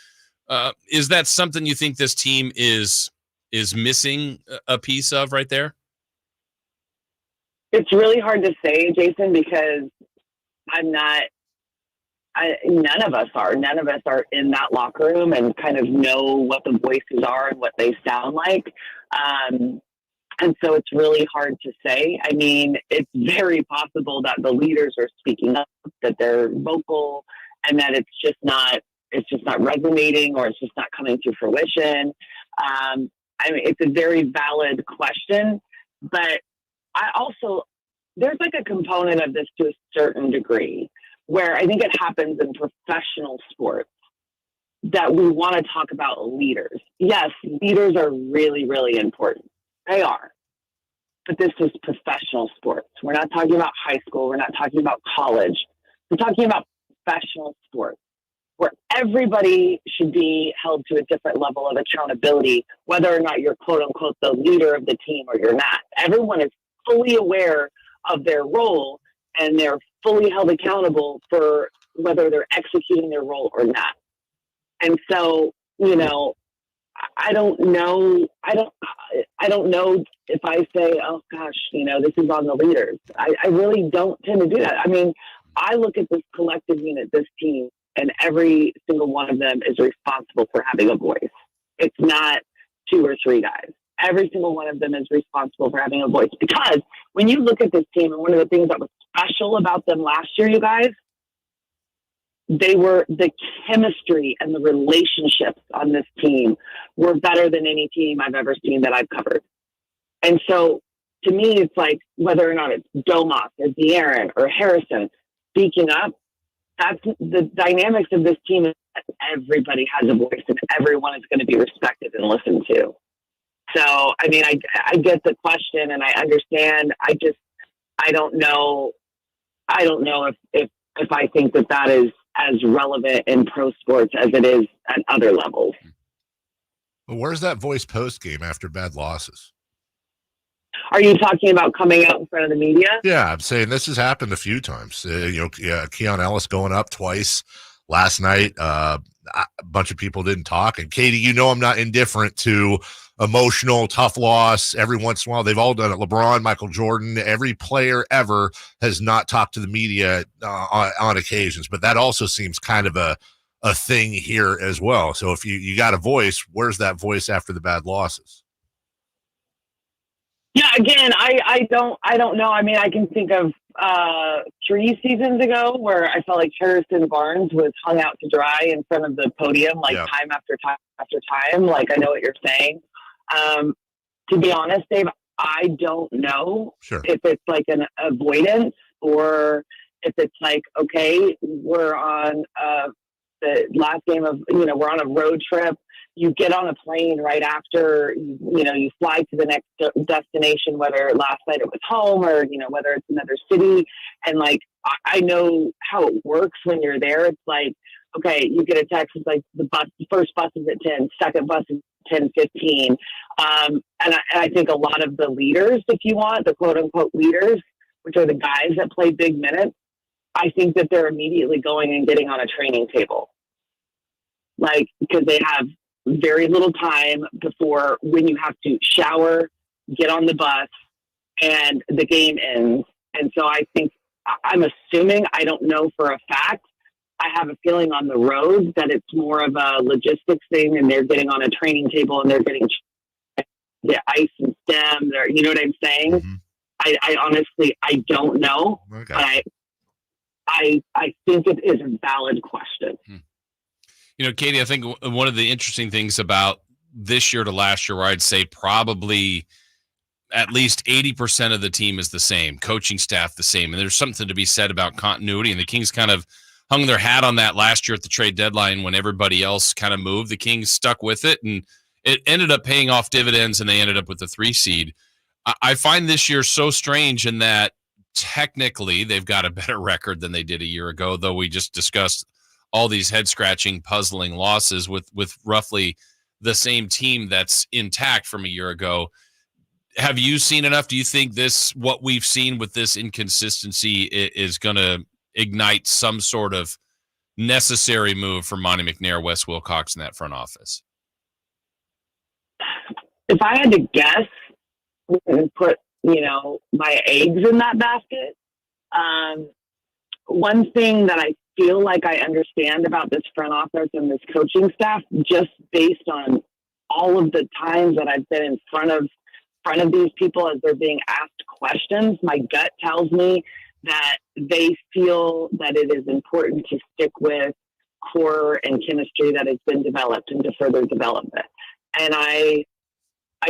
is that something you think this team is missing a piece of right there? It's really hard to say, Jason, because none of us are in that locker room and kind of know what the voices are and what they sound like. And so it's really hard to say. I mean, it's very possible that the leaders are speaking up, that they're vocal, and that it's just not resonating, or it's just not coming to fruition. I mean, it's a very valid question, but there's like a component of this to a certain degree where I think it happens in professional sports that we want to talk about leaders. Yes, leaders are really, really important. They are. But this is professional sports. We're not talking about high school. We're not talking about college. We're talking about professional sports where everybody should be held to a different level of accountability, whether or not you're quote unquote the leader of the team or you're not. Everyone is fully aware of their role and they're fully held accountable for whether they're executing their role or not. And so, I don't know. I don't know if I say, oh gosh, this is on the leaders. I really don't tend to do that. I mean, I look at this collective unit, this team, and every single one of them is responsible for having a voice. It's not 2 or 3 guys. Every single one of them is responsible for having a voice. Because when you look at this team, and one of the things that was special about them last year, you guys, the chemistry and the relationships on this team were better than any team I've ever seen that I've covered. And so to me, it's like, whether or not it's Domas or De'Aaron or Harrison speaking up, that's the dynamics of this team. Is that everybody has a voice and everyone is going to be respected and listened to. So, I mean, I get the question and I understand. I don't know if I think that is as relevant in pro sports as it is at other levels. Well, where's that voice post game after bad losses? Are you talking about coming out in front of the media? Yeah, I'm saying this has happened a few times. Keon Ellis going up twice last night. A bunch of people didn't talk. And Katie, I'm not indifferent to emotional, tough loss. Every once in a while, they've all done it. LeBron, Michael Jordan, every player ever has not talked to the media on occasions. But that also seems kind of a thing here as well. So if you got a voice, where's that voice after the bad losses? Yeah, again, I don't know. I mean, I can think of 3 seasons ago where I felt like Harrison Barnes was hung out to dry in front of the podium, time after time after time. Like, I know what you're saying. To be honest, Dave, I don't know if it's like an avoidance or if it's like, okay, we're on the last game of, we're on a road trip. You get on a plane right after, you fly to the next destination, whether last night it was home or, whether it's another city. And like, I know how it works when you're there. It's like, okay, you get a text. It's like the first bus is at 10, second bus is 10:15. And I think a lot of the leaders, if you want, the quote unquote leaders, which are the guys that play big minutes, I think that they're immediately going and getting on a training table. Like, because they have very little time before when you have to shower, get on the bus, and the game ends. And so I think, I'm assuming, I don't know for a fact, I have a feeling on the road that it's more of a logistics thing and they're getting on a training table and they're getting the ice and stem. You know what I'm saying? Mm-hmm. I honestly, I don't know, but I think it is a valid question. Katie, I think one of the interesting things about this year to last year, where I'd say probably at least 80% of the team is the same, coaching staff the same, and there's something to be said about continuity, and the Kings kind of hung their hat on that last year at the trade deadline when everybody else kind of moved. The Kings stuck with it, and it ended up paying off dividends, and they ended up with the 3 seed. I find this year so strange in that technically they've got a better record than they did a year ago, though we just discussed all these head-scratching, puzzling losses with roughly the same team that's intact from a year ago. Have you seen enough? Do you think what we've seen with this inconsistency is going to ignite some sort of necessary move for Monty McNair, Wes Wilcox in that front office? If I had to guess and put, my eggs in that basket, one thing that I feel like I understand about this front office and this coaching staff, just based on all of the times that I've been in front of these people as they're being asked questions, my gut tells me that they feel that it is important to stick with core and chemistry that has been developed and to further development. And I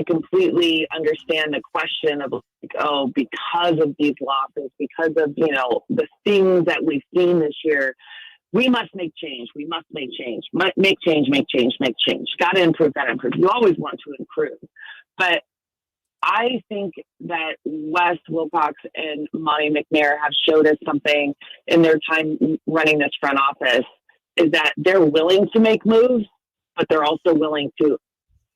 completely understand the question of, like, because of these losses, because of, the things that we've seen this year, we must make change. We must make change. Make change. Got to improve, You always want to improve. But I think that Wes Wilcox and Monty McNair have showed us something in their time running this front office, is that they're willing to make moves, but they're also willing to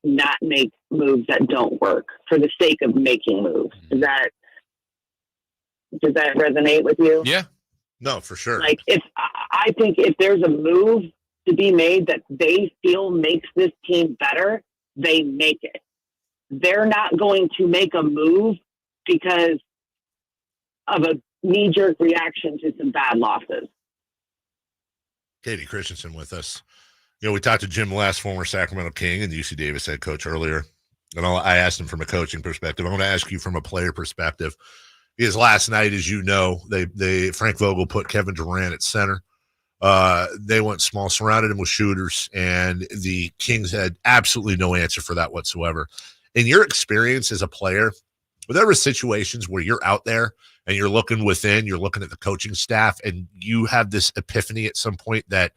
not make moves that don't work for the sake of making moves. Does that resonate with you? Yeah, no, for sure. Like, I think if there's a move to be made that they feel makes this team better, they make it. They're not going to make a move because of a knee-jerk reaction to some bad losses. Katie Christensen with us. We talked to Jim Less, former Sacramento King and UC Davis head coach earlier, and I asked him from a coaching perspective. I'm going to ask you from a player perspective, because last night, as you know, they Frank Vogel put Kevin Durant at center. They went small, surrounded him with shooters, and the Kings had absolutely no answer for that whatsoever. In your experience as a player, were there situations where you're out there and you're looking within, you're looking at the coaching staff, and you have this epiphany at some point that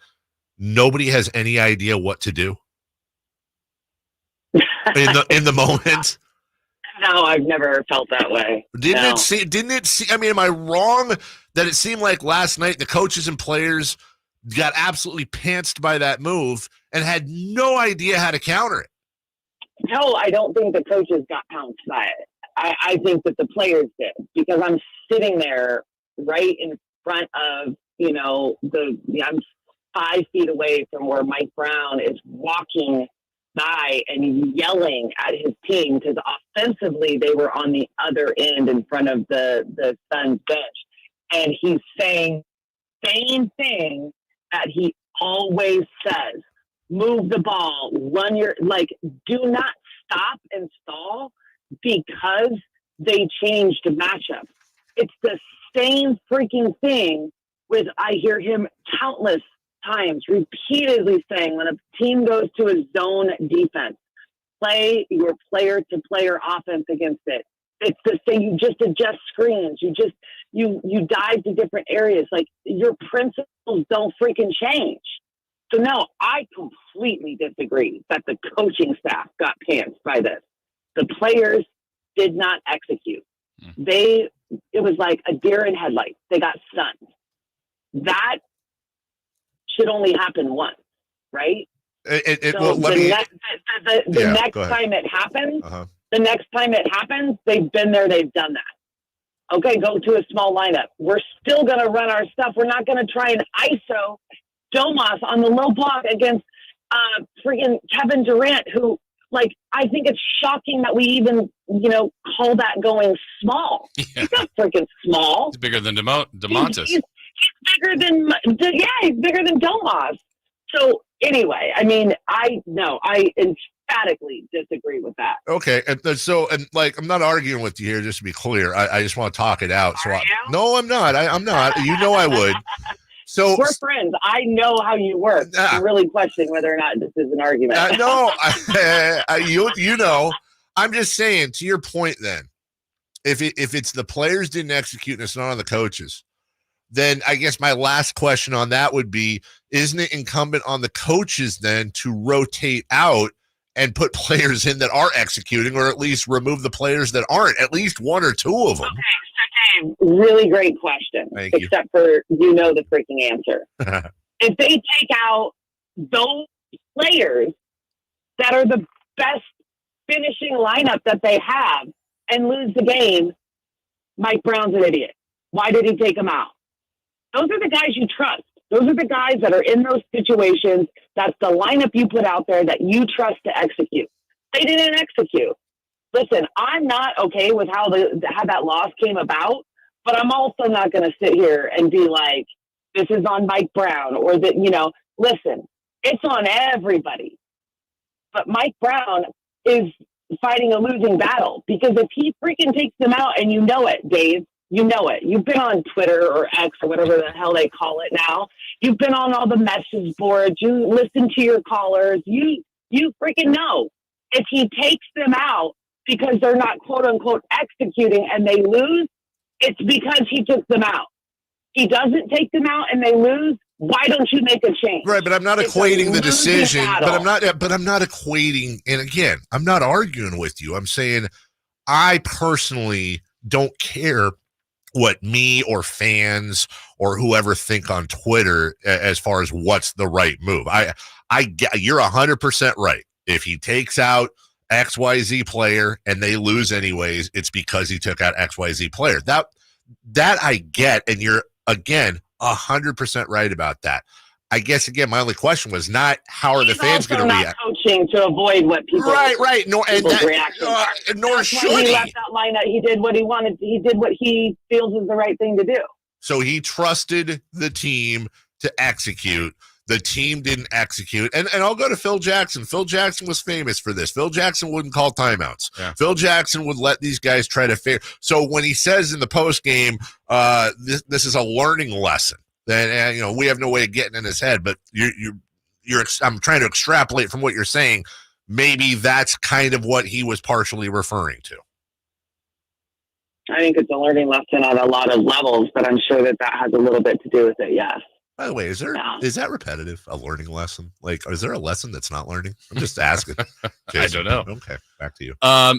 nobody has any idea what to do in the moment? No, I've never felt that way. Didn't it see? I mean, am I wrong that it seemed like last night the coaches and players got absolutely pantsed by that move and had no idea how to counter it? No, I don't think the coaches got pounced by it. I think that the players did, because I'm sitting there right in front of, I'm 5 feet away from where Mike Brown is walking by and yelling at his team, because offensively they were on the other end in front of the Suns bench. And he's saying the same thing that he always says: move the ball, do not stop and stall because they changed the matchup. It's the same freaking thing I hear him countless times repeatedly saying, when a team goes to a zone defense, play your player-to-player offense against it. It's the same. You just adjust screens. You dive to different areas. Like, your principles don't freaking change. So no, I completely disagree that the coaching staff got pants by this. The players did not execute. It was like a deer in headlights. They got stunned. That should only happen once, right? The next time it happens, the next time it happens, they've been there, they've done that. Okay, go to a small lineup. We're still going to run our stuff. We're not going to try and ISO Domas on the low block against freaking Kevin Durant, who, I think it's shocking that we even, call that going small. Yeah. He's not freaking small. He's bigger than DeMontis. He's bigger than, he's bigger than Domas. So anyway, I mean, I emphatically disagree with that. Okay, and I'm not arguing with you here, just to be clear. I just want to talk it out. No, I'm not. I'm not. You know I would. So we're friends. I know how you work. I'm really questioning whether or not this is an argument. No, you know. I'm just saying, to your point, then, if it's the players didn't execute and it's not on the coaches, then I guess my last question on that would be, isn't it incumbent on the coaches then to rotate out and put players in that are executing, or at least remove the players that aren't, at least one or two of them? Okay, so Dave, really great question. Except for the freaking answer. If they take out those players that are the best finishing lineup that they have and lose the game, Mike Brown's an idiot. Why did he take them out? Those are the guys you trust. Those are the guys that are in those situations. That's the lineup you put out there that you trust to execute. They didn't execute. Listen, I'm not okay with how that loss came about, but I'm also not going to sit here and be like, this is on Mike Brown, or that, listen, it's on everybody. But Mike Brown is fighting a losing battle, because if he freaking takes them out, and you know it, Dave, you know it. You've been on Twitter or X or whatever the hell they call it now. You've been on all the message boards. You listen to your callers. You freaking know. If he takes them out because they're not quote unquote executing and they lose, it's because he took them out. He doesn't take them out and they lose. Why don't you make a change? Right, but I'm not equating the decision. But I'm not equating. And again, I'm not arguing with you. I'm saying I personally don't care what me or fans or whoever think on Twitter as far as what's the right move. You're 100% right. If he takes out XYZ player and they lose anyways, it's because he took out XYZ player. That I get, and you're again 100% right about that. I guess again, my only question was not how are the fans going to react. Coaching to avoid what people right. Nor should he left that lineup. He did what he wanted. He did what he feels is the right thing to do. So he trusted the team to execute. The team didn't execute. And I'll go to Phil Jackson. Phil Jackson was famous for this. Phil Jackson wouldn't call timeouts. Yeah. Phil Jackson would let these guys try to figure. So when he says in the post game, this is a learning lesson. then we have no way of getting in his head. But I'm trying to extrapolate from what you're saying. Maybe that's kind of what he was partially referring to. I think it's a learning lesson on a lot of levels, but I'm sure that has a little bit to do with it. Yes. By the way, is that repetitive? A learning lesson? Like, is there a lesson that's not learning? I'm just asking. I don't know. Okay, back to you.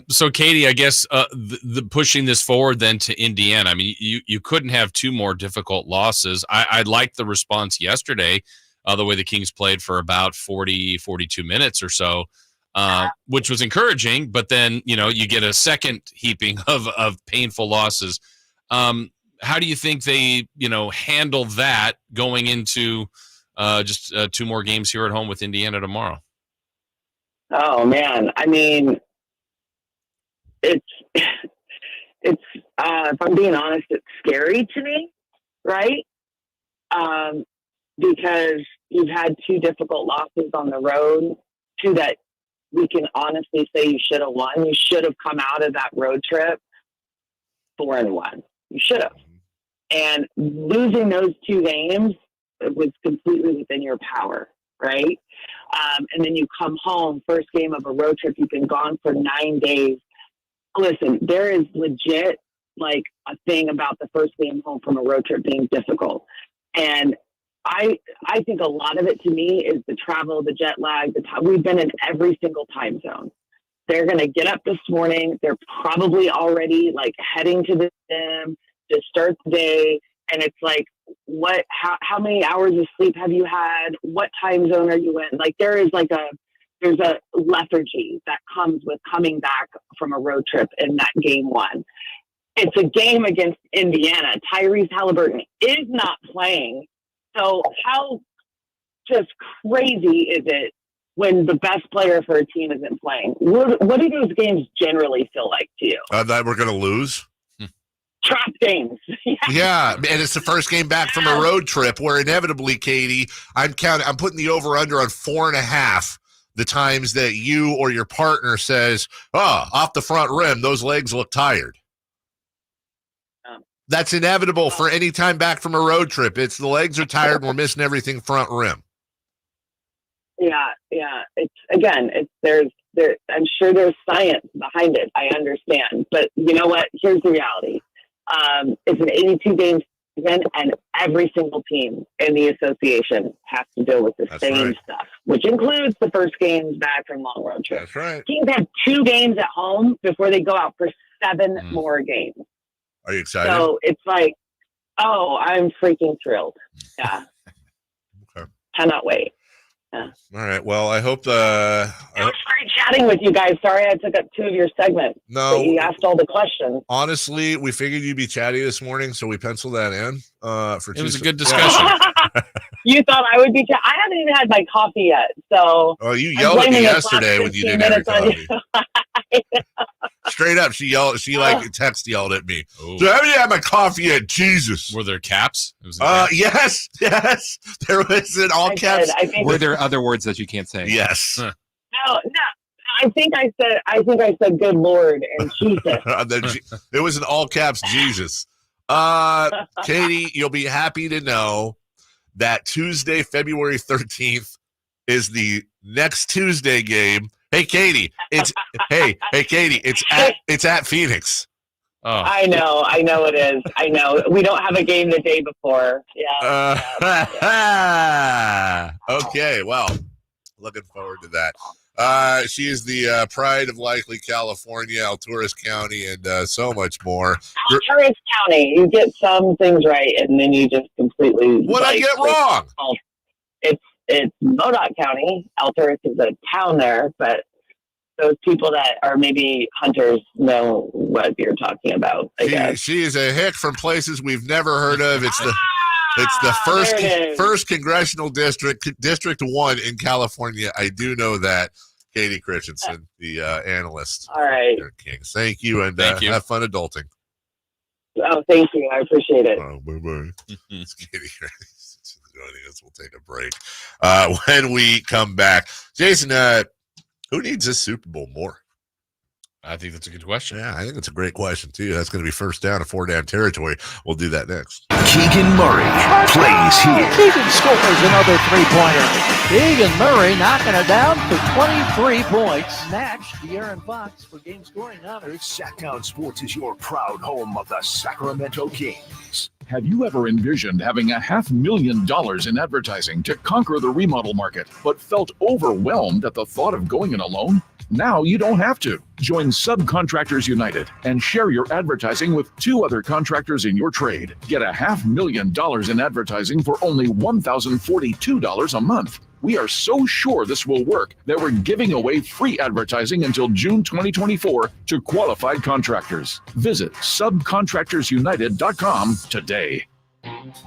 So Katie, I guess the pushing this forward then to Indiana. I mean, you couldn't have two more difficult losses. I liked the response yesterday, the way the Kings played for about 42 minutes or so, which was encouraging. But then you get a second heaping of painful losses. How do you think they, handle that going into just two more games here at home with Indiana tomorrow? Oh man, I mean, it's if I'm being honest, it's scary to me, right? Because you've had two difficult losses on the road, two that we can honestly say you should have won. You should have come out of that road trip 4-1. You should have. And losing those two games was completely within your power, right? And then you come home, first game of a road trip, you've been gone for 9 days. Listen, there is legit like a thing about the first game home from a road trip being difficult. And I think a lot of it to me is the travel, the jet lag, we've been in every single time zone. They're going to get up this morning. They're probably already like heading to the gym to start the day, and it's like, how many hours of sleep have you had? What time zone are you in? Like there's a lethargy that comes with coming back from a road trip in that game one. It's a game against Indiana. Tyrese Halliburton is not playing. So how just crazy is it when the best player for a team isn't playing? What do those games generally feel like to you? That we're going to lose? Trap games. Yeah, and it's the first game back from a road trip where inevitably, Katie, I'm putting the over-under on 4.5 the times that you or your partner says, off the front rim, those legs look tired. That's inevitable for any time back from a road trip. It's the legs are tired and we're missing everything front rim. Yeah. I'm sure there's science behind it. I understand. But you know what? Here's the reality. It's an 82-game season, and every single team in the association has to deal with the same stuff, which includes the first games back from long road trips. That's right. Teams have 2 games at home before they go out for 7 more games. Are you excited? So it's like, I'm freaking thrilled. Yeah. Okay. Cannot wait. Yeah. All right. Well, I hope It was great chatting with you guys. Sorry I took up 2 of your segments. No. But you asked all the questions. Honestly, we figured you'd be chatty this morning, so we penciled that in. It was a good discussion. You thought I would be I haven't even had my coffee yet. So you yelled at me yesterday when you didn't have your coffee. Straight up, she yelled at me. Oh. So haven't you had my coffee yet? Jesus. Were there caps? Yes. There was an all caps. Were there other words that you can't say? Yes. No. I think I said good Lord and Jesus. It was an all caps Jesus. Katie, you'll be happy to know that Tuesday, February 13th is the next Tuesday game. Hey Katie, it's at Phoenix. Oh. I know it is. I know. We don't have a game the day before. Yeah. Okay, well, looking forward to that. She is the pride of likely California, Alturas County, and so much more. Alturas County. You get some things right, and then you just completely. What I get wrong? It's Modoc County. Alturas is a town there, but those people that are maybe hunters know what you're talking about. I guess. She is a hick from places we've never heard of. It's the first congressional district, District 1 in California. I do know that. Katie Christensen, the analyst. All right. Kangz. Thank you, and have fun adulting. Oh, thank you. I appreciate it. Oh, bye-bye. It's Katie Christensen joining us. We'll take a break. When we come back, Jason, who needs this Super Bowl more? I think that's a good question. Yeah, I think it's a great question, too. That's going to be first down and 4-down territory. We'll do that next. Keegan Murray plays here. Keegan scores another three-pointer. Keegan Murray knocking it down for 23 points. Next, De'Aaron Fox for game scoring honors. Sactown Sports is your proud home of the Sacramento Kings. Have you ever envisioned having $500,000 in advertising to conquer the remodel market, but felt overwhelmed at the thought of going it alone? Now you don't have to. Join Subcontractors United and share your advertising with 2 other contractors in your trade. Get $500,000 in advertising for only $1,042 a month. We are so sure this will work that we're giving away free advertising until June 2024 to qualified contractors. Visit subcontractorsunited.com today.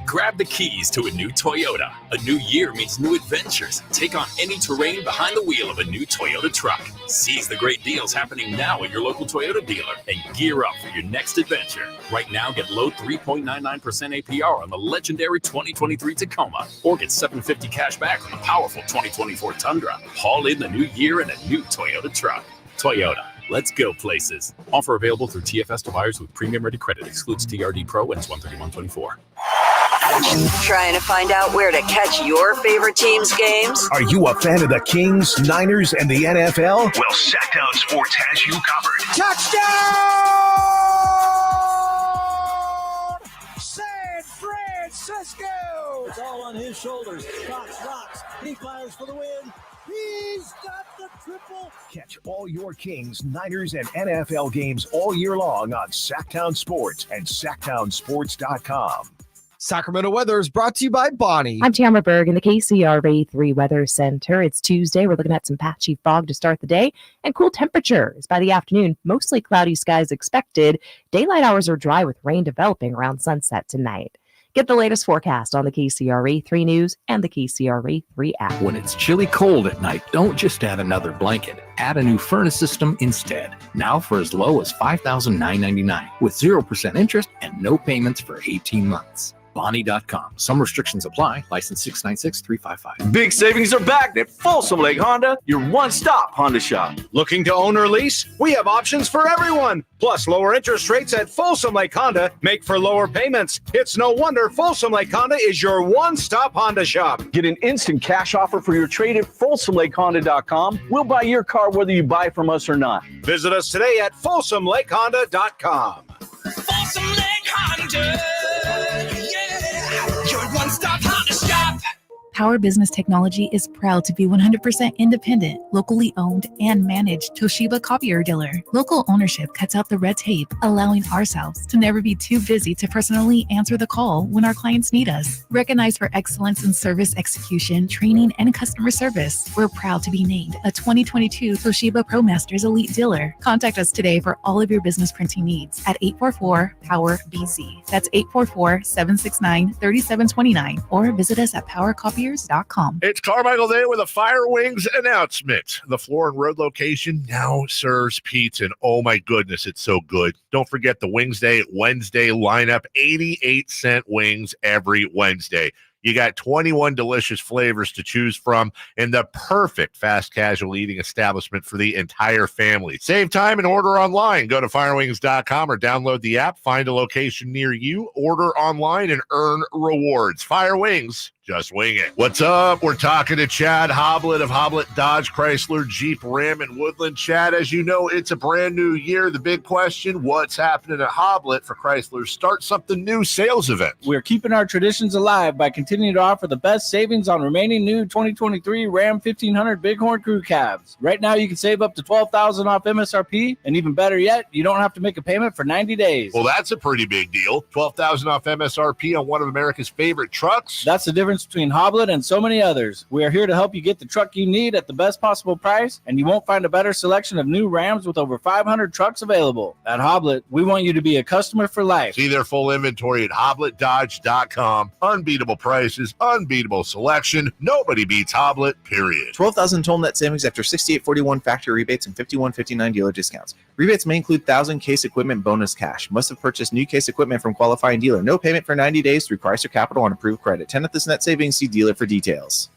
Grab the keys to a new Toyota. A new year means new adventures. Take on any terrain behind the wheel of a new Toyota truck. Seize the great deals happening now at your local Toyota dealer and gear up for your next adventure. Right now, get low 3.99% APR on the legendary 2023 Tacoma, or get $750 cash back on the powerful 2024 Tundra. Haul in the new year in a new Toyota truck. Toyota. Let's go places. Offer available through TFS to buyers with premium ready credit. Excludes TRD Pro. Ends 1/31/24. Trying to find out where to catch your favorite team's games? Are you a fan of the Kings, Niners, and the NFL? Well, Sactown Sports has you covered. Touchdown! San Francisco! It's all on his shoulders. Fox rocks. He fires for the win. He's got the triple. Catch all your Kings, Niners, and NFL games all year long on Sactown Sports and SactownSports.com. Sacramento weather is brought to you by Bonnie. I'm Tamara Berg in the KCRA3 Weather Center. It's Tuesday. We're looking at some patchy fog to start the day and cool temperatures. By the afternoon, mostly cloudy skies expected. Daylight hours are dry with rain developing around sunset tonight. Get the latest forecast on the KCRA3 News and the KCRA3 app. When it's chilly cold at night, don't just add another blanket. Add a new furnace system instead. Now for as low as $5,999 with 0% interest and no payments for 18 months. Bonnie.com. Some restrictions apply. License 696-355. Big savings are back at Folsom Lake Honda, your one-stop Honda shop. Looking to own or lease? We have options for everyone. Plus, lower interest rates at Folsom Lake Honda make for lower payments. It's no wonder Folsom Lake Honda is your one-stop Honda shop. Get an instant cash offer for your trade at FolsomLakeHonda.com. We'll buy your car whether you buy from us or not. Visit us today at FolsomLakeHonda.com. Folsom Lake Honda. Your one-stop Honda shop. Power Business Technology is proud to be 100% independent, locally owned, and managed Toshiba copier dealer. Local ownership cuts out the red tape, allowing ourselves to never be too busy to personally answer the call when our clients need us. Recognized for excellence in service execution, training, and customer service, we're proud to be named a 2022 Toshiba ProMasters Elite Dealer. Contact us today for all of your business printing needs at 844-POWER-BZ. That's 844-769-3729, or visit us at PowerCopier.com. It's Carmichael Dave with a Fire Wings announcement. The Floor and Road location now serves pizza, and oh my goodness, it's so good. Don't forget the Wings Day Wednesday lineup, 88-cent wings every Wednesday. You got 21 delicious flavors to choose from and the perfect fast casual eating establishment for the entire family. Save time and order online. Go to firewings.com or download the app. Find a location near you, order online, and earn rewards. Fire Wings. Just wing it. What's up? We're talking to Chad Hoblet of Hoblet Dodge Chrysler Jeep Ram in Woodland. Chad, as you know, it's a brand new year. The big question, what's happening at Hoblet for Chrysler's Start Something New sales event? We're keeping our traditions alive by continuing to offer the best savings on remaining new 2023 Ram 1500 Bighorn Crew Cabs. Right now, you can save up to $12,000 off MSRP, and even better yet, you don't have to make a payment for 90 days. Well, that's a pretty big deal. $12,000 off MSRP on one of America's favorite trucks. That's the difference between Hoblet and so many others. We are here to help you get the truck you need at the best possible price, and you won't find a better selection of new Rams with over 500 trucks available. At Hoblet, we want you to be a customer for life. See their full inventory at HobletDodge.com. Unbeatable prices, unbeatable selection. Nobody beats Hoblet, period. 12,000 total net savings after 6841 factory rebates and 5159 dealer discounts. Rebates may include 1,000 case equipment bonus cash. Must have purchased new case equipment from qualifying dealer. No payment for 90 days through Chrysler Capital on approved credit. 10th is net savings. See dealer for details.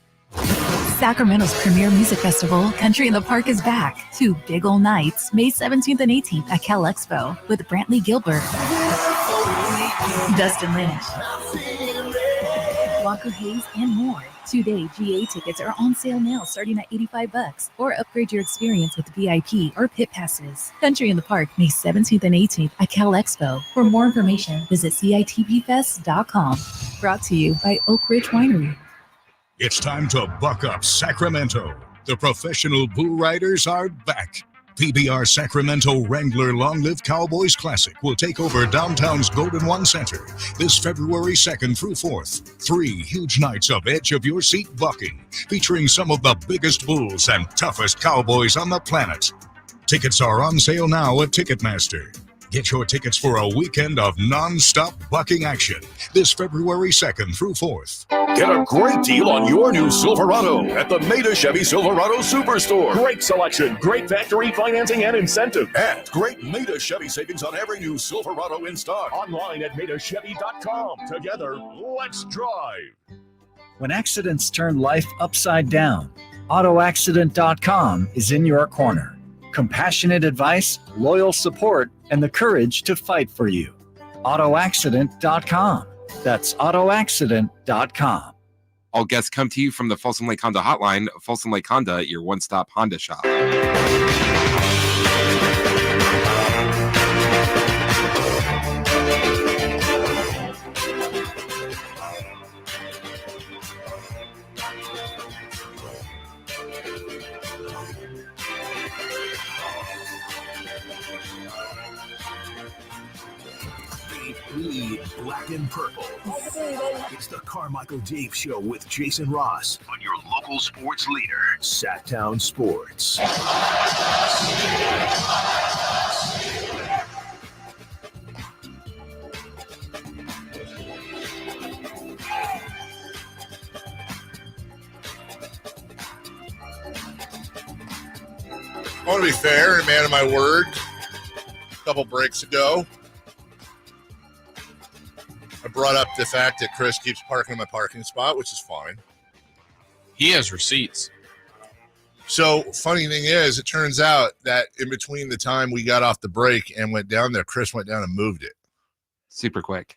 Sacramento's premier music festival, Country in the Park, is back. 2 big ol' nights, May 17th and 18th at Cal Expo with Brantley Gilbert, Dustin Lynch, Walker Hayes, and more. 2-day GA tickets are on sale now starting at $85, or upgrade your experience with VIP or pit passes. Country in the Park, May 17th and 18th at Cal Expo. For more information, visit CITPfest.com. Brought to you by Oak Ridge Winery. It's time to buck up Sacramento. The professional bull riders are back. PBR Sacramento Wrangler Long Live Cowboys Classic will take over downtown's Golden One Center this February 2nd through 4th. 3 huge nights of edge-of-your-seat bucking, featuring some of the biggest bulls and toughest cowboys on the planet. Tickets are on sale now at Ticketmaster. Get your tickets for a weekend of non-stop bucking action this February 2nd through 4th. Get a great deal on your new Silverado at the Maida Chevy Silverado Superstore. Great selection, great factory financing and incentive. And great Maida Chevy savings on every new Silverado in stock. Online at MaidaChevy.com. Together, let's drive. When accidents turn life upside down, AutoAccident.com is in your corner. Compassionate advice, loyal support, and the courage to fight for you. AutoAccident.com. That's AutoAccident.com. All guests come to you from the Folsom Lake Honda Hotline. Folsom Lake Honda, your one-stop Honda shop. Bleed black and purple. It's the Carmichael Dave Show with Jason Ross on your local sports leader, Sactown Sports. I want to be fair and a man of my word. A couple breaks ago, I brought up the fact that Chris keeps parking in my parking spot, which is fine. He has receipts. So, funny thing is, it turns out that in between the time we got off the break and went down there, Chris went down and moved it. Super quick.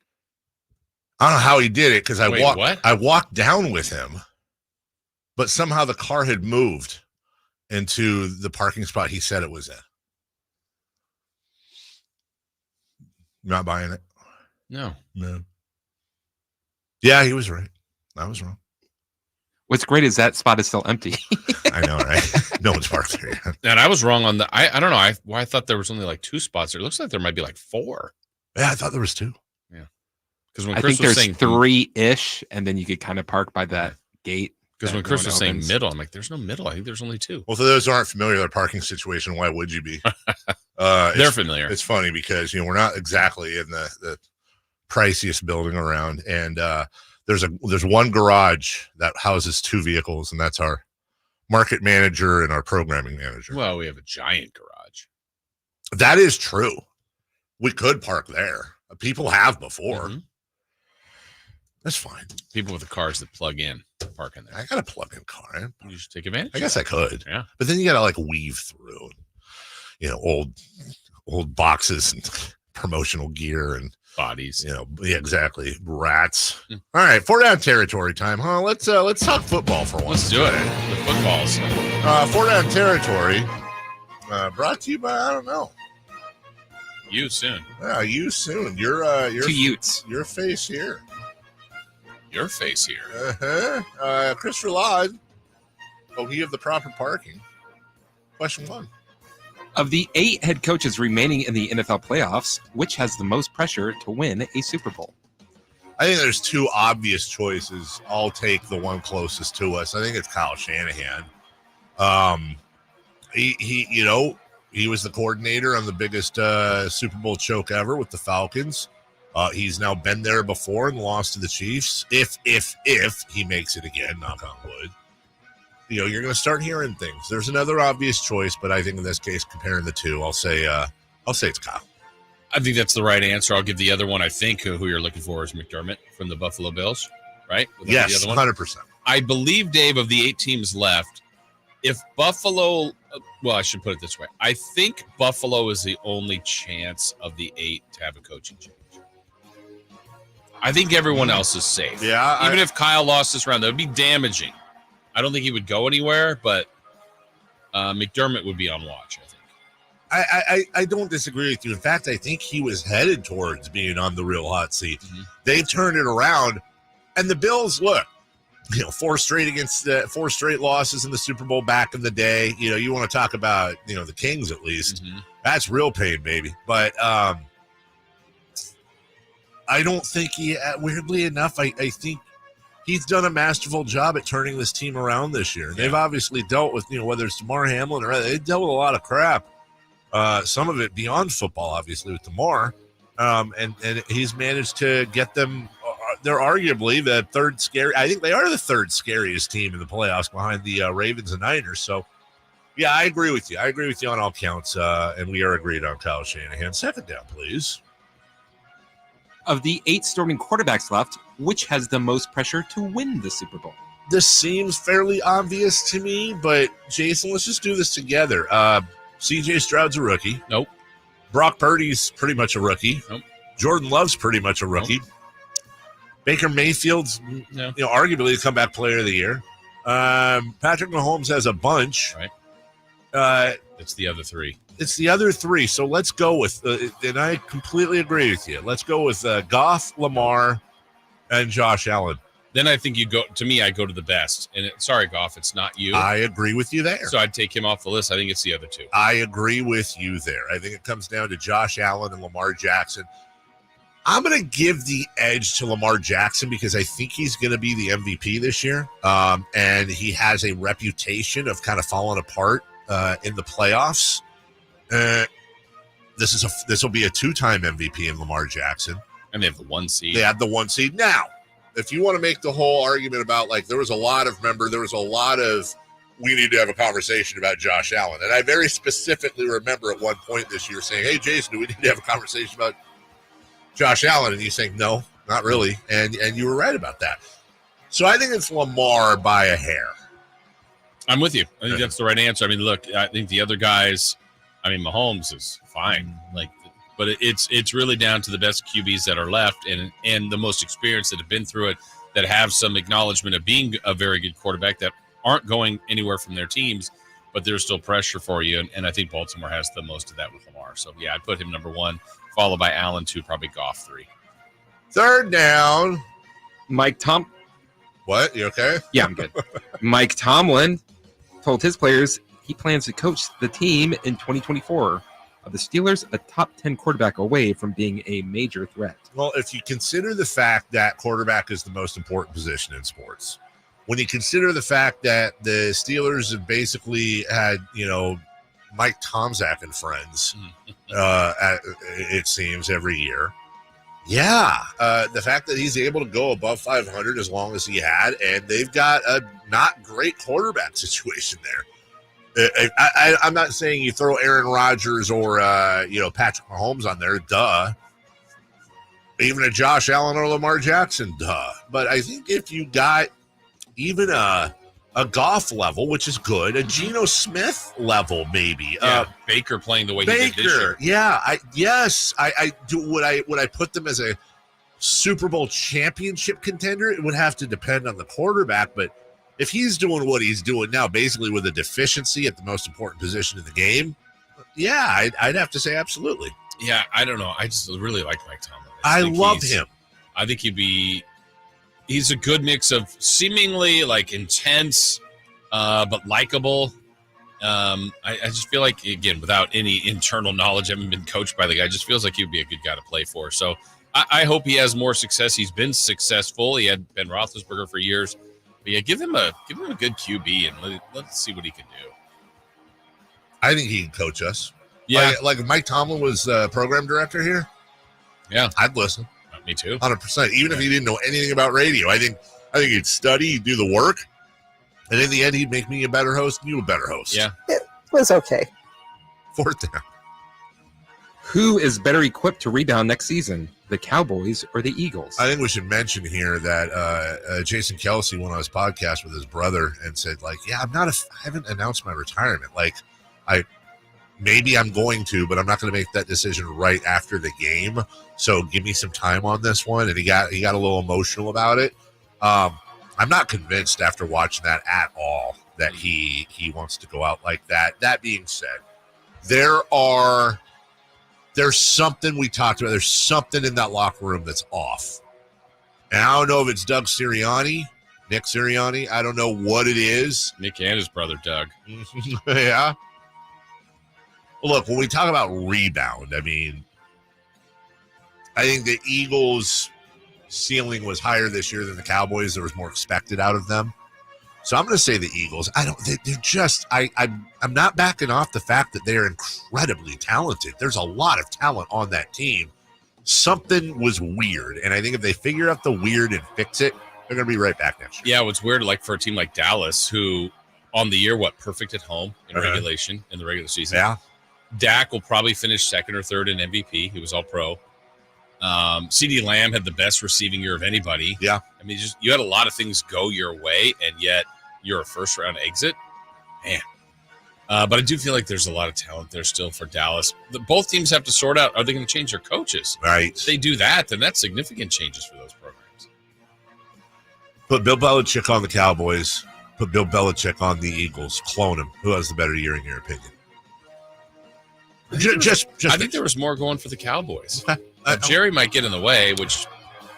I don't know how he did it because What? I walked down with him, but somehow the car had moved into the parking spot he said it was in. Not buying it? No. Yeah, he was right. I was wrong. What's great is that spot is still empty. I know, right? No one's parked there yet. And I was wrong on the. I don't know. I thought there was only like 2 spots there. It looks like there might be like 4. Yeah, I thought there was 2. Yeah. Because when I Chris think was there's saying 3-ish, and then you could kind of park by that gate. Because when that Chris no one was saying opens. middle, I'm like, there's no middle. I think there's only 2. Well, for those who aren't familiar with our parking situation, why would you be? They're familiar. It's funny because we're not exactly in the priciest building around, and there's one garage that houses 2 vehicles, and that's our market manager and our programming manager. Well, we have a giant garage. That is true. We could park there. People have before. Mm-hmm. That's fine. People with the cars that plug in park in there. I got a plug-in car. You should take advantage. I guess I could. Yeah. But then you got to like weave through, old boxes and promotional gear and bodies. Yeah, exactly. Rats. All right, 4 down territory time, huh? Let's talk football for once. Let's do it. The footballs. 4 down territory. Brought to you by I don't know. You soon. Yeah, you soon. Your 2 Utes. Your face here. Your face here. Chris relied. Oh, he have the proper parking. Question 1. Of the 8 head coaches remaining in the NFL playoffs, which has the most pressure to win a Super Bowl? I think there's 2 obvious choices. I'll take the one closest to us. I think it's Kyle Shanahan. He was the coordinator on the biggest Super Bowl choke ever with the Falcons. He's now been there before and lost to the Chiefs. If he makes it again, knock on wood. You're going to start hearing things. There's another obvious choice, but I think in this case, comparing the 2, I'll say it's Kyle. I think that's the right answer. I'll give the other one. I think who you're looking for is McDermott from the Buffalo Bills, right? Yes, 100%. I believe, Dave, of the 8 teams left, if Buffalo, well, I should put it this way. I think Buffalo is the only chance of the 8 to have a coaching change. I think everyone else is safe. Yeah. Even if Kyle lost this round, that would be damaging. I don't think he would go anywhere, but McDermott would be on watch, I think. I don't disagree with you. In fact, I think he was headed towards being on the real hot seat. They've turned it around, and the Bills, look, 4 straight losses in the Super Bowl back in the day. You want to talk about, the Kangz at least. That's real pain, baby. But I don't think weirdly enough, I think he's done a masterful job at turning this team around this year. They've obviously dealt with, whether it's Damar Hamlin or they've dealt with a lot of crap. Some of it beyond football, obviously, with Damar. And he's managed to get them. They're arguably the third scary. I think they are the third scariest team in the playoffs behind the Ravens and Niners. So, yeah, I agree with you. I agree with you on all counts. And we are agreed on Kyle Shanahan. Second down, please. Of the 8 starting quarterbacks left, which has the most pressure to win the Super Bowl? This seems fairly obvious to me, but Jason, let's just do this together. C.J. Stroud's a rookie. Nope. Brock Purdy's pretty much a rookie. Nope. Jordan Love's pretty much a rookie. Nope. Baker Mayfield's, arguably the comeback player of the year. Patrick Mahomes has a bunch. Right. It's the other 3. It's the other 3. So let's go with, and I completely agree with you. Let's go with Goff, Lamar, and Josh Allen. Then I think I go to the best. And sorry, Goff, it's not you. I agree with you there. So I'd take him off the list. I think it's the other 2. I agree with you there. I think it comes down to Josh Allen and Lamar Jackson. I'm going to give the edge to Lamar Jackson because I think he's going to be the MVP this year. And he has a reputation of kind of falling apart in the playoffs. This will be a 2-time MVP in Lamar Jackson. And they have the 1 seed. They have the 1 seed. Now, if you want to make the whole argument about, there was a lot of we need to have a conversation about Josh Allen. And I very specifically remember at one point this year saying, hey, Jason, do we need to have a conversation about Josh Allen? And you saying, no, not really. And you were right about that. So I think it's Lamar by a hair. I'm with you. I think that's the right answer. I mean, look, I think the other guys, Mahomes is fine. But it's really down to the best QBs that are left and the most experienced that have been through it, that have some acknowledgement of being a very good quarterback, that aren't going anywhere from their teams, but there's still pressure for you. And I think Baltimore has the most of that with Lamar. So, yeah, I'd put him number 1, followed by Allen 2, probably Goff 3. Third down. What? You okay? Yeah, I'm good. Mike Tomlin told his players he plans to coach the team in 2024. Are the Steelers a top 10 quarterback away from being a major threat? Well, if you consider the fact that quarterback is the most important position in sports, when you consider the fact that the Steelers have basically had, Mike Tomczak and friends, it seems, every year. Yeah. The fact that he's able to go above 500 as long as he had, and they've got a not great quarterback situation there. I'm not saying you throw Aaron Rodgers or, Patrick Mahomes on there. Duh. Even a Josh Allen or Lamar Jackson. Duh. But I think if you got even a Goff level, which is good, a Geno Smith level, maybe. Yeah, Baker playing the way he did this year. Yeah. I do. Would I put them as a Super Bowl championship contender? It would have to depend on the quarterback, but if he's doing what he's doing now, basically with a deficiency at the most important position in the game, yeah, I'd have to say absolutely. Yeah, I don't know. I just really like Mike Tomlin. I love him. I think he's a good mix of seemingly intense, but likable. I just feel like, again, without any internal knowledge, I haven't been coached by the guy, it just feels like he'd be a good guy to play for. So I hope he has more success. He's been successful. He had Ben Roethlisberger for years. But yeah, give him a good QB and let's see what he can do. I think he can coach us. Yeah, like if Mike Tomlin was program director here. Yeah, I'd listen. Me too. 100%. Even if he didn't know anything about radio, I think he'd study, he'd do the work, and in the end, he'd make me a better host and you a better host. Yeah, it was okay. Fourth down. Who is better equipped to rebound next season, the Cowboys or the Eagles? I think we should mention here that Jason Kelsey went on his podcast with his brother and said, like, yeah, I haven't announced my retirement. Like, maybe I'm going to, but I'm not going to make that decision right after the game. So give me some time on this one. And he got a little emotional about it. I'm not convinced after watching that at all that he wants to go out like that. That being said, there's something we talked about. There's something in that locker room that's off. And I don't know if it's Nick Sirianni. I don't know what it is. Nick and his brother, Doug. Yeah. Look, when we talk about rebound, I mean, I think the Eagles' ceiling was higher this year than the Cowboys. There was more expected out of them. So I'm going to say the Eagles. I'm not backing off the fact that they're incredibly talented. There's a lot of talent on that team. Something was weird. And I think if they figure out the weird and fix it, they're going to be right back next year. Yeah, what's weird, like for a team like Dallas, who on the year, perfect at home in regulation, in the regular season. Yeah. Dak will probably finish second or third in MVP. He was all pro. CeeDee Lamb had the best receiving year of anybody. Yeah. I mean, you had a lot of things go your way, and yet you're a first-round exit. Man. But I do feel like there's a lot of talent there still for Dallas. Both teams have to sort out, are they going to change their coaches? Right. If they do that, then that's significant changes for those programs. Put Bill Belichick on the Cowboys. Put Bill Belichick on the Eagles. Clone him. Who has the better year in your opinion? I think there was more going for the Cowboys. Jerry might get in the way, which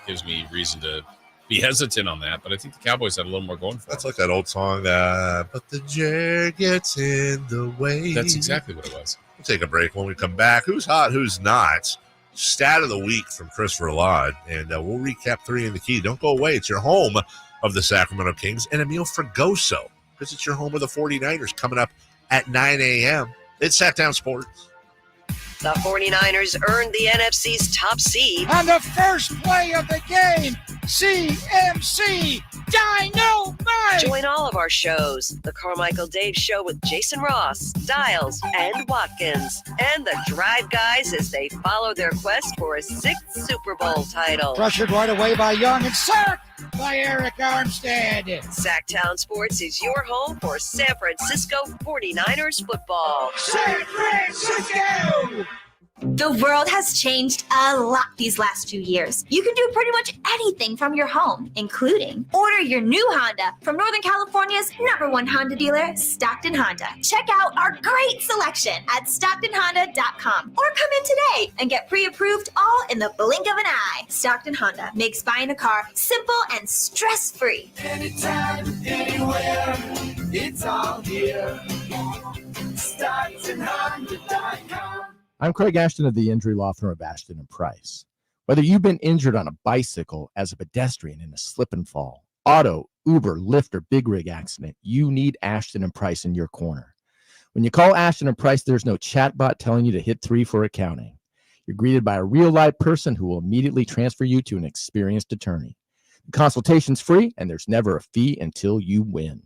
gives me reason to be hesitant on that. But I think the Cowboys had a little more going for them. That's like that old song, but the Jerry gets in the way. That's exactly what it was. We'll take a break. When we come back, who's hot, who's not? Stat of the week from Christopher Laud. And we'll recap 3 in the key. Don't go away. It's your home of the Sacramento Kings and Emil Fragoso, because it's your home of the 49ers coming up at 9 a.m. It's Sactown Sports. The 49ers earned the NFC's top seed. On the first play of the game, CMC Dynamite! Join all of our shows. The Carmichael Dave Show with Jason Ross, Dials, and Watkins. And the Drive Guys as they follow their quest for a 6th Super Bowl title. Pressured right away by Young and sacked by Eric Armstead. Sactown Sports is your home for San Francisco 49ers football. San Francisco! The world has changed a lot these last few years. You can do pretty much anything from your home, including order your new Honda from Northern California's #1 Honda dealer, Stockton Honda. Check out our great selection at StocktonHonda.com or come in today and get pre-approved all in the blink of an eye. Stockton Honda makes buying a car simple and stress-free. Anytime, anywhere, it's all here. StocktonHonda.com. I'm Craig Ashton of the injury law firm of Ashton & Price. Whether you've been injured on a bicycle, as a pedestrian in a slip and fall, auto, Uber, Lyft, or big rig accident, you need Ashton & Price in your corner. When you call Ashton & Price, there's no chatbot telling you to hit 3 for accounting. You're greeted by a real live person who will immediately transfer you to an experienced attorney. The consultation's free, and there's never a fee until you win.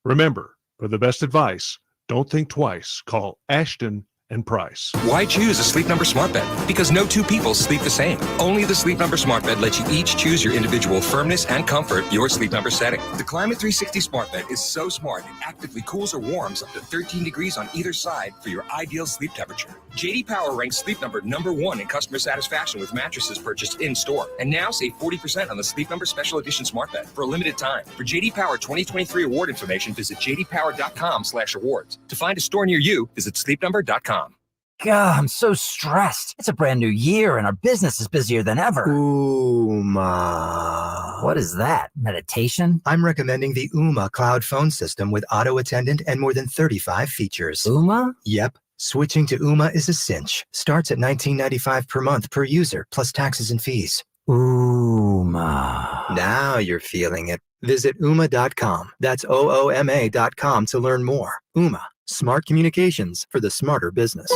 Remember, for the best advice, don't think twice. Call Ashton and Price. Why choose a Sleep Number smart bed? Because no two people sleep the same. Only the Sleep Number smart bed lets you each choose your individual firmness and comfort, your Sleep Number setting. The Climate 360 smart bed is so smart it actively cools or warms up to 13 degrees on either side for your ideal sleep temperature. J.D. Power ranks Sleep Number #1 in customer satisfaction with mattresses purchased in-store. And now save 40% on the Sleep Number Special Edition smart bed for a limited time. For J.D. Power 2023 award information, visit jdpower.com/awards. To find a store near you, visit sleepnumber.com. God, I'm so stressed. It's a brand new year and our business is busier than ever. Ooma. What is that? Meditation? I'm recommending the Ooma cloud phone system with auto attendant and more than 35 features. Ooma? Yep. Switching to Ooma is a cinch. Starts at $19.95 per month per user, plus taxes and fees. Ooma. Now you're feeling it. Visit Ooma.com. That's OOMA.com to learn more. Ooma. Smart communications for the smarter business.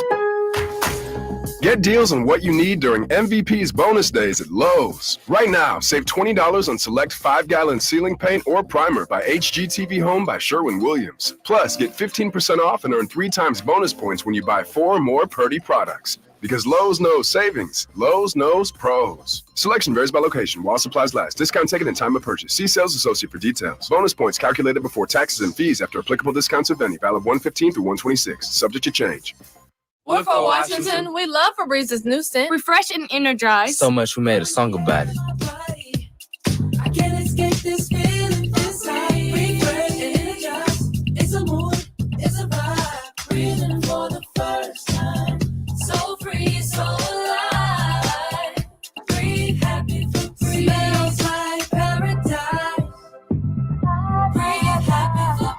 Get deals on what you need during MVP's bonus days at Lowe's. Right now, save $20 on select 5-gallon ceiling paint or primer by HGTV Home by Sherwin-Williams. Plus, get 15% off and earn 3 times bonus points when you buy 4 or more Purdy products. Because Lowe's knows savings. Lowe's knows pros. Selection varies by location while supplies last. Discount taken in time of purchase. See sales associate for details. Bonus points calculated before taxes and fees after applicable discounts of any. Valid 1/15 through 1/26. Subject to change. We're for Washington. We love Febrez's new scent. Refresh and energize. So much we made a song about it. I can't escape this feeling inside. Refresh and energize. It's a mood, it's a vibe. Breathing for the first time. So free, so alive. Breathe happy for free. Smells like paradise. Breathe happy for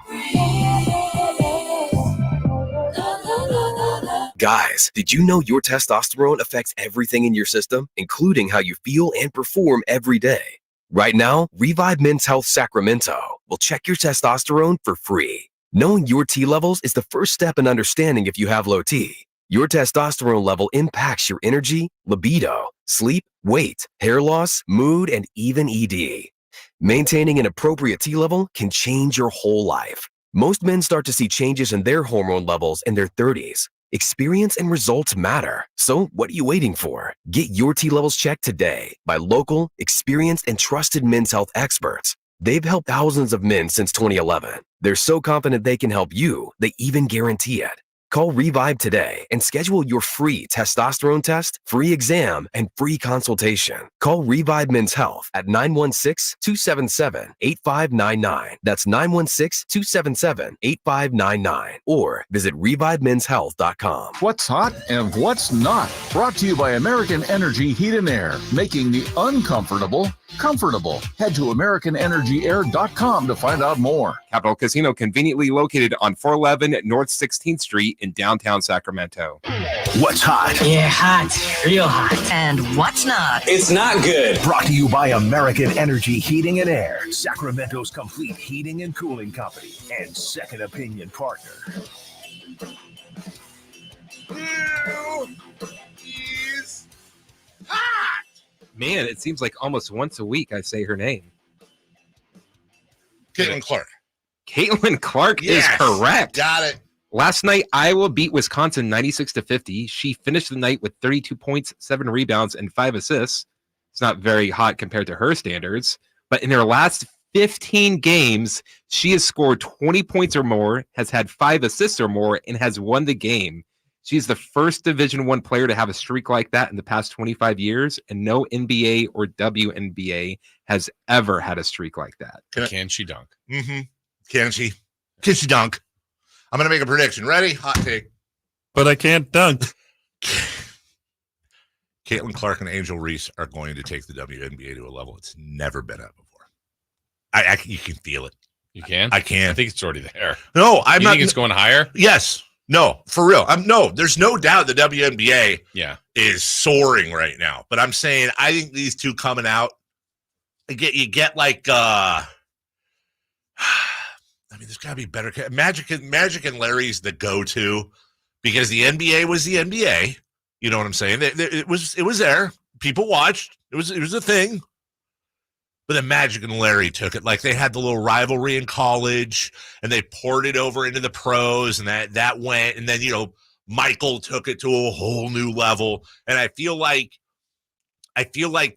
Guys, did you know your testosterone affects everything in your system, including how you feel and perform every day? Right now, Revive Men's Health Sacramento will check your testosterone for free. Knowing your T levels is the first step in understanding if you have low T. Your testosterone level impacts your energy, libido, sleep, weight, hair loss, mood, and even ED. Maintaining an appropriate T level can change your whole life. Most men start to see changes in their hormone levels in their 30s. Experience and results matter. So what are you waiting for? Get your T levels checked today by local, experienced, and trusted men's health experts. They've helped thousands of men since 2011. They're so confident they can help you, they even guarantee it. Call Revive today and schedule your free testosterone test, free exam, and free consultation. Call Revive Men's Health at 916-277-8599. That's 916-277-8599. Or visit revivemenshealth.com. What's hot and what's not. Brought to you by American Energy Heat and Air, making the uncomfortable comfortable. Head to AmericanEnergyAir.com to find out more. Capital Casino, conveniently located on 411 North 16th Street in downtown Sacramento. What's hot? Yeah, hot. Real hot. And what's not? It's not good. Brought to you by American Energy Heating and Air, Sacramento's complete heating and cooling company, and second opinion partner. Is hot. Man, it seems like almost once a week I say her name. Caitlin Clark. Caitlin Clark is correct. Got it. Last night, Iowa beat Wisconsin 96-50. She finished the night with 32 points, 7 rebounds, and 5 assists. It's not very hot compared to her standards. But in her last 15 games, she has scored 20 points or more, has had 5 assists or more, and has won the game. She's the first Division I player to have a streak like that in the past 25 years, and no NBA or WNBA has ever had a streak like that. Can she dunk? Mm-hmm. Can she? Can she dunk? I'm going to make a prediction. Ready? Hot take. But I can't dunk. Caitlin Clark and Angel Reese are going to take the WNBA to a level it's never been at before. You can feel it. You can? I can. I think it's already there. No, I'm you not. Think it's going higher? Yes. No, for real. There's no doubt the WNBA is soaring right now. But I'm saying I think these two coming out, you get like there's gotta be better. Magic and Larry's the go-to because the NBA was the NBA. You know what I'm saying? It was there. People watched. It was a thing. But then Magic and Larry took it. Like they had the little rivalry in college and they poured it over into the pros and that went. And then, Michael took it to a whole new level. And I feel like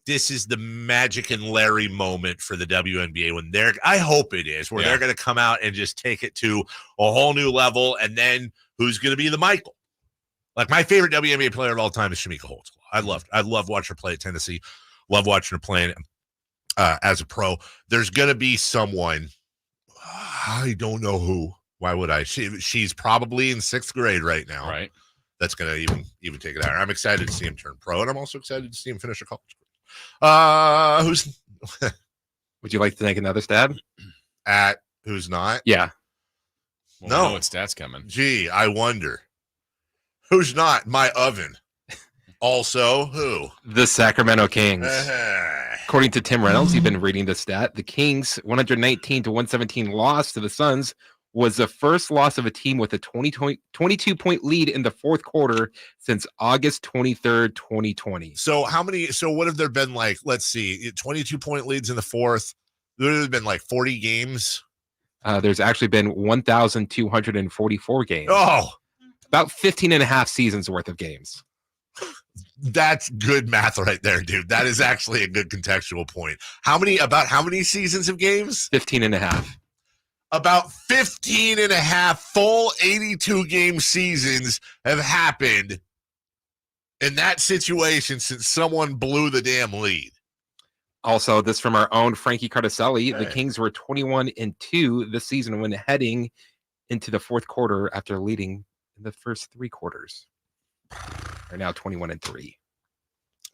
this is the Magic and Larry moment for the WNBA when I hope it is, where they're going to come out and just take it to a whole new level. And then who's going to be the Michael? Like my favorite WNBA player of all time is Shamika Holtz. I love watching her play at Tennessee. Love watching her playing as a pro. There's going to be someone, I don't know who. Why would I? She's probably in 6th grade right now. Right. That's going to even take it higher. I'm excited to see him turn pro, and I'm also excited to see him finish a college career. Who's? Would you like to take another stab? At who's not? Yeah. Well, no. I know what stats coming. Gee, I wonder. Who's not? My oven. Also, who? The Sacramento Kings. According to Tim Reynolds, you've been reading the stat. The Kings' 119-117 loss to the Suns was the first loss of a team with a 22-point lead in the fourth quarter since August 23rd, 2020. So what have there been like, let's see, 22-point leads in the fourth? There would have been like 40 games. There's actually been 1,244 games. Oh, about 15 and a half seasons worth of games. That's good math right there, dude. That is actually a good contextual point. How many seasons of games? 15 and a half. About 15 and a half full 82 game seasons have happened in that situation since someone blew the damn lead. Also, this from our own Frankie Cardicelli. The Kings were 21-2 this season when heading into the fourth quarter after leading in the first three quarters. They're now 21-3.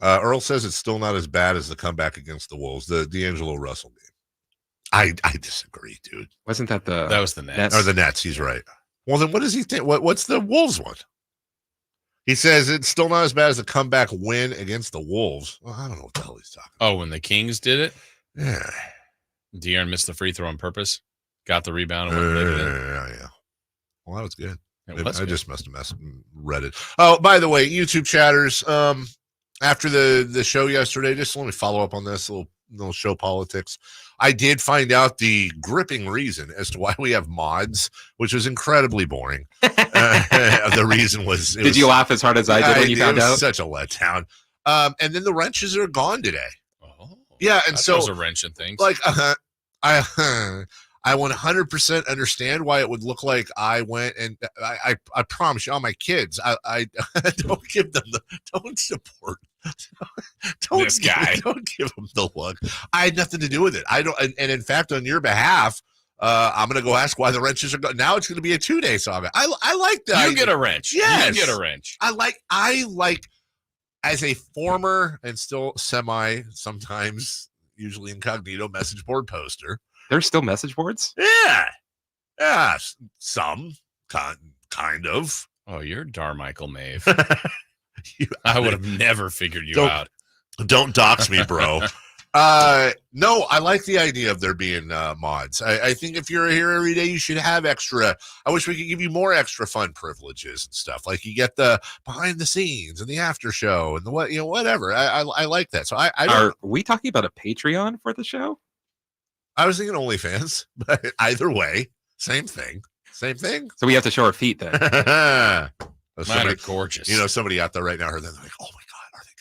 Earl says it's still not as bad as the comeback against the Wolves, the D'Angelo Russell game. I disagree, dude. Wasn't that that was the Nets? Or the Nets, he's right. Well, then what does he think? What's the Wolves one? He says it's still not as bad as the comeback win against the Wolves. Well, I don't know what the hell he's talking about. Oh, when the Kings did it? Yeah. De'Aaron missed the free throw on purpose, got the rebound. And yeah. Well, that was good. I good. Just must have read it. Oh, by the way, YouTube chatters, after the show yesterday, just let me follow up on this little show politics. I did find out the gripping reason as to why we have mods, which was incredibly boring. The reason was... Did you laugh as hard as I did when you found out? Such a letdown. And then the wrenches are gone today. Oh, yeah, and so... That was a wrench in things. Like, I 100% understand why it would look like I went and I promise you, all my kids, I don't give them don't support. This guy. Don't give him the look. I had nothing to do with it. I don't, and in fact, on your behalf, I'm going to go ask why the wrenches are gone. Now it's going to be a 2-day saga. I like that. You get a wrench. Yes. You get a wrench. I like as a former and still sometimes usually incognito message board poster. There's still message boards? Yeah, some kind of. Oh, you're Carmichael Maeve. I would have never figured you out. Don't dox me, bro. No, I like the idea of there being mods. I think if you're here every day, you should have extra. I wish we could give you more extra fun privileges and stuff. Like you get the behind the scenes and the after show and the whatever. I like that. So Are we talking about a Patreon for the show? I was thinking OnlyFans, but either way, same thing. So we have to show our feet then. Mine are gorgeous. Somebody out there right now, they're like, oh my God, are they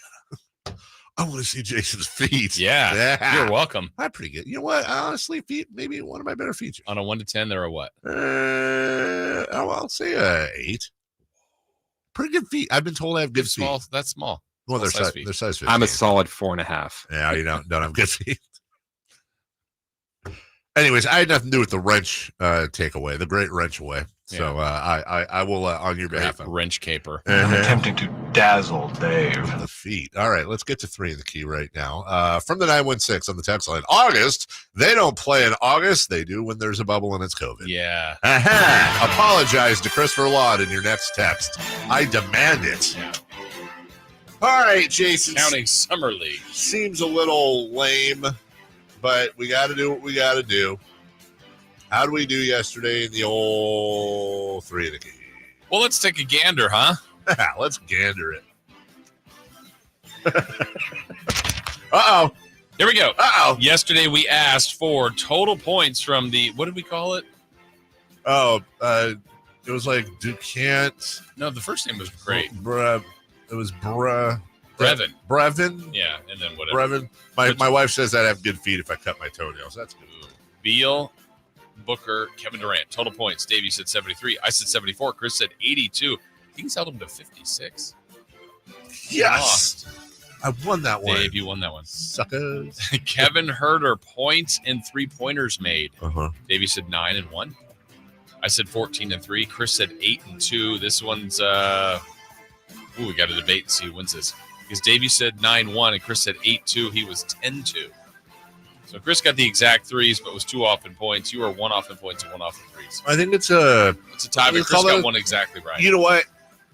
gonna? I want to see Jason's feet. Yeah. You're welcome. I'm pretty good. You know what? Honestly, feet, maybe one of my better features. On a 1 to 10, they're a what? I'll say 8. Pretty good feet. I've been told I have good feet. That's small. Well, they're size 15. I'm a solid 4.5. Yeah, you don't have good feet. Anyways, I had nothing to do with the wrench takeaway, the great wrench away. So I will, on your behalf, wrench caper. I'm attempting to dazzle Dave. The feet. All right, let's get to 3 in the key right now. From the 916 on the text line. August, they don't play in August. They do when there's a bubble and it's COVID. Yeah. Apologize to Christopher Laud in your next text. I demand it. Yeah. All right, Jason. Counting Summer League. Seems a little lame, but we got to do what we got to do. How do we do yesterday in the old 3 in the key? Well, let's take a gander, huh? Let's gander it. Uh-oh. Here we go. Uh-oh. Yesterday we asked for total points from the, what did we call it? Oh, it was like Ducant. No, the first name was great. It was Brevin. Yeah, and then whatever. Brevin. My wife says I'd have good feet if I cut my toenails. That's good. Beal, Booker, Kevin Durant. Total points. Davey said 73. I said 74. Chris said 82. Kings held him to 56. Yes. I won that one. Dave, you won that one. Suckers. Kevin Herter, points and 3-pointers made. Uh-huh. Davey said 9 and 1. I said 14 and 3. Chris said 8 and 2. This one's we got to debate and see who wins this. Because Davey said 9-1 and Chris said 8-2. He was 10-2. So Chris got the exact threes, but was 2 off in points. You were 1 off in points and 1 off in threes. I think it's a tie, but Chris got one exactly right. You know what?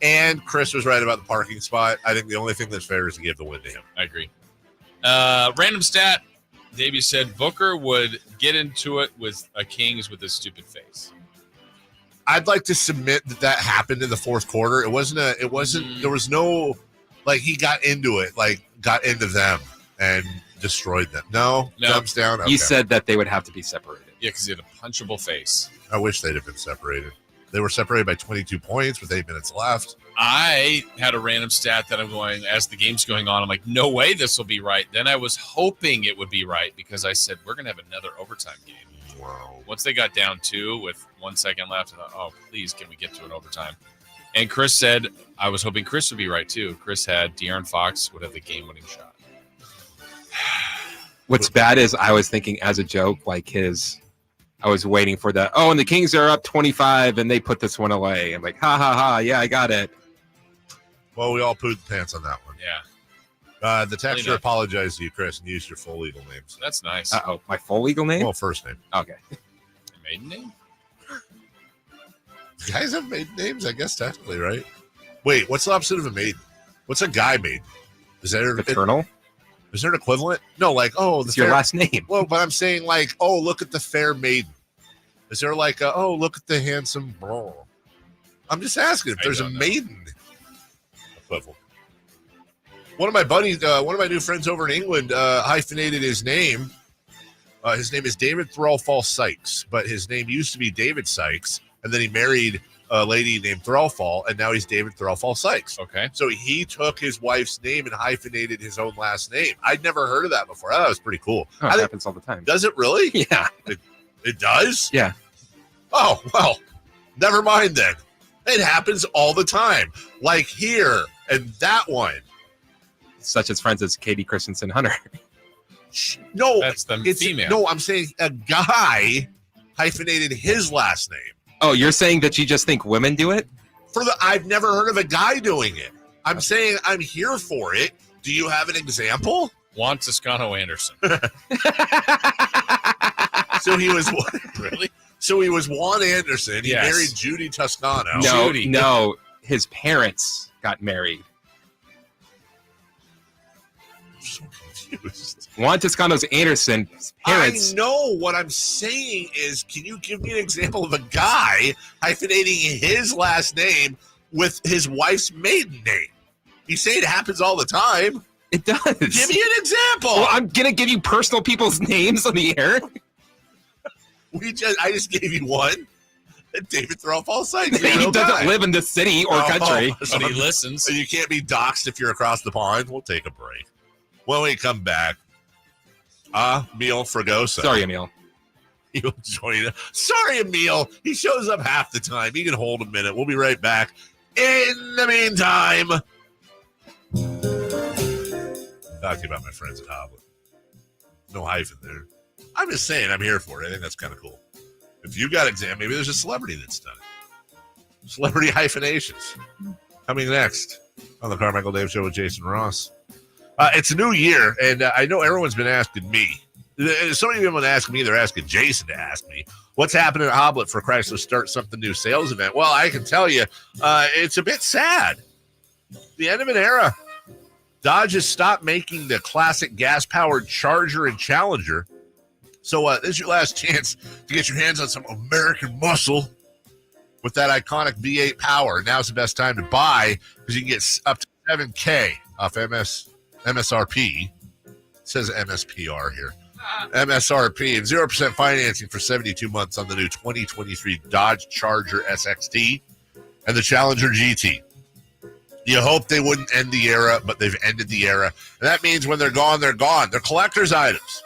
And Chris was right about the parking spot. I think the only thing that's fair is to give the win to him. I agree. Random stat. Davey said Booker would get into it with a Kings with his stupid face. I'd like to submit that happened in the fourth quarter. There was no, like, he got into it, like, got into them and destroyed them. No. Thumbs down. Okay. You said that they would have to be separated. Yeah, because he had a punchable face. I wish they'd have been separated. They were separated by 22 points with 8 minutes left. I had a random stat that I'm going, as the game's going on, I'm like, no way this will be right. Then I was hoping it would be right because I said, we're going to have another overtime game. Wow. Once they got down 2 with 1 second left, I thought, oh, please, can we get to an overtime? And Chris said, I was hoping Chris would be right too. Chris had De'Aaron Fox would have the game-winning shot. What's bad is I was thinking as a joke, I was waiting for that. Oh, and the Kings are up 25 and they put this one away. I'm like, ha, ha, ha. Yeah, I got it. Well, we all pooed the pants on that one. Yeah. The texter apologized to you, Chris, and used your full legal names. That's nice. Uh-oh. My full legal name? Well, first name. Okay. Maiden name? You guys have maiden names, I guess, technically, right? Wait, what's the opposite of a maiden? What's a guy maiden? Is that paternal? Is there an equivalent? No, it's your last name. Well, but I'm saying oh, look at the fair maiden. Is there oh, look at the handsome bro? I'm just asking if there's a maiden equivalent. One of my buddies, one of my new friends over in England, hyphenated his name. His name is David Thrallfall Sykes, but his name used to be David Sykes, and then he married a lady named Thrallfall, and now he's David Thrallfall Sykes. Okay. So he took his wife's name and hyphenated his own last name. I'd never heard of that before. I thought it was pretty cool. Oh, it happens all the time. Does it really? Yeah. It does? Yeah. Oh, well, never mind then. It happens all the time. Like here and that one. Such as friends as Katie Christensen Hunter. No, that's the female. No, I'm saying a guy hyphenated his last name. Oh, you're saying that you just think women do it? I've never heard of a guy doing it. I'm saying I'm here for it. Do you have an example? Juan Toscano Anderson. So he was really? So he was Juan Anderson. He Yes. married Judy Toscano. No, his parents got married. I'm so confused. Juan Toscano's Anderson's parents. I know. What I'm saying is, can you give me an example of a guy hyphenating his last name with his wife's maiden name? You say it happens all the time. It does. Give me an example. Well, I'm gonna give you personal people's names on the air. I just gave you one. David Thrallfall Sykes. He doesn't live in the city or country. But he listens. You can't be doxxed if you're across the pond. We'll take a break. When we come back, Emil Fragoso. Sorry, Emil. He'll join us. Sorry, Emil. He shows up half the time. He can hold a minute. We'll be right back. In the meantime, talking about my friends at Hoblet. No hyphen there. I'm just saying I'm here for it. I think that's kind of cool. If you got exam, maybe there's a celebrity that's done it. Celebrity hyphenations. Coming next on the Carmichael Dave Show with Jason Ross. It's a new year, and I know everyone's been asking me. So many people ask me, they're asking Jason to ask me, what's happening at Hoblet for Chrysler Start Something New sales event? Well, I can tell you, it's a bit sad. The end of an era. Dodge has stopped making the classic gas-powered Charger and Challenger. So this is your last chance to get your hands on some American muscle with that iconic V8 power. Now's the best time to buy because you can get up to $7,000 off MSRP. It says MSPR here. MSRP and 0% financing for 72 months on the new 2023 Dodge Charger SXT and the Challenger GT. You hope they wouldn't end the era, but they've ended the era. And that means when they're gone, they're gone. They're collector's items.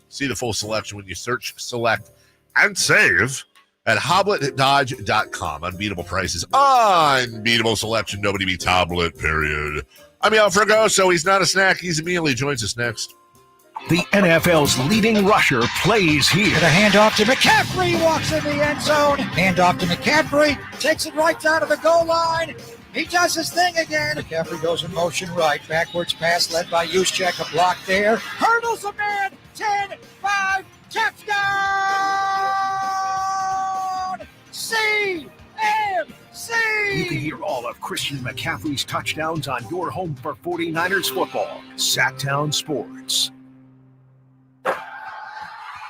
See the full selection when you search, select, and save at HobletDodge.com. Unbeatable prices, unbeatable selection. Nobody beats Hoblet, period. I'm Emil Fragoso. He's not a snack. He's a meal. He joins us next. The NFL's leading rusher plays here. The handoff to McCaffrey, walks in the end zone. Handoff to McCaffrey, takes it right down to the goal line. He does his thing again. McCaffrey goes in motion right. Backwards pass led by Juszczyk. A block there. Hurdles a man. 10-5. Touchdown. CMC. You can hear all of Christian McCaffrey's touchdowns on your home for 49ers football. Sactown Sports.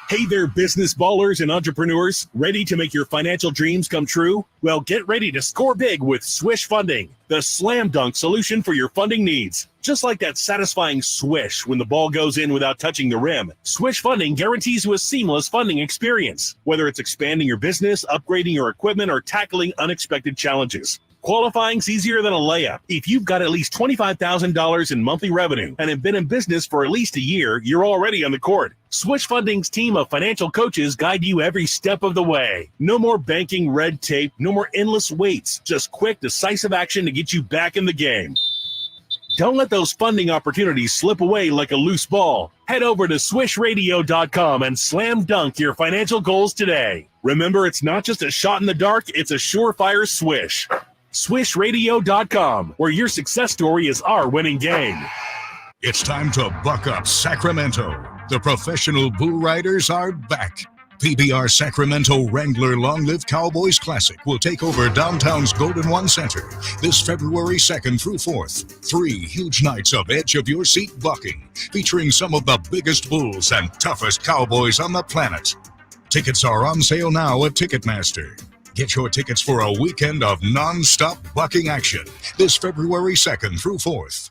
Hey there, business ballers and entrepreneurs. Ready to make your financial dreams come true? Well, get ready to score big with Swish Funding, the slam dunk solution for your funding needs. Just like that satisfying swish when the ball goes in without touching the rim, Swish Funding guarantees you a seamless funding experience, whether it's expanding your business, upgrading your equipment, or tackling unexpected challenges. Qualifying's easier than a layup. If you've got at least $25,000 in monthly revenue and have been in business for at least a year, you're already on the court. Swish Funding's team of financial coaches guide you every step of the way. No more banking red tape, no more endless waits, just quick, decisive action to get you back in the game. Don't let those funding opportunities slip away like a loose ball. Head over to swishradio.com and slam dunk your financial goals today. Remember, it's not just a shot in the dark, it's a surefire swish. SwishRadio.com, where your success story is our winning game. It's time to buck up, Sacramento. The professional bull riders are back. PBR Sacramento Wrangler Long Live Cowboys Classic will take over downtown's Golden One Center this February 2nd through 4th. 3 huge nights of edge-of-your-seat bucking, featuring some of the biggest bulls and toughest cowboys on the planet. Tickets are on sale now at Ticketmaster. Get your tickets for a weekend of non-stop bucking action this February 2nd through 4th.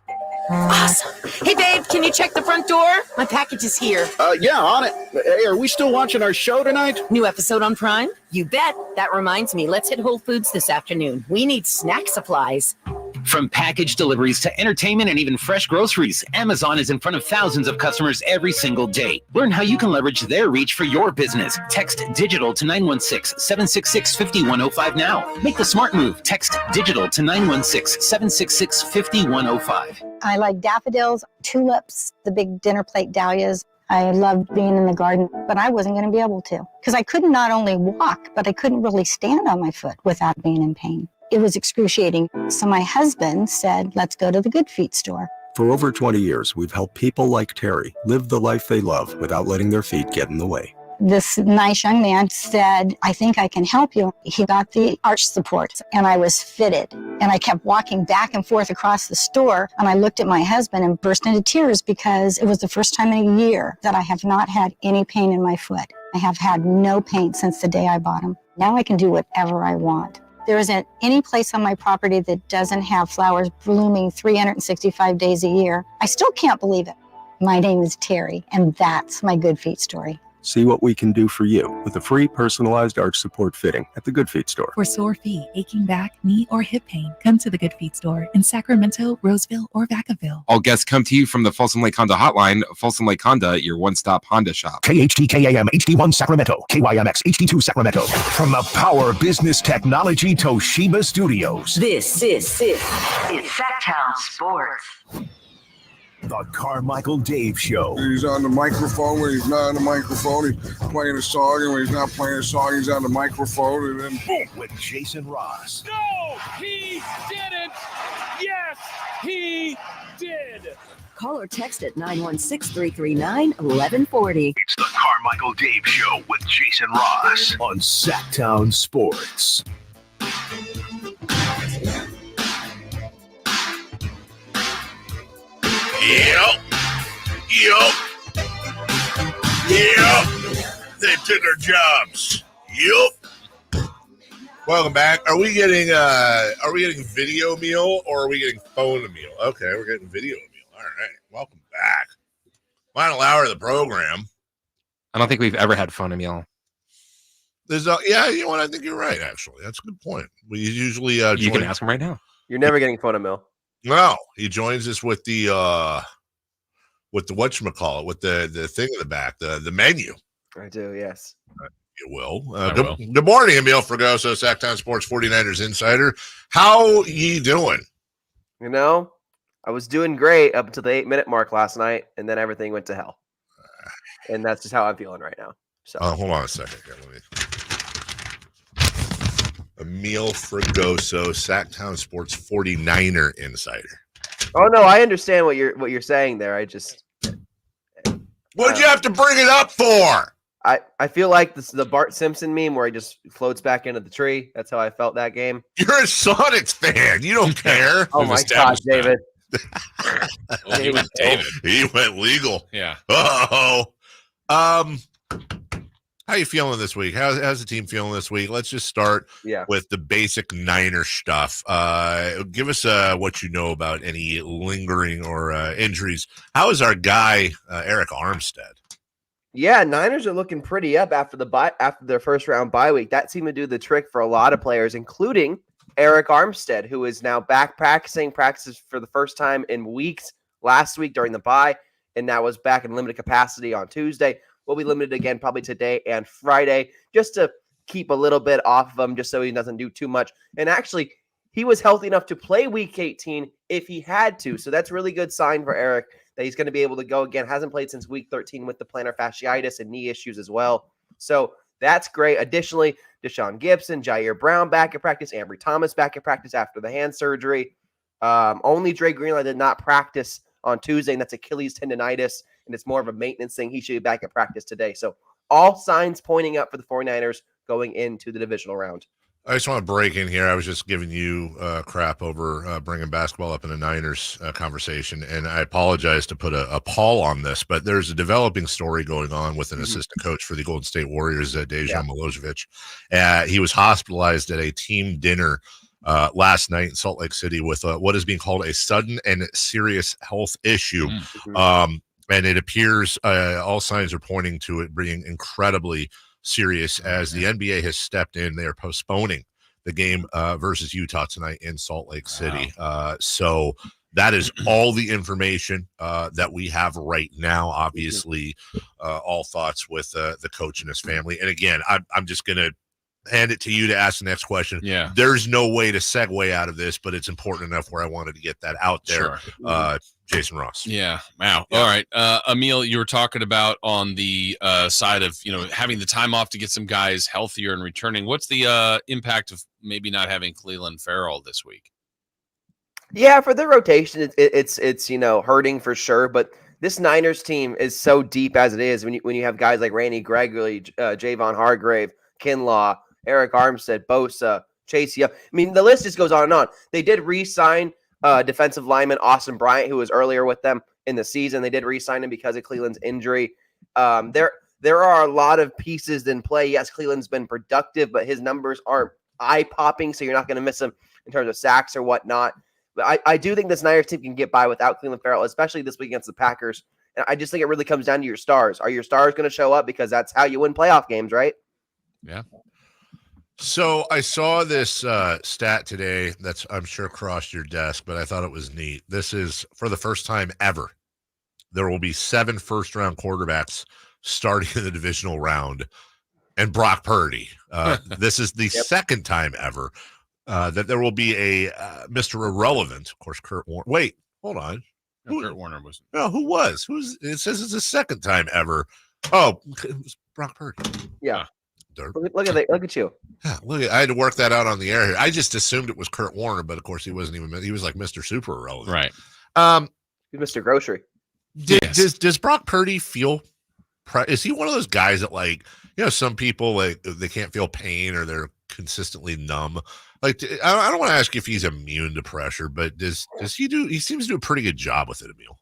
Awesome. Hey, babe, can you check the front door? My package is here. Yeah, on it. Hey, are we still watching our show tonight? New episode on Prime? You bet. That reminds me, let's hit Whole Foods this afternoon. We need snack supplies. From package deliveries to entertainment and even fresh groceries, Amazon is in front of thousands of customers every single day. Learn how you can leverage their reach for your business. Text digital to 916-766-5105 now. Make the smart move. Text digital to 916-766-5105. I like daffodils, tulips, the big dinner plate dahlias. I loved being in the garden, but I wasn't going to be able to because I couldn't not only walk, but I couldn't really stand on my foot without being in pain. It was excruciating. So my husband said, let's go to the Good Feet store. For over 20 years, we've helped people like Terry live the life they love without letting their feet get in the way. This nice young man said, I think I can help you. He got the arch support and I was fitted. And I kept walking back and forth across the store. And I looked at my husband and burst into tears because it was the first time in a year that I have not had any pain in my foot. I have had no pain since the day I bought them. Now I can do whatever I want. There isn't any place on my property that doesn't have flowers blooming 365 days a year. I still can't believe it. My name is Terry, and that's my Good Feet story. See what we can do for you with a free personalized arch support fitting at the Good Feet store. For sore feet, aching back, knee, or hip pain, come to the Good Feet store in Sacramento, Roseville, or Vacaville. All guests come to you from the Folsom Lake Honda Hotline. Folsom Lake Honda, your one-stop Honda shop. KHTKAM HD1 Sacramento, KYMX HD2 Sacramento. From the Power Business Technology Toshiba Studios. This is Sactown Sports. The Carmichael Dave Show. He's on the microphone when he's not on the microphone. He's playing a song, and when he's not playing a song, he's on the microphone, and then boom. With Jason Ross. No, he didn't. Yes, he did. Call or text at 916-339-1140. It's the Carmichael Dave Show with Jason Ross on Sactown Sports. Yep. They took our jobs. Yep. Welcome back. Are we getting video meal or are we getting phone meal? Okay, we're getting video meal. All right. Welcome back. Final hour of the program. I don't think we've ever had phone meal. Yeah, you know what? I think you're right, actually. That's a good point. We usually you can ask him right now. You're never getting phone meal. No, he joins us with the whatchamacallit, with the thing in the back, the menu. I do, yes. You will. Good morning, Emil Fragoso, Sactown Sports 49ers Insider. How ye doing? You know, I was doing great up until the 8-minute mark last night, and then everything went to hell. And that's just how I'm feeling right now. So, hold on a second here. Let me. Emil Fragoso, Sactown Sports 49er Insider. Oh no, I understand what you're saying there. I just what'd you have to bring it up for? I feel like this is the Bart Simpson meme where he just floats back into the tree. That's how I felt that game. You're a Sonics fan. You don't care. Oh my God, David. He went legal. Yeah. Uh-oh. How you feeling this week? How's the team feeling this week? Let's just start with the basic Niner stuff. Give us what you know about any lingering or injuries. How is our guy Eric Armstead? Yeah, Niners are looking pretty up after their first round bye week. That seemed to do the trick for a lot of players, including Eric Armstead, who is now back practices for the first time in weeks last week during the bye, and now was back in limited capacity on Tuesday. Will be limited again probably today and Friday, just to keep a little bit off of him, just so he doesn't do too much. And actually, he was healthy enough to play Week 18 if he had to. So that's a really good sign for Eric that he's going to be able to go again. Hasn't played since Week 13 with the plantar fasciitis and knee issues as well. So that's great. Additionally, Deshaun Gibson, Jair Brown back at practice, Ambry Thomas back at practice after the hand surgery. Only Dre Greenlaw did not practice on Tuesday, and that's Achilles tendonitis, and it's more of a maintenance thing. He should be back at practice today. So all signs pointing up for the 49ers going into the divisional round. I just want to break in here. I was just giving you crap over bringing basketball up in a Niners conversation, and I apologize to put a pall on this, but there's a developing story going on with an assistant coach for the Golden State Warriors, Dejan Milojevic. He was hospitalized at a team dinner last night in Salt Lake City with what is being called a sudden and serious health issue. And it appears all signs are pointing to it being incredibly serious as the NBA has stepped in. They are postponing the game versus Utah tonight in Salt Lake City. So that is all the information that we have right now. Obviously, all thoughts with the coach and his family. And again, I'm just going to hand it to you to ask the next question. Yeah. There's no way to segue out of this, but it's important enough where I wanted to get that out there. Sure. Jason Ross. Yeah. Wow. Yeah. All right. Emil, you were talking about on the side of, having the time off to get some guys healthier and returning. What's the impact of maybe not having Cleveland Farrell this week? Yeah, for the rotation, it's hurting for sure. But this Niners team is so deep as it is when you have guys like Randy Gregory, Javon Hargrave, Kinlaw, Eric Armstead, Bosa, Chase Young. I mean, the list just goes on and on. They did re-sign defensive lineman Austin Bryant, who was earlier with them in the season. They did re-sign him because of Cleveland's injury. There are a lot of pieces in play. Yes, Cleveland's been productive, but his numbers aren't eye-popping, so you're not going to miss him in terms of sacks or whatnot. But I do think this Niners team can get by without Cleveland Farrell, especially this week against the Packers. And I just think it really comes down to your stars. Are your stars going to show up? Because that's how you win playoff games, right? Yeah. So I saw this stat today that's, I'm sure, crossed your desk, but I thought it was neat. This is for the first time ever. There will be 7 first-round quarterbacks starting in the divisional round, and Brock Purdy. This is the second time ever that there will be a Mr. Irrelevant. Of course, Kurt Warner. Wait, hold on. No, Kurt Warner was. No, who was? It says it's the second time ever. Oh, it was Brock Purdy. Yeah. Look at you. Yeah, I had to work that out on the air here. I just assumed it was Kurt Warner, but of course he wasn't even. He was like Mr. Super Irrelevant, right? He's Mr. Grocery. Does Brock Purdy feel? Is he one of those guys that some people like they can't feel pain or they're consistently numb? Like I don't want to ask if he's immune to pressure, but does he do? He seems to do a pretty good job with it, Emil.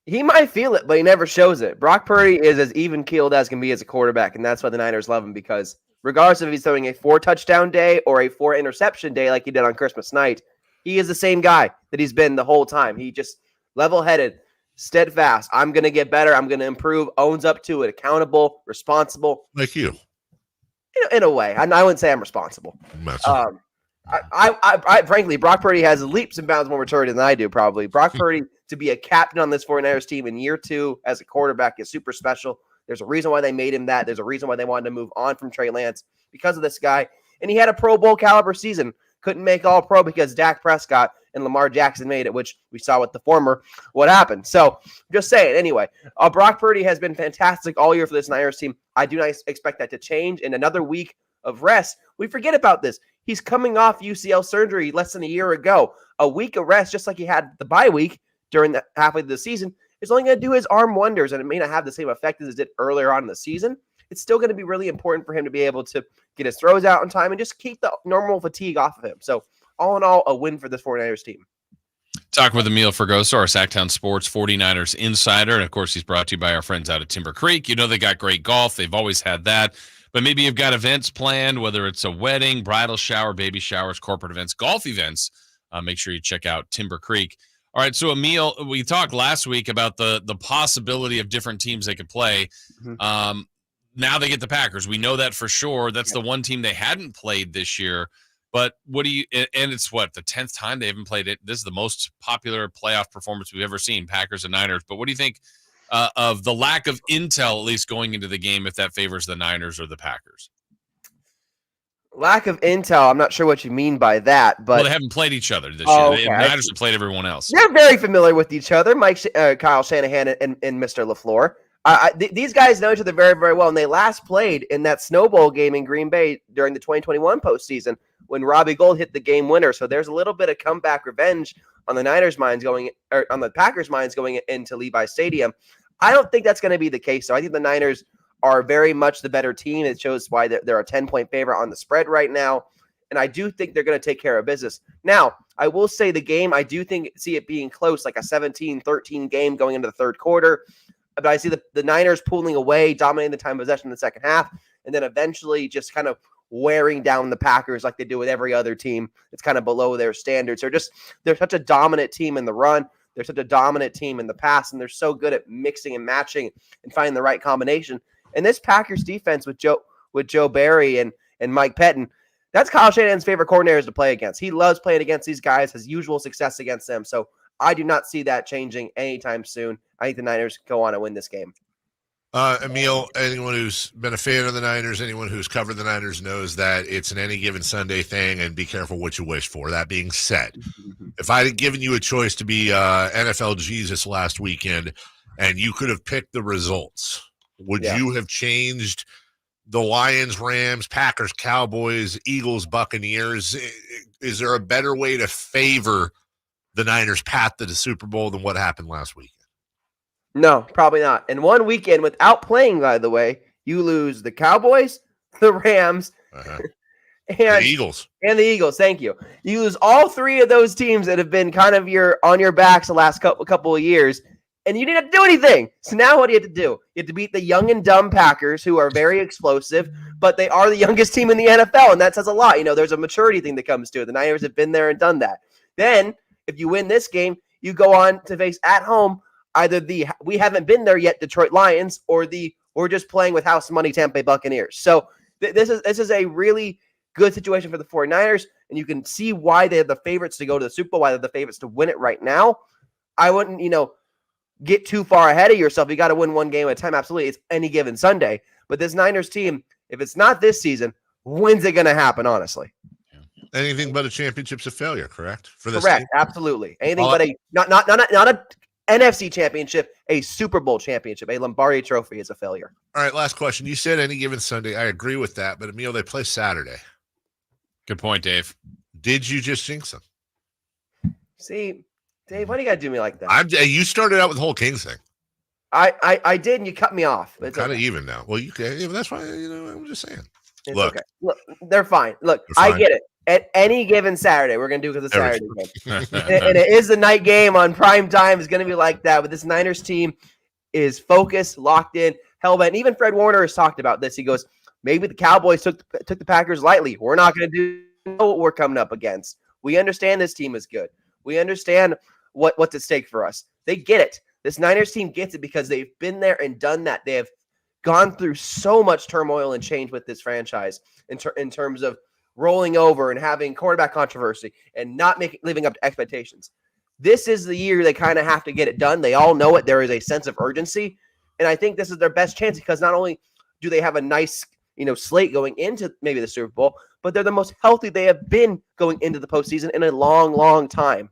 He might feel it, but he never shows it. Brock Purdy is as even-keeled as can be as a quarterback, and that's why the Niners love him, because regardless if he's throwing a 4-touchdown day or a 4-interception day like he did on Christmas night, he is the same guy that he's been the whole time. He just level-headed, steadfast. I'm going to get better. I'm going to improve, owns up to it, accountable, responsible. Like you. In a way. I wouldn't say I'm responsible. Frankly, Brock Purdy has leaps and bounds more maturity than I do, probably. Brock Purdy, to be a captain on this 49ers team in year 2 as a quarterback, is super special. There's a reason why they made him that. There's a reason why they wanted to move on from Trey Lance because of this guy. And he had a Pro Bowl caliber season. Couldn't make All-Pro because Dak Prescott and Lamar Jackson made it, which we saw with the former what happened. So, just saying. Anyway, Brock Purdy has been fantastic all year for this Niners team. I do not expect that to change. In another week of rest, we forget about this. He's coming off UCL surgery less than a year ago. A week of rest, just like he had the bye week during the halfway through the season, is only going to do his arm wonders, and it may not have the same effect as it did earlier on in the season. It's still going to be really important for him to be able to get his throws out in time and just keep the normal fatigue off of him. So, all in all, a win for this 49ers team. Talking with Emil Fergoso, our Sactown Sports 49ers insider. And, of course, he's brought to you by our friends out at Timber Creek. You know they got great golf. They've always had that. But maybe you've got events planned, whether it's a wedding, bridal shower, baby showers, corporate events, golf events. Make sure you check out Timber Creek. All right, so, Emil, we talked last week about the possibility of different teams they could play. Mm-hmm. Now they get the Packers. We know that for sure. That's the one team they hadn't played this year. But what do you – and it's what, the 10th time they haven't played it? This is the most popular playoff performance we've ever seen, Packers and Niners. But what do you think of the lack of intel, at least going into the game, if that favors the Niners or the Packers? Lack of intel, I'm not sure what you mean by that. But well, they haven't played each other this year. Okay. The Niners have played everyone else. They're very familiar with each other, Kyle Shanahan and Mr. LaFleur. These guys know each other very, very well, and they last played in that Snow Bowl game in Green Bay during the 2021 postseason when Robbie Gould hit the game winner. So there's a little bit of comeback revenge on the Niners' minds on the Packers' minds going into Levi Stadium. I don't think that's going to be the case. So I think the Niners are very much the better team. It shows why they're a 10-point favorite on the spread right now, and I do think they're going to take care of business. Now, I will say the game, I do see it being close, like a 17-13 game going into the third quarter. But I see the Niners pulling away, dominating the time of possession in the second half, and then eventually just kind of wearing down the Packers like they do with every other team. It's kind of below their standards. They're such a dominant team in the run. They're such a dominant team in the pass, and they're so good at mixing and matching and finding the right combination. And this Packers defense with Joe Barry and Mike Pettin, that's Kyle Shanahan's favorite coordinators to play against. He loves playing against these guys, has usual success against them. So I do not see that changing anytime soon. I think the Niners go on and win this game. Emil, anyone who's been a fan of the Niners, anyone who's covered the Niners knows that it's an any given Sunday thing, and be careful what you wish for. That being said, if I had given you a choice to be NFL Jesus last weekend and you could have picked the results, would you have changed the Lions, Rams, Packers, Cowboys, Eagles, Buccaneers? Is there a better way to favor the Niners' path to the Super Bowl than what happened last weekend? No, probably not. And one weekend without playing, by the way, you lose the Cowboys, the Rams, and the Eagles. And the Eagles, thank you. You lose all three of those teams that have been kind of on your backs the last couple of years, and you didn't have to do anything. So now what do you have to do? You have to beat the young and dumb Packers, who are very explosive, but they are the youngest team in the NFL, and that says a lot. You know, there's a maturity thing that comes to it. The Niners have been there and done that. Then, if you win this game, you go on to face at home either the we haven't been there yet Detroit Lions or we're just playing with house money Tampa Bay Buccaneers. So this is a really good situation for the 49ers, and you can see why they're the favorites to go to the Super Bowl, why they're the favorites to win it right now. I wouldn't, get too far ahead of yourself. You got to win one game at a time. Absolutely. It's any given Sunday. But this Niners team, if it's not this season, when's it going to happen, honestly? Anything but a championship's a failure, correct? For this correct, team? Absolutely. Anything but not a NFC championship, a Super Bowl championship, a Lombardi trophy is a failure. All right, last question. You said any given Sunday. I agree with that, but Emil, they play Saturday. Good point, Dave. Did you just jinx them? See, Dave, why do you got to do me like that? You started out with the whole Kangz thing. I did, and you cut me off. It's kind of even now. Well, that's fine. I'm just saying. It's okay. Look, they're fine. Look, I get it. At any given Saturday, we're going to do because it's Saturday game. and it is the night game on prime time. It's going to be like that. But this Niners team is focused, locked in, hell-bent. And even Fred Warner has talked about this. He goes, maybe the Cowboys took the Packers lightly. We're not going to know what we're coming up against. We understand this team is good. We understand what's at stake for us. They get it. This Niners team gets it because they've been there and done that. They have gone through so much turmoil and change with this franchise in terms of rolling over and having quarterback controversy and not living up to expectations. This is the year they kind of have to get it done. They all know it. There is a sense of urgency. And I think this is their best chance because not only do they have a nice, slate going into maybe the Super Bowl, but they're the most healthy they have been going into the postseason in a long, long time.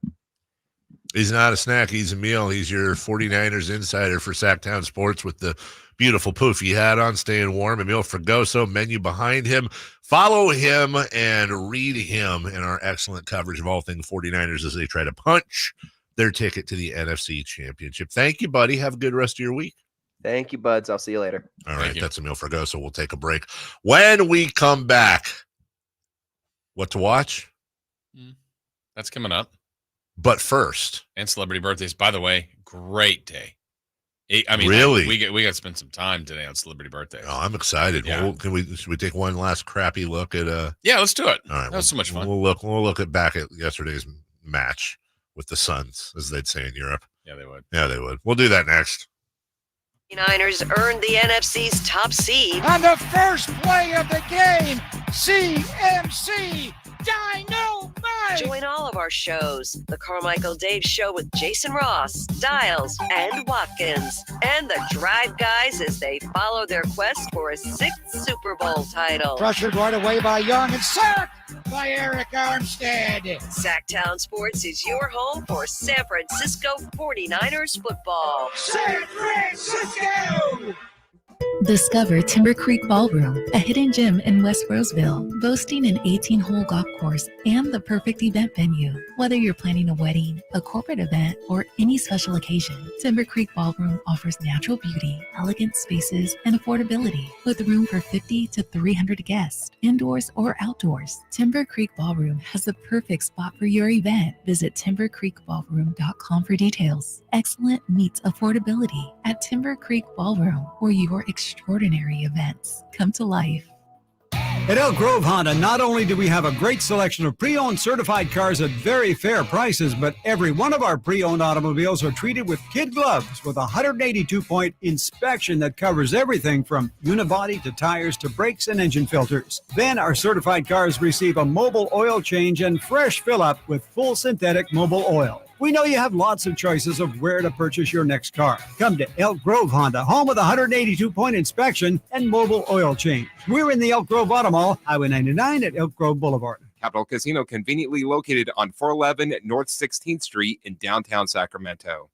He's not a snack. He's a meal. He's your 49ers insider for Sactown Sports with the beautiful poofy hat on, staying warm. Emil Fergoso, menu behind him. Follow him and read him in our excellent coverage of all things 49ers as they try to punch their ticket to the NFC Championship. Thank you, buddy. Have a good rest of your week. Thank you, buds. I'll see you later. All right, that's Emil Fergoso. We'll take a break. When we come back, what to watch? That's coming up. But first, and celebrity birthdays. By the way, great day. I mean, really, we got to spend some time today on celebrity birthdays. Oh, I'm excited. Yeah. Well, should we take one last crappy look at Yeah, let's do it. All right, that was so much fun. We'll look back at yesterday's match with the Suns, as they'd say in Europe. Yeah, they would. Yeah, they would. We'll do that next. 49ers earned the NFC's top seed. On the first play of the game, CMC Dynamite! Join all of our shows. The Carmichael Dave Show with Jason Ross, Dials, and Watkins. And the Drive Guys as they follow their quest for a 6th Super Bowl title. Pressured right away by Young and sacked by Eric Armstead. Sactown Sports is your home for San Francisco 49ers football. San Francisco! Discover Timber Creek Ballroom, a hidden gem in West Roseville, boasting an 18-hole golf course and the perfect event venue. Whether you're planning a wedding, a corporate event, or any special occasion, Timber Creek Ballroom offers natural beauty, elegant spaces, and affordability, with room for 50 to 300 guests, indoors or outdoors. Timber Creek Ballroom has the perfect spot for your event. Visit timbercreekballroom.com for details. Excellent meets affordability at Timber Creek Ballroom, where your extraordinary events come to life. At Elk Grove Honda, not only do we have a great selection of pre-owned certified cars at very fair prices, but every one of our pre-owned automobiles are treated with kid gloves with a 182-point inspection that covers everything from unibody to tires to brakes and engine filters. Then our certified cars receive a mobile oil change and fresh fill-up with full synthetic mobile oil. We know you have lots of choices of where to purchase your next car. Come to Elk Grove Honda, home of the 182-point inspection and mobile oil change. We're in the Elk Grove Auto Mall, Highway 99 at Elk Grove Boulevard. Capital Casino, conveniently located on 411 North 16th Street in downtown Sacramento.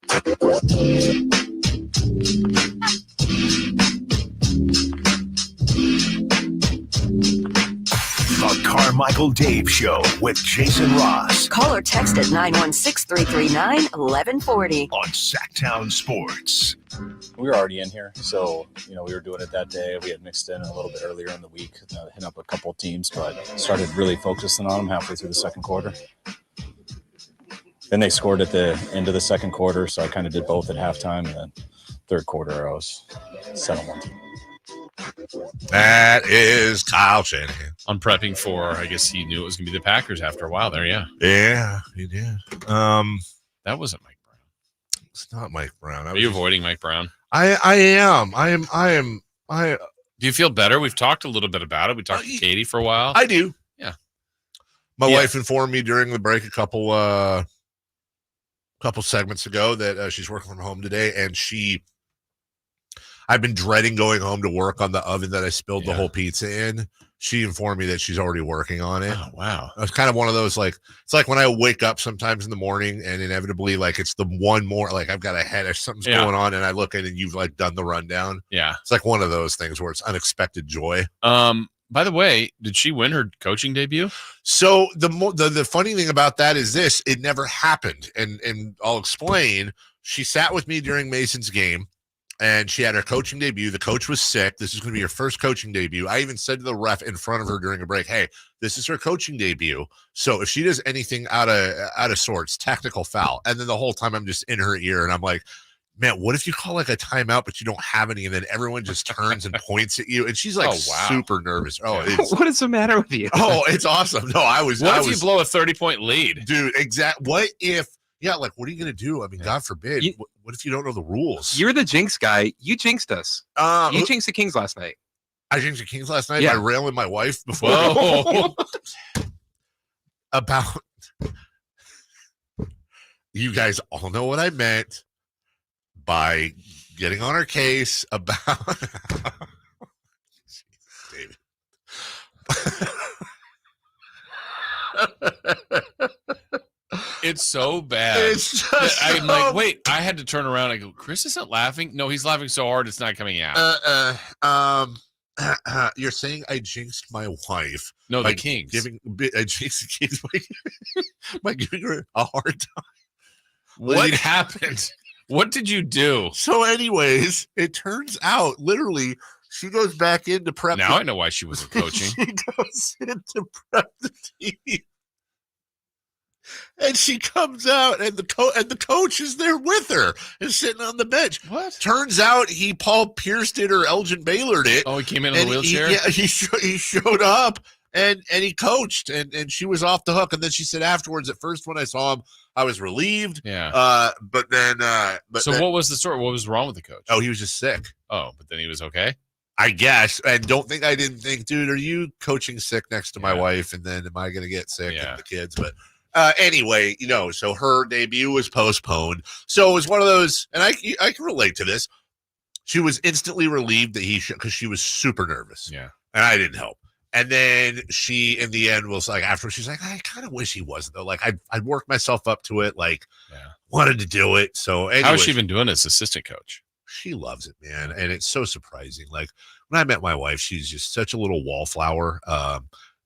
The Carmichael Dave Show with Jason Ross. Call or text at 916-339-1140. On Sactown Sports. We were already in here, so we were doing it that day. We had mixed in a little bit earlier in the week, hit up a couple teams, but started really focusing on them halfway through the second quarter. Then they scored at the end of the second quarter, so I kind of did both at halftime, and then third quarter I was 7-1. That is Kyle Shanahan. I'm prepping for, I guess he knew it was going to be the Packers after a while there, yeah. Yeah, he did. That wasn't Mike Brown. It's not Mike Brown. Are you avoiding Mike Brown? I am. Do you feel better? We've talked a little bit about it. We talked to Katie for a while. I do. Yeah. My wife informed me during the break a couple segments ago that she's working from home today, and I've been dreading going home to work on the oven that I spilled the whole pizza in. She informed me that she's already working on it. Oh, wow. It's kind of one of those, it's like when I wake up sometimes in the morning and inevitably, it's the one more, I've got a headache, something's going on, and I look in and you've, done the rundown. Yeah. It's like one of those things where it's unexpected joy. By the way, did she win her coaching debut? So the funny thing about that is this, it never happened. And I'll explain. She sat with me during Mason's game, and she had her coaching debut. The coach was sick. This is going to be her first coaching debut. I even said to the ref in front of her during a break, hey, this is her coaching debut. So if she does anything out of sorts, technical foul. And then the whole time I'm just in her ear and I'm like, man, what if you call a timeout, but you don't have any? And then everyone just turns and points at you. And she's super nervous. Oh, what is the matter with you? Oh, it's awesome. No, What if you blow a 30-point lead? Dude, what if, what are you going to do? I mean, God forbid. What if you don't know the rules? You're the jinx guy. You jinxed us. You jinxed the Kings last night. I jinxed the Kings last night by railing my wife before. About you guys all know what I meant by getting on our case about David. It's so bad. I'm like, wait, I had to turn around. I go, Chris isn't laughing. No, he's laughing so hard it's not coming out. You're saying I jinxed my wife. No, the Kings. I jinxed the Kings by giving her a hard time. What happened? What did you do? So anyways, it turns out literally she goes back in to prep. Now I know why she wasn't coaching. She goes in to prep the team. And she comes out, and the coach is there with her and sitting on the bench. What? Turns out he Paul Pierce did or Elgin Baylor did. Oh, he came in the wheelchair? He showed up and he coached, and she was off the hook. And then she said afterwards, at first when I saw him, I was relieved. Yeah. But then what was the story? What was wrong with the coach? Oh, he was just sick. Oh, but then he was okay? I guess. And I didn't think, dude, are you coaching sick next to my wife? And then am I going to get sick and the kids? But anyway, so her debut was postponed. So it was one of those, and I can relate to this. She was instantly relieved that because she was super nervous. Yeah. And I didn't help. And then she, in the end, was like, after she's like, I kind of wish he wasn't, though. Like, I'd worked myself up to it, wanted to do it. So anyway, how has she been doing as assistant coach? She loves it, man. And it's so surprising. Like, when I met my wife, she's just such a little wallflower.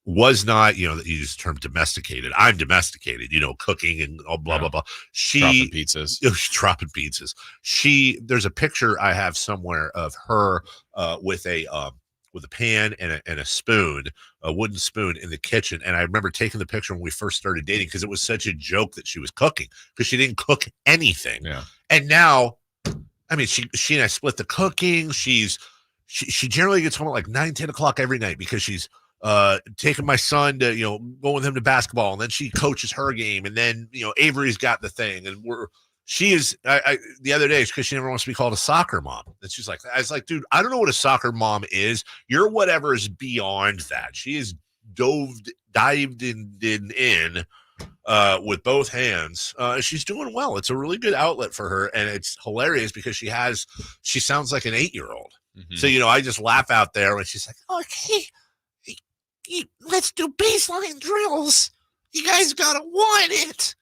Was not, you use the term domesticated. I'm domesticated, cooking and all blah, blah, blah. Dropping pizzas. Dropping pizzas. There's a picture I have somewhere of her with a pan and a spoon, a wooden spoon in the kitchen. And I remember taking the picture when we first started dating because it was such a joke that she was cooking because she didn't cook anything. Yeah. And now, I mean, she and I split the cooking. She generally gets home at like 9, 10 o'clock every night because she's taking my son to, go with him to basketball. And then she coaches her game. And then, Avery's got the thing. And she is, the other day, because she never wants to be called a soccer mom. And she's like, I was like, dude, I don't know what a soccer mom is. You're whatever is beyond that. She is dived in with both hands. She's doing well. It's a really good outlet for her. And it's hilarious because she sounds like an 8-year-old. Mm-hmm. So, I just laugh out there when she's like, okay, let's do baseline drills. You guys got to want it.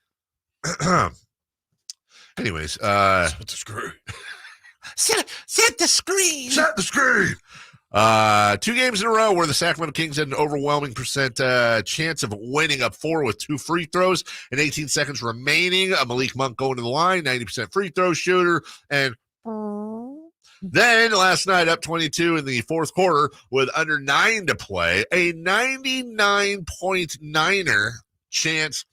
Anyways, set the screen. Set the screen. Set the screen. 2 games in a row where the Sacramento Kings had an overwhelming chance of winning up 4 with 2 free throws and 18 seconds remaining. Malik Monk going to the line, 90% free throw shooter, and then last night up 22 in the fourth quarter with under 9 to play, a 99.9er chance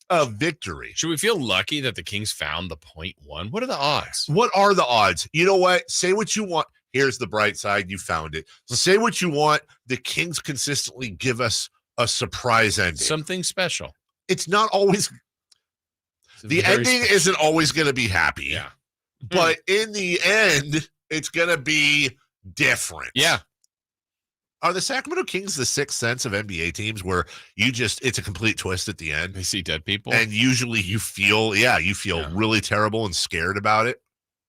of victory. Should we feel lucky that the Kings found the .1? What are the odds? What are the odds? You know what? Say what you want. Here's the bright side. You found it. So say what you want. The Kings consistently give us a surprise ending. Something special. It's not always. The ending isn't always going to be happy. Yeah. But in the end, it's going to be different. Yeah. Are the Sacramento Kings the Sixth Sense of NBA teams where it's a complete twist at the end? They see dead people. And usually you feel really terrible and scared about it.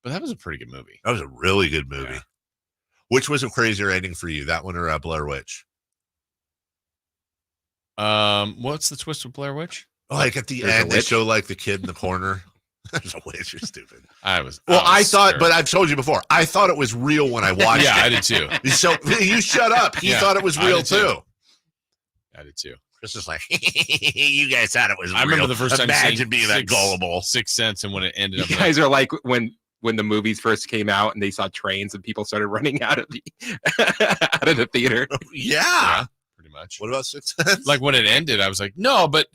But that was a pretty good movie. That was a really good movie. Yeah. Which was a crazier ending for you, that one or Blair Witch? What's the twist with Blair Witch? Like at the end, they show like the kid in the corner. There's a witch. You're stupid. I thought, but I've told you before, I thought it was real when I watched it. Yeah, I did too. So you shut up. He thought it was real too. I did too. Chris is like, you guys thought it was real. I remember the first time. Imagine being that gullible. Sixth Sense, and when it ended up. You guys are like when the movies first came out and they saw trains and people started running out of the theater. Yeah, pretty much. What about Sixth Sense? Like when it ended, I was like, no, but.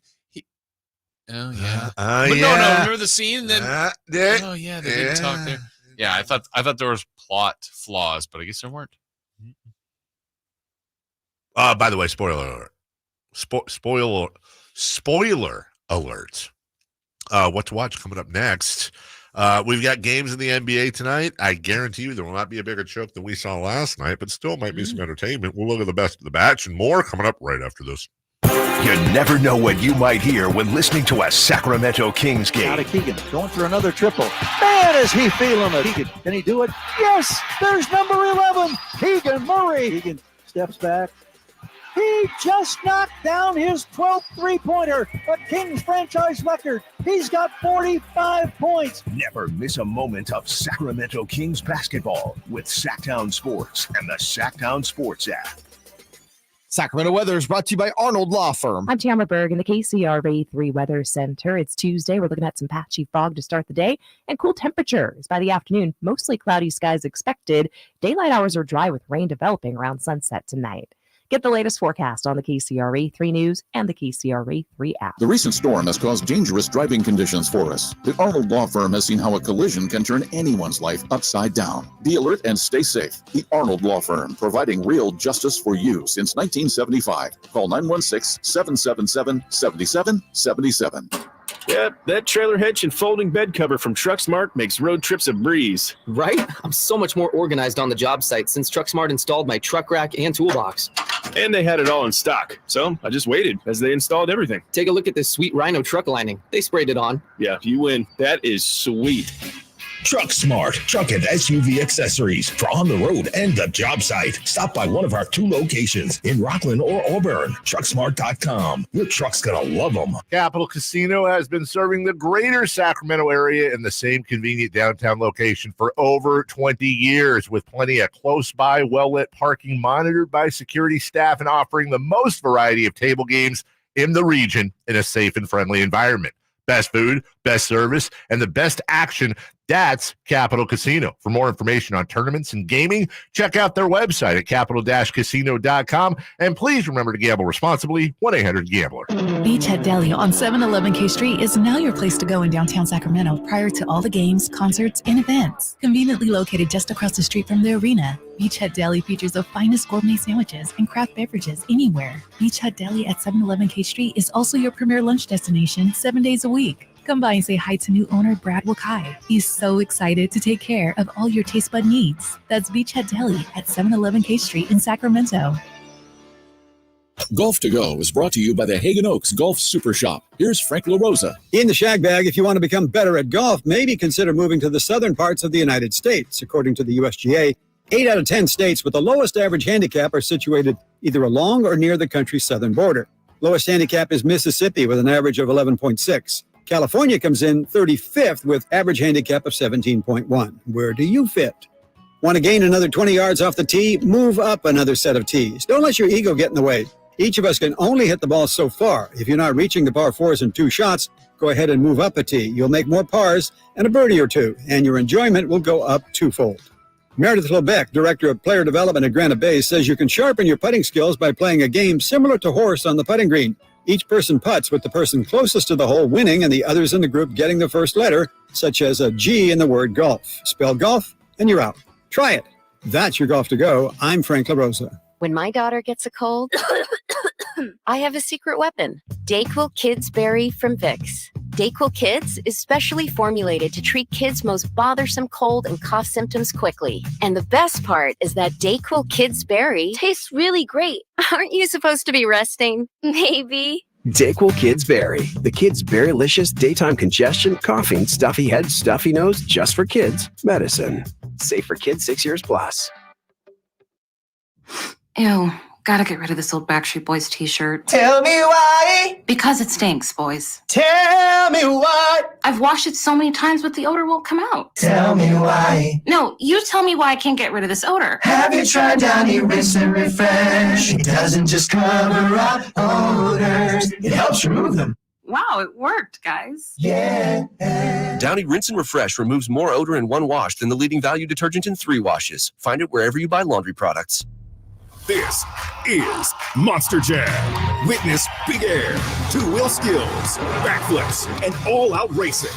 Oh yeah, but yeah. No. Remember the scene? Then they didn't talk there. Yeah, I thought there was plot flaws, but I guess there weren't. By the way, spoiler alert. Spoiler alert. What to watch coming up next? We've got games in the NBA tonight. I guarantee you there will not be a bigger choke than we saw last night, but still might be some entertainment. We'll look at the best of the batch and more coming up right after this. You never know what you might hear when listening to a Sacramento Kings game. Out of Keegan, going for another triple. Man, is he feeling it. Keegan, can he do it? Yes, there's number 11, Keegan Murray. Keegan steps back. He just knocked down his 12th three-pointer, a Kings franchise record. He's got 45 points. Never miss a moment of Sacramento Kings basketball with Sactown Sports and the Sactown Sports app. Sacramento weather is brought to you by Arnold Law Firm. I'm Tamara Berg in the KCRA 3 Weather Center. It's Tuesday. We're looking at some patchy fog to start the day and cool temperatures. By the afternoon, mostly cloudy skies expected. Daylight hours are dry with rain developing around sunset tonight. Get the latest forecast on the KCRA 3 News and the KCRA 3 app. The recent storm has caused dangerous driving conditions for us. The Arnold Law Firm has seen how a collision can turn anyone's life upside down. Be alert and stay safe. The Arnold Law Firm, providing real justice for you since 1975. Call 916-777-7777. Yep, that trailer hitch and folding bed cover from TruckSmart makes road trips a breeze. Right? I'm so much more organized on the job site since TruckSmart installed my truck rack and toolbox. And they had it all in stock, so I just waited as they installed everything. Take a look at this sweet Rhino truck lining. They sprayed it on. Yeah, you win. That is sweet. Truck Smart, truck and SUV accessories for on the road and the job site. Stop by one of our 2 locations in Rockland or Auburn. Trucksmart.com. Your truck's going to love them. Capital Casino has been serving the greater Sacramento area in the same convenient downtown location for over 20 years, with plenty of close by, well-lit parking monitored by security staff and offering the most variety of table games in the region in a safe and friendly environment. Best food, best service, and the best action. That's Capital Casino. For more information on tournaments and gaming, check out their website at capital-casino.com. And please remember to gamble responsibly. 1-800-GAMBLER. Beachhead Deli on 711 K Street is now your place to go in downtown Sacramento prior to all the games, concerts, and events. Conveniently located just across the street from the arena, Beachhead Deli features the finest gourmet sandwiches and craft beverages anywhere. Beachhead Deli at 711 K Street is also your premier lunch destination 7 days a week. Come by and say hi to new owner Brad Wakai. He's so excited to take care of all your taste bud needs. That's Beachhead Deli at 711 K Street in Sacramento. Golf to Go is brought to you by the Hagen Oaks Golf Super Shop. Here's Frank LaRosa. In the shag bag, if you want to become better at golf, maybe consider moving to the southern parts of the United States. According to the USGA, 8 out of 10 states with the lowest average handicap are situated either along or near the country's southern border. Lowest handicap is Mississippi with an average of 11.6. California comes in 35th with average handicap of 17.1. Where do you fit? Want to gain another 20 yards off the tee? Move up another set of tees. Don't let your ego get in the way. Each of us can only hit the ball so far. If you're not reaching the par 4s in 2 shots, go ahead and move up a tee. You'll make more pars and a birdie or 2, and your enjoyment will go up 2-fold. Meredith Lebeck, Director of Player Development at Granite Bay, says you can sharpen your putting skills by playing a game similar to horse on the putting green. Each person putts with the person closest to the hole winning and the others in the group getting the first letter, such as a G in the word golf. Spell golf, and you're out. Try it. That's your Golf to Go. I'm Frank LaRosa. When my daughter gets a cold, I have a secret weapon. DayQuil Kids Berry from Vicks. DayQuil Kids is specially formulated to treat kids' most bothersome cold and cough symptoms quickly. And the best part is that DayQuil Kids Berry tastes really great. Aren't you supposed to be resting? Maybe. DayQuil Kids Berry. The kids' berry-licious daytime congestion, coughing, stuffy head, stuffy nose, just for kids. Medicine. Safe for kids 6 years plus. Ew, gotta get rid of this old Backstreet Boys t-shirt. Tell me why. Because it stinks, boys. Tell me why. I've washed it so many times, but the odor won't come out. Tell me why. No, you tell me why I can't get rid of this odor. Have you tried Downy Rinse and Refresh? It doesn't just cover up odors. It helps remove them. Wow, it worked, guys. Yeah. Downy Rinse and Refresh removes more odor in 1 wash than the leading value detergent in 3 washes. Find it wherever you buy laundry products. This is Monster Jam. Witness big air, 2-wheel skills, backflips, and all-out racing.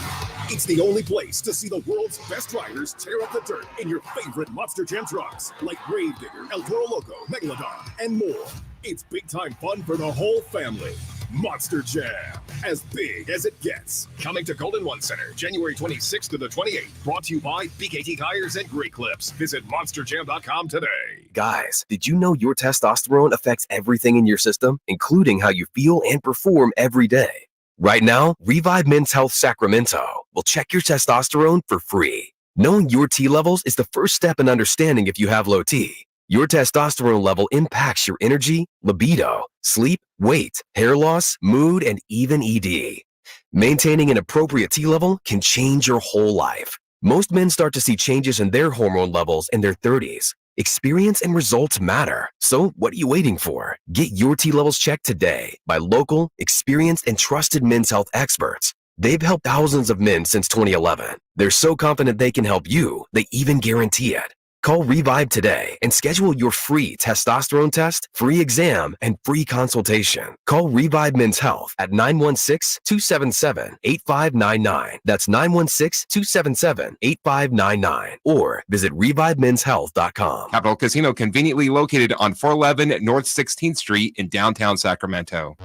It's the only place to see the world's best riders tear up the dirt in your favorite Monster Jam trucks, like Gravedigger, El Toro Loco, Megalodon, and more. It's big-time fun for the whole family. Monster Jam, as big as it gets. Coming to Golden One Center, January 26th to the 28th. Brought to you by BKT Tires and Great Clips. Visit monsterjam.com today. Guys, did you know your testosterone affects everything in your system, including how you feel and perform every day? Right now, Revive Men's Health Sacramento will check your testosterone for free. Knowing your T levels is the first step in understanding if you have low T. Your testosterone level impacts your energy, libido, sleep, weight, hair loss, mood, and even ED. Maintaining an appropriate T level can change your whole life. Most men start to see changes in their hormone levels in their 30s. Experience and results matter. So what are you waiting for? Get your T levels checked today by local, experienced, and trusted men's health experts. They've helped thousands of men since 2011. They're so confident they can help you, they even guarantee it. Call Revive today and schedule your free testosterone test, free exam, and free consultation. Call Revive Men's Health at 916-277-8599. That's 916-277-8599. Or visit ReviveMen'sHealth.com. Capital Casino, conveniently located on 411 North 16th Street in downtown Sacramento.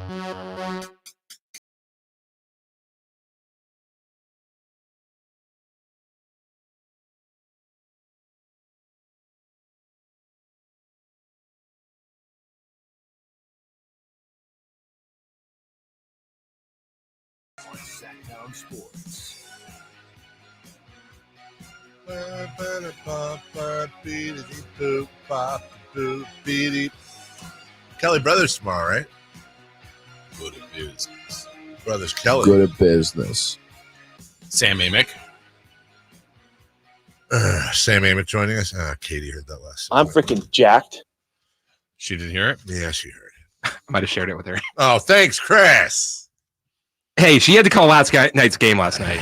Sactown Sports. Kelly Brothers tomorrow, right? Good at business. Brothers Kelly. Good at business. Sam Amick. Sam Amick joining us. Katie heard that last. I'm freaking jacked. She didn't hear it? Yeah, she heard it. I might have shared it with her. Oh, thanks, Chris. Hey, she had to call last night's game last night.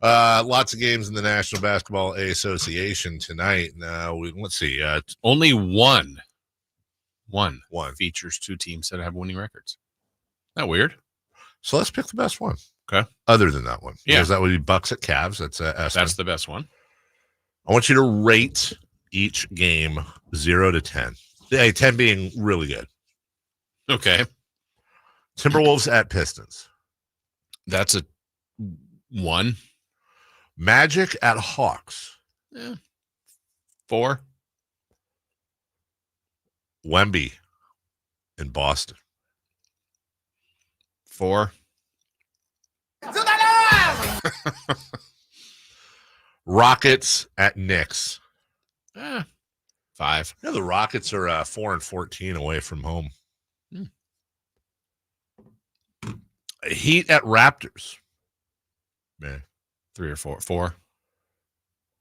Lots of games in the National Basketball Association tonight. Now, let's see. Only one features two teams that have winning records. Isn't that weird? So let's pick the best one. Okay. Other than that one. Yeah. Because that would be Bucks at Cavs. That's the best one. I want you to rate each game 0 to 10. 10 being really good. Okay. Timberwolves at Pistons. That's a 1. Magic at Hawks. 4. Wemby in Boston. 4. Rockets at Knicks. 5. Yeah, the Rockets are 4-14 away from home. Heat at Raptors. Man, 3 or 4. 4.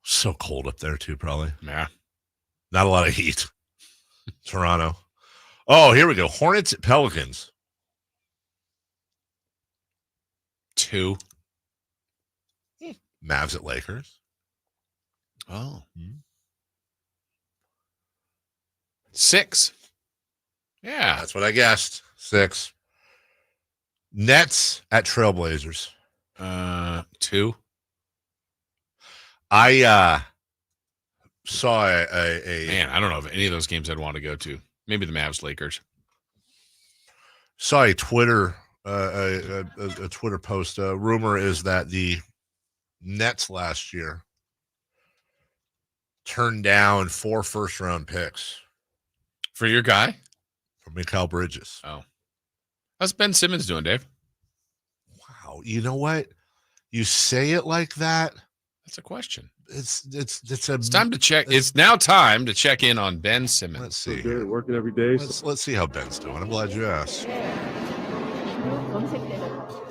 So cold up there too, probably. Yeah. Not a lot of heat. Toronto. Oh, here we go. Hornets at Pelicans. 2. Mavs at Lakers. Oh. 6. Yeah. That's what I guessed. 6. Nets at Trailblazers. 2. I saw a man. I don't know if any of those games I'd want to go to. Maybe the Mavs Lakers. Saw a Twitter a Twitter post. Rumor is that the Nets last year turned down 4 first-round picks for your guy, for Mikal Bridges. Oh, how's Ben Simmons doing, Dave? Wow, you know what? You say it like that. That's a question. It's time to check. It's now time to check in on Ben Simmons. Let's see. Good, working every day. Let's see how Ben's doing. I'm glad you asked.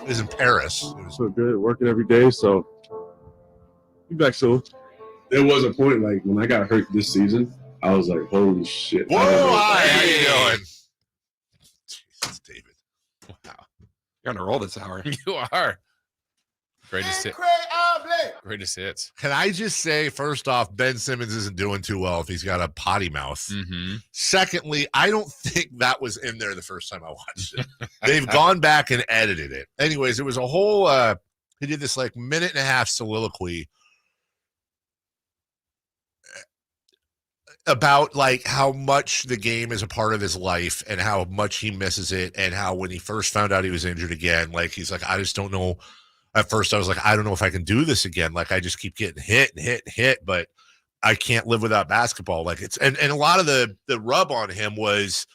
It was in Paris. It was so good, working every day. So be back soon. There was a point like when I got hurt this season, I was like, "Holy shit!" Whoa, hi, how you doing? Jesus, David. Wow, you're on a roll this hour. You are. Greatest hits. Can I just say, first off, Ben Simmons isn't doing too well if he's got a potty mouth. Mm-hmm. Secondly, I don't think that was in there the first time I watched it. They've gone back and edited it. Anyways, it was a whole, he did this like 1.5-minute soliloquy about like how much the game is a part of his life and how much he misses it, and how when he first found out he was injured again, like he's like, I just don't know. At first I was like, I don't know if I can do this again. Like I just keep getting hit, but I can't live without basketball. Like it's, and a lot of the rub on him was,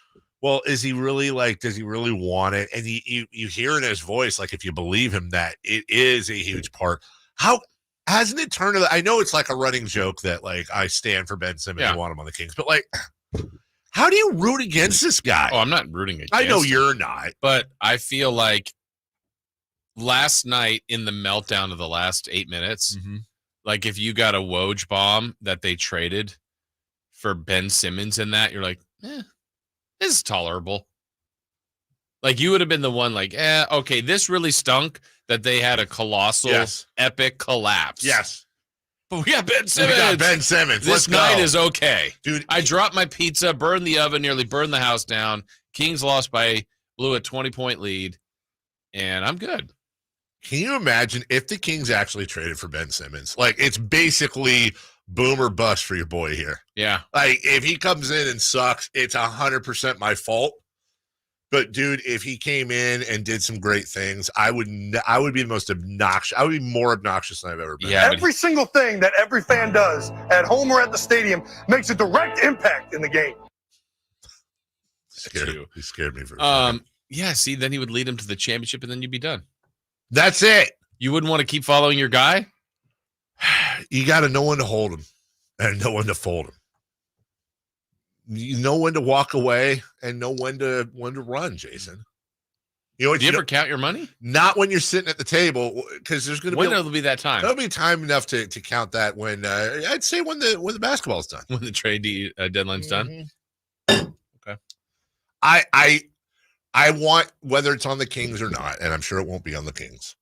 well, is he really like, does he really want it? And you hear in his voice, like if you believe him, that it is a huge part. How hasn't it turned to, I know it's like a running joke that like I stand for Ben Simmons and want him on the Kings, but like, how do you root against this guy? Oh, I'm not rooting against I know him, you're not, but I feel like last night in the meltdown of the last 8 minutes, like if you got a Woj bomb that they traded for Ben Simmons in that, you're like, this is tolerable. Like you would have been the one like, okay, this really stunk that they had a colossal, epic collapse. Yes. But we got Ben We Simmons. got Ben Simmons. This Let's night go. is okay. Dude, I dropped my pizza, burned the oven, nearly burned the house down. Kings lost blew a 20-point lead, and I'm good. Can you imagine if the Kings actually traded for Ben Simmons? Like, it's basically boom or bust for your boy here. Yeah. Like, if he comes in and sucks, it's 100% my fault. But, dude, if he came in and did some great things, I would be the most obnoxious. I would be more obnoxious than I've ever been. Yeah, Every single thing that every fan does at home or at the stadium makes a direct impact in the game. He scared me for a second. Yeah, see, then he would lead him to the championship, and then you'd be done. That's it. You wouldn't want to keep following your guy? You got to know when to hold him and know when to fold him. You know when to walk away and know when to run, Jason. You know what? Do you ever count your money? Not when you're sitting at the table, because there's going to be. When will be that time? There'll be time enough to count that when I'd say when the basketball's done, When the trade deadline's done. Okay. I want, whether it's on the Kings or not, and I'm sure it won't be on the Kings.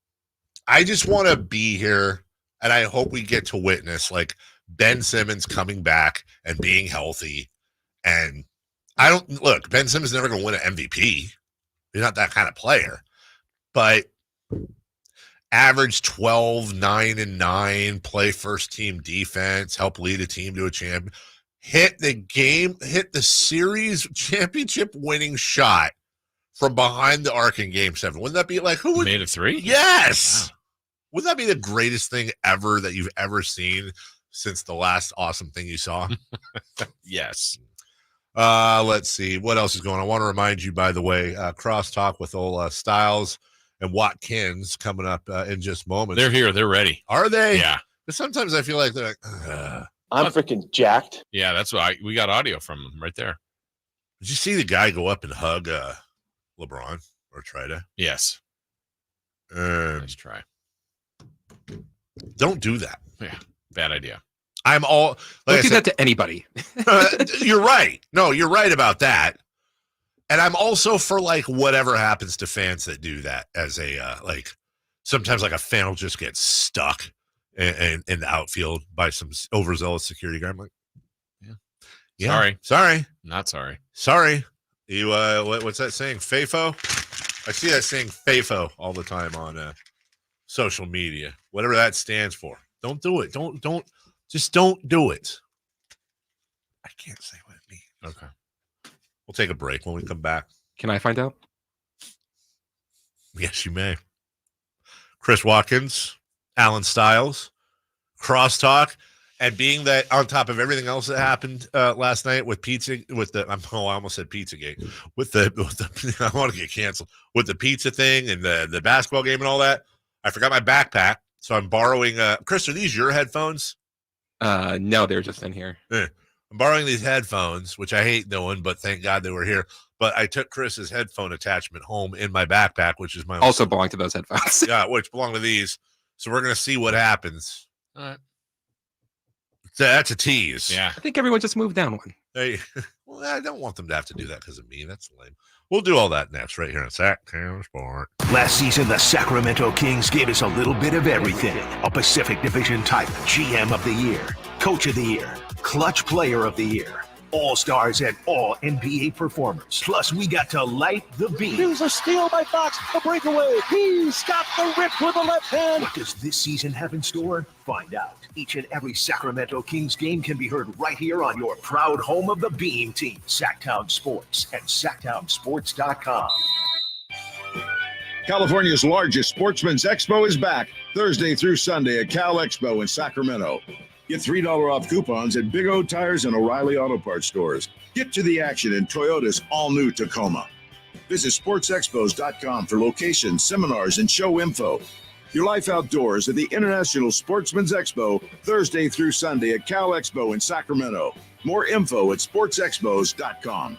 I just want to be here, and I hope we get to witness like Ben Simmons coming back and being healthy. And Ben Simmons is never going to win an MVP. He's not that kind of player. But average 12, 9, and 9, play first team defense, help lead a team to a champion. Hit the series championship winning shot from behind the arc in Game 7. Wouldn't that be like who would made a 3? Yes. Wow. Wouldn't that be the greatest thing ever that you've ever seen since the last awesome thing you saw? Yes. Let's see what else is going on. I want to remind you, by the way, crosstalk with old Styles and Watkins coming up in just moments. They're here. They're ready. Are they? Yeah. But sometimes I feel like they're like, I'm freaking jacked. Yeah, that's why we got audio from them right there. Did you see the guy go up and hug LeBron or try to? Yes. Let's try. Don't do that. Yeah. Bad idea. I'm all. Don't do that to anybody. You're right. No, you're right about that. And I'm also for like whatever happens to fans that do that as a like sometimes like a fan will just get stuck in the outfield by some overzealous security guard. I'm like, yeah. Sorry. Not sorry. Sorry. You what's that saying? FAFO? I see that saying FAFO all the time on social media. Whatever that stands for. Don't do it. Don't do it. I can't say what it means. Okay. We'll take a break when we come back. Can I find out? Yes, you may. Chris Watkins, Alan Stiles, crosstalk, and being that on top of everything else that happened last night with I almost said Pizzagate with the I want to get canceled with the pizza thing and the basketball game and all that. I forgot my backpack, so I'm borrowing. Chris, are these your headphones? No, they're just in here. I'm borrowing these headphones, which I hate doing, but thank God they were here. But I took Chris's headphone attachment home in my backpack, which is my also belong to those headphones. Yeah, which belong to these. So we're gonna see what happens. All right. That's a tease. Yeah. I think everyone just moved down one. Hey, well, I don't want them to have to do that because of me. That's lame. We'll do all that next right here on Sactown Sport. Last season, the Sacramento Kings gave us a little bit of everything. A Pacific Division type GM of the Year, Coach of the Year, Clutch Player of the Year, All-Stars and all NBA performers. Plus, we got to light the beam. Here's a steal by Fox, a breakaway. He's got the rip with the left hand. What does this season have in store? Find out. Each and every Sacramento Kings game can be heard right here on your proud home of the Beam team, Sactown Sports and SactownSports.com. California's largest Sportsman's Expo is back Thursday through Sunday at Cal Expo in Sacramento. Get $3 off coupons at Big O Tires and O'Reilly Auto Parts stores. Get to the action in Toyota's all-new Tacoma. Visit sportsexpos.com for locations, seminars, and show info. Your life outdoors at the International Sportsman's Expo Thursday through Sunday at Cal Expo in Sacramento. More info at sportsexpos.com.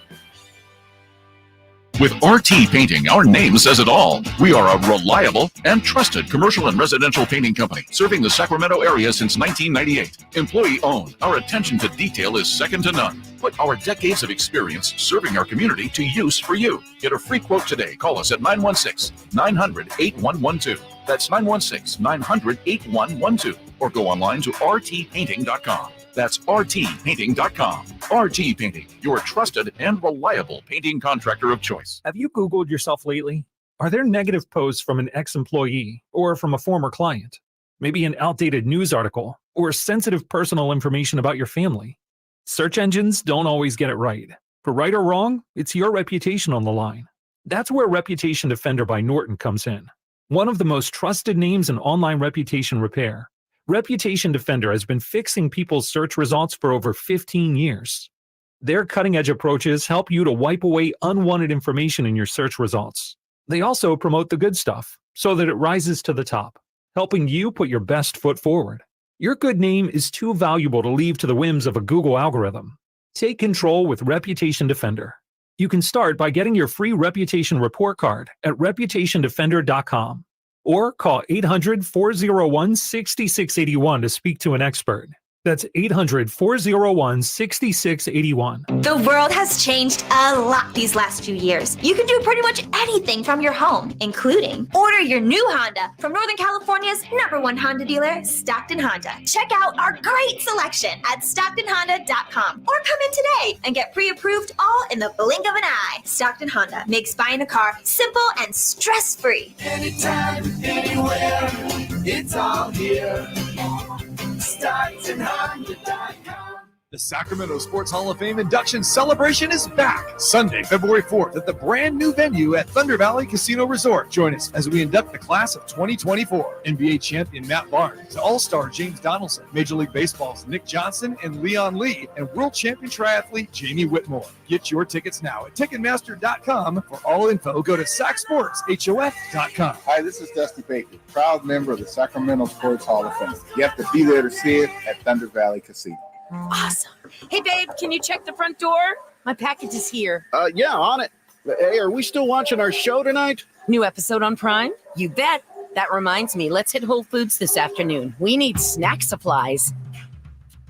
With RT Painting, our name says it all. We are a reliable and trusted commercial and residential painting company serving the Sacramento area since 1998. Employee owned, our attention to detail is second to none. Put our decades of experience serving our community to use for you. Get a free quote today. Call us at 916-900-8112. That's 916-900-8112. Or go online to rtpainting.com. That's rtpainting.com. RT Painting, your trusted and reliable painting contractor of choice. Have you Googled yourself lately? Are there negative posts from an ex-employee or from a former client? Maybe an outdated news article or sensitive personal information about your family? Search engines don't always get it right. For right or wrong, it's your reputation on the line. That's where Reputation Defender by Norton comes in. One of the most trusted names in online reputation repair. Reputation Defender has been fixing people's search results for over 15 years. Their cutting-edge approaches help you to wipe away unwanted information in your search results. They also promote the good stuff so that it rises to the top, helping you put your best foot forward. Your good name is too valuable to leave to the whims of a Google algorithm. Take control with Reputation Defender. You can start by getting your free reputation report card at reputationdefender.com. Or call 800-401-6681 to speak to an expert. That's 800-401-6681. The world has changed a lot these last few years. You can do pretty much anything from your home, including order your new Honda from Northern California's #1 Honda dealer, Stockton Honda. Check out our great selection at StocktonHonda.com or come in today and get pre-approved all in the blink of an eye. Stockton Honda makes buying a car simple and stress-free. Anytime, anywhere, it's all here. StocktonHonda.com. The Sacramento Sports Hall of Fame induction celebration is back Sunday, February 4th at the brand new venue at Thunder Valley Casino Resort. Join us as we induct the class of 2024. NBA champion Matt Barnes, All-Star James Donaldson, Major League Baseball's Nick Johnson and Leon Lee, and world champion triathlete Jamie Whitmore. Get your tickets now at Ticketmaster.com. For all info, go to SacSportsHOF.com. Hi, this is Dusty Baker, proud member of the Sacramento Sports Hall of Fame. You have to be there to see it at Thunder Valley Casino. Awesome. Hey, babe, can you check the front door? My package is here. Yeah, on it. Hey, are we still watching our show tonight? New episode on Prime? You bet. That reminds me, let's hit Whole Foods this afternoon. We need snack supplies.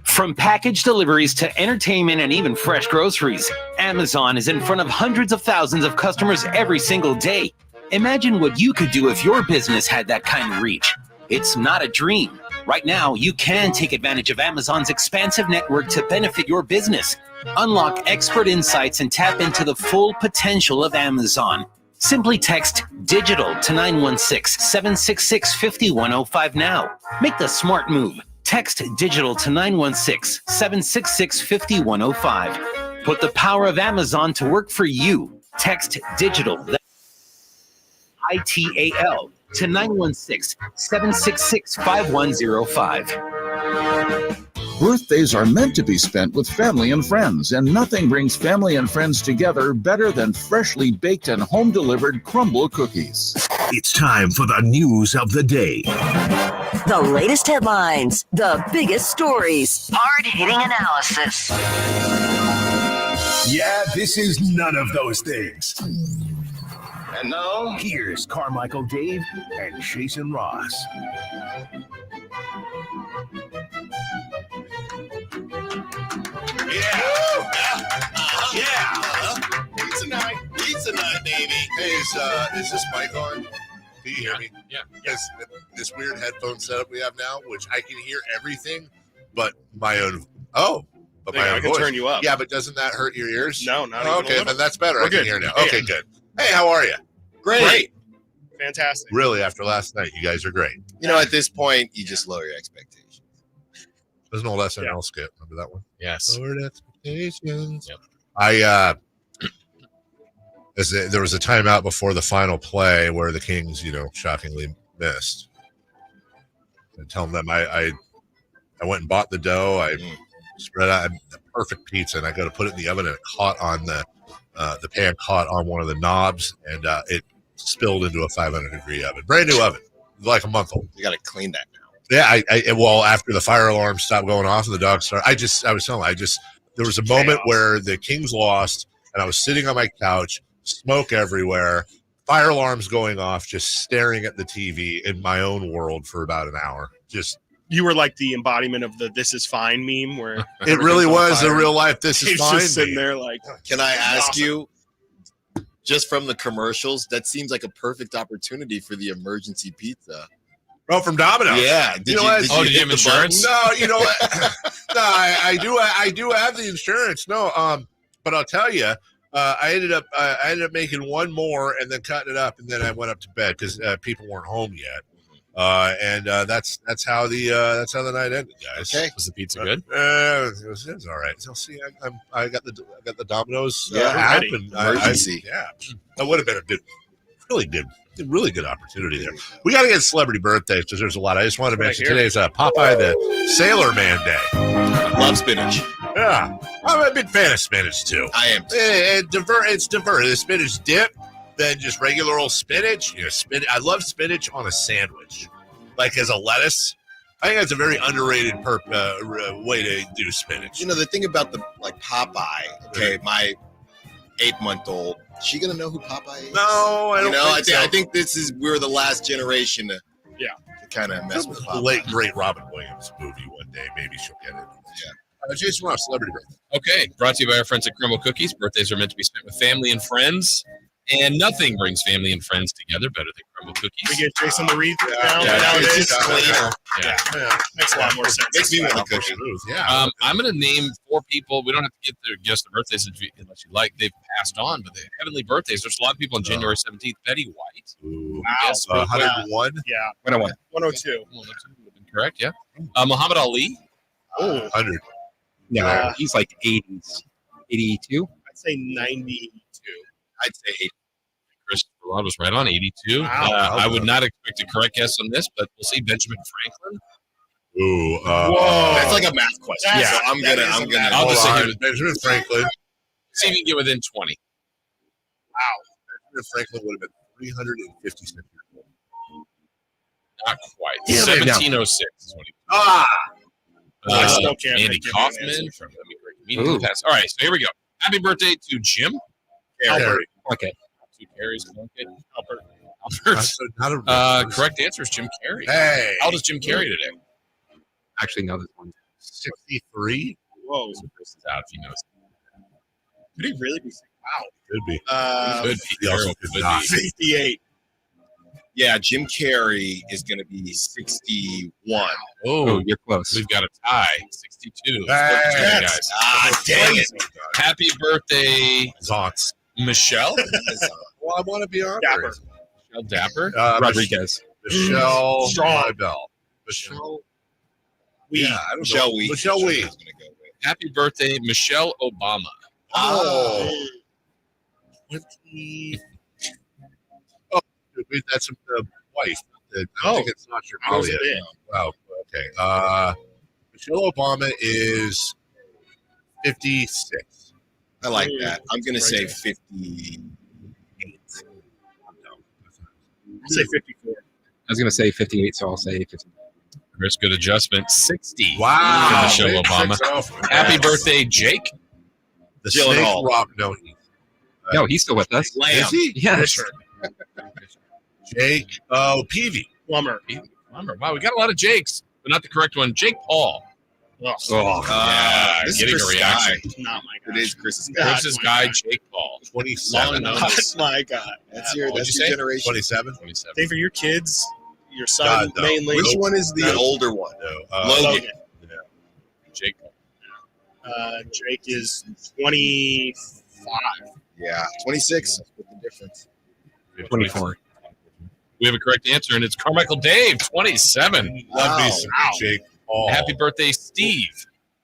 From package deliveries to entertainment and even fresh groceries, Amazon is in front of hundreds of thousands of customers every single day. Imagine what you could do if your business had that kind of reach. It's not a dream. Right now, you can take advantage of Amazon's expansive network to benefit your business. Unlock expert insights and tap into the full potential of Amazon. Simply text DIGITAL to 916-766-5105 now. Make the smart move. Text DIGITAL to 916-766-5105. Put the power of Amazon to work for you. Text DIGITAL, ITAL, to 916-766-5105. Birthdays are meant to be spent with family and friends, and nothing brings family and friends together better than freshly baked and home-delivered crumble cookies. It's time for the news of the day. The latest headlines, the biggest stories, hard-hitting analysis. Yeah, this is none of those things. And now, here's Carmichael Dave and Jason Ross. Pizza night, baby. Hey, is this mic on? Do you hear me? Yeah. Yes. This weird headphone setup we have now, which I can hear everything, but my own. Oh, but my own I can voice. turn you up. Yeah, but doesn't that hurt your ears? No, not even Okay, a little. then that's better. We're I can good. hear now. Yeah. Okay, good. Hey, how are you? Great. Fantastic. Really, after last night, you guys are great. You know, at this point, you just lower your expectations. There's an old SNL skit. Remember that one? Yes. Lowered expectations. Yep. There was a timeout before the final play where the Kings, shockingly missed. And telling them I went and bought the dough. I spread out a perfect pizza, and I go to put it in the oven, and it caught on the pan caught on one of the knobs, and it spilled into a 500-degree oven, brand new oven, like a month old. You got to clean that now. Yeah, well, after the fire alarm stopped going off and the dogs started, there was a moment where the Kings lost, and I was sitting on my couch, smoke everywhere, fire alarms going off, just staring at the TV in my own world for about an hour. Just you were like the embodiment of the "This is fine" meme, where it really was a real life "This is He's fine" just sitting meme. there like. Can I ask awesome. you, just from the commercials, that seems like a perfect opportunity for the emergency pizza. Oh, from Domino's. Yeah. Did you have insurance? No, you know what? No, I do have the insurance. No, but I'll tell you, I ended up making one more and then cutting it up, and then I went up to bed because people weren't home yet. And that's how the night ended, guys. Okay. Was the pizza good? It was all right. So see, I got the Domino's app, ready. and Emergency. that would have been a good, really good opportunity there. We got to get celebrity birthdays because there's a lot. I just want to mention today's Popeye the Sailor Man Day. Love spinach. Yeah, I'm a big fan of spinach too. I am. It's diverse. The spinach dip, then just regular old spinach. Spinach. I love spinach on a sandwich, like as a lettuce. I think that's a very underrated way to do spinach. You know, the thing about the Popeye. Okay, my 8-month-old. Is she gonna know who Popeye is? No, I don't. I think we're the last generation to kind of mess with the Popeye. late great Robin Williams movie one day. Maybe she'll get it. Yeah. Jason Ross, celebrity birthday. Okay, brought to you by our friends at Crumble Cookies. Birthdays are meant to be spent with family and friends, and nothing brings family and friends together better than Crumble Cookies. We get Jason the read down Yeah, nowadays. it's just cleaner. Yeah. Makes a lot more sense. Makes me want to cook it. Yeah. I'm going to name 4 people. We don't have to guess their birthdays unless you like. They've passed on, but they're heavenly birthdays. There's a lot of people on January 17th. Betty White. Ooh. Yes, 101. Yeah. 101. 102. 102 would have been correct, yeah. Muhammad Ali. 100. No, he's like 80s. 82? I'd say 92. I'd say 80. Christopher Laud was right on 82. Wow. I would not expect a correct guess on this, but we'll see. Benjamin Franklin. Ooh. Whoa. That's like a math question. That's- So I'm gonna. I'll just say Benjamin Franklin. see if you can get within 20. Benjamin Franklin would have been 356 years old. Not quite. Yeah, 1706 is when he I still can't Andy think of Kaufman an from Let Me Great Comedian Pass. All right, so here we go. Happy birthday to Jim. Albert. Okay. 2 Carries. Albert. Albert. Correct answer is Jim Carrey. Hey. How old is Jim Carrey today? Actually, no, this one. 63. Whoa. So Chris is out if he knows. Could he really be? Wow. Could be. Could be. He also Carol could could not. be. 58. Yeah, Jim Carrey is going to be 61. Oh, you're close. We've got a tie. 62. Hey. Guys. Dang it. Happy birthday, Zots. Michelle. Well, I want to be on Dapper. Michelle Dapper. Rodriguez. Michelle Strong. Bell. Michelle. Weed. Yeah, I don't Michelle know. Weed. Michelle Weed. Happy birthday, Michelle Obama. Oh. 20. Oh, that's the wife. I think it's not your How's yet. it been? Wow. Okay. Michelle Obama is 56. I like that. I'm going to say 58. I'll say 54. I was going to say 58, so I'll say 50. Chris, good adjustment. 60. Wow. For Michelle Obama. Happy birthday, Jake. The Gyllenhaal. Snake Rock. No, he's still with us. Lamb. Is he? Yes. Jake. Oh, Peavy. Plumber. Wow, we got a lot of Jakes, but not the correct one. Jake Paul. Oh, Yeah, this is getting a Chris' reaction. guy. not my guy. It is Chris's guy. Chris's guy, Jake Paul. 27. Not my guy. That's your What'd you your say? generation. 27. 27. Think for your kids, your son God, no. mainly. Which one is the older one? No. Logan. Jake Paul. Drake is 25. Yeah, 26. What's the difference? 24. We have a correct answer, and it's Carmichael Dave, 27. Love me Wow. some Jake Paul. Happy birthday, Steve.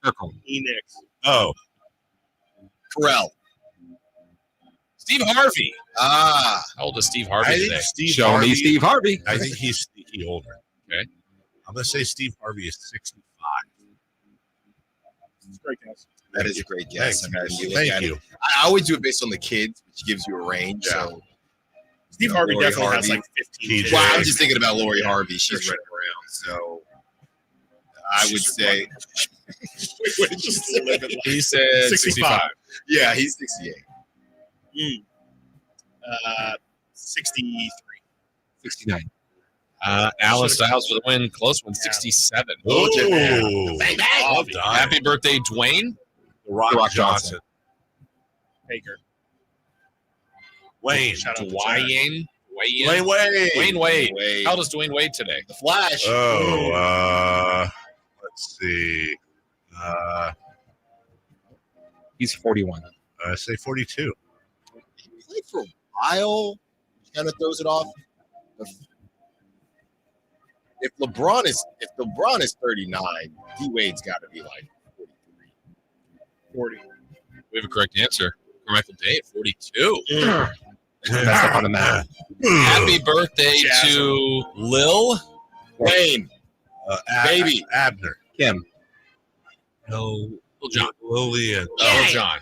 Circle. Enix. Oh. Pharrell. Steve Harvey. Ah. How old is Steve I Harvey think today? Steve Show Harvey. me Steve Harvey. I think he's sneaky older. Okay. I'm going to say Steve Harvey is 65. Great guys. That is a great guess. Thanks, I mean, guys. you look Thank at you. it. I always do it based on the kids, which gives you a range. Yeah. So Steve Harvey Lori definitely has Harvey. like 15. TJ. Well, I'm just thinking about Lori Harvey. She's For sure. running around. So I would say, Wait, just live it like- He said 65. yeah, he's 68. 63. 69. Alan Styles for the win. Close one, 67. Ooh. Bang, bang. Well done. Happy birthday, Dwayne. The Rock Johnson. Baker. Wayne. Shout out to Dwayne. Dwayne Wade. Dwayne Wade. Wade. How does Dwayne Wade today? The Flash. Let's see. He's 41. I say 42. He played for a while. He kind of throws it off. If LeBron is 39, D Wade's got to be like 43. 40. We have a correct answer. Carmichael Dave, 42. Messed up on the math. Happy birthday to Lil Wayne. Baby. Abner. Kim. No. Lil John. Lillian. Lil John.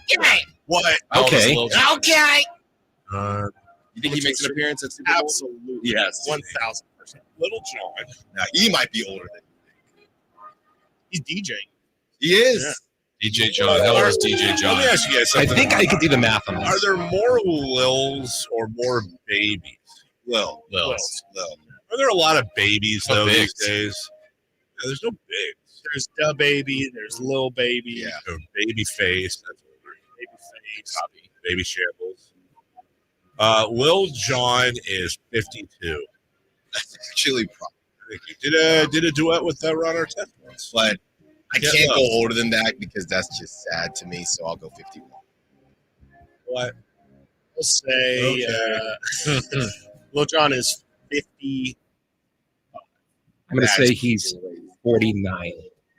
What? How old is Okay. Lil John? Okay. Uh, You think he makes an appearance at Super Bowl? Absolutely. Yes. 1,000%. Little John. Now, he might be older than He's DJing. he is. DJ John. How old is DJ John? Let me ask you guys I something. think I could do the math on Are this. there more Lils or more babies? Lil. Are there a lot of babies, No though, bigs. these days? Yeah, there's no bigs. There's Da Baby. There's Lil Baby. Yeah. Or baby face. That's Baby Face. baby shambles. Lil Jon is 52. That's actually probably. Did a duet with Ron Artest once. But I Yeah. can't go older than that because that's just sad to me. So I'll go 51. What? We'll say Lil Jon is 50. I'm going to say he's 49.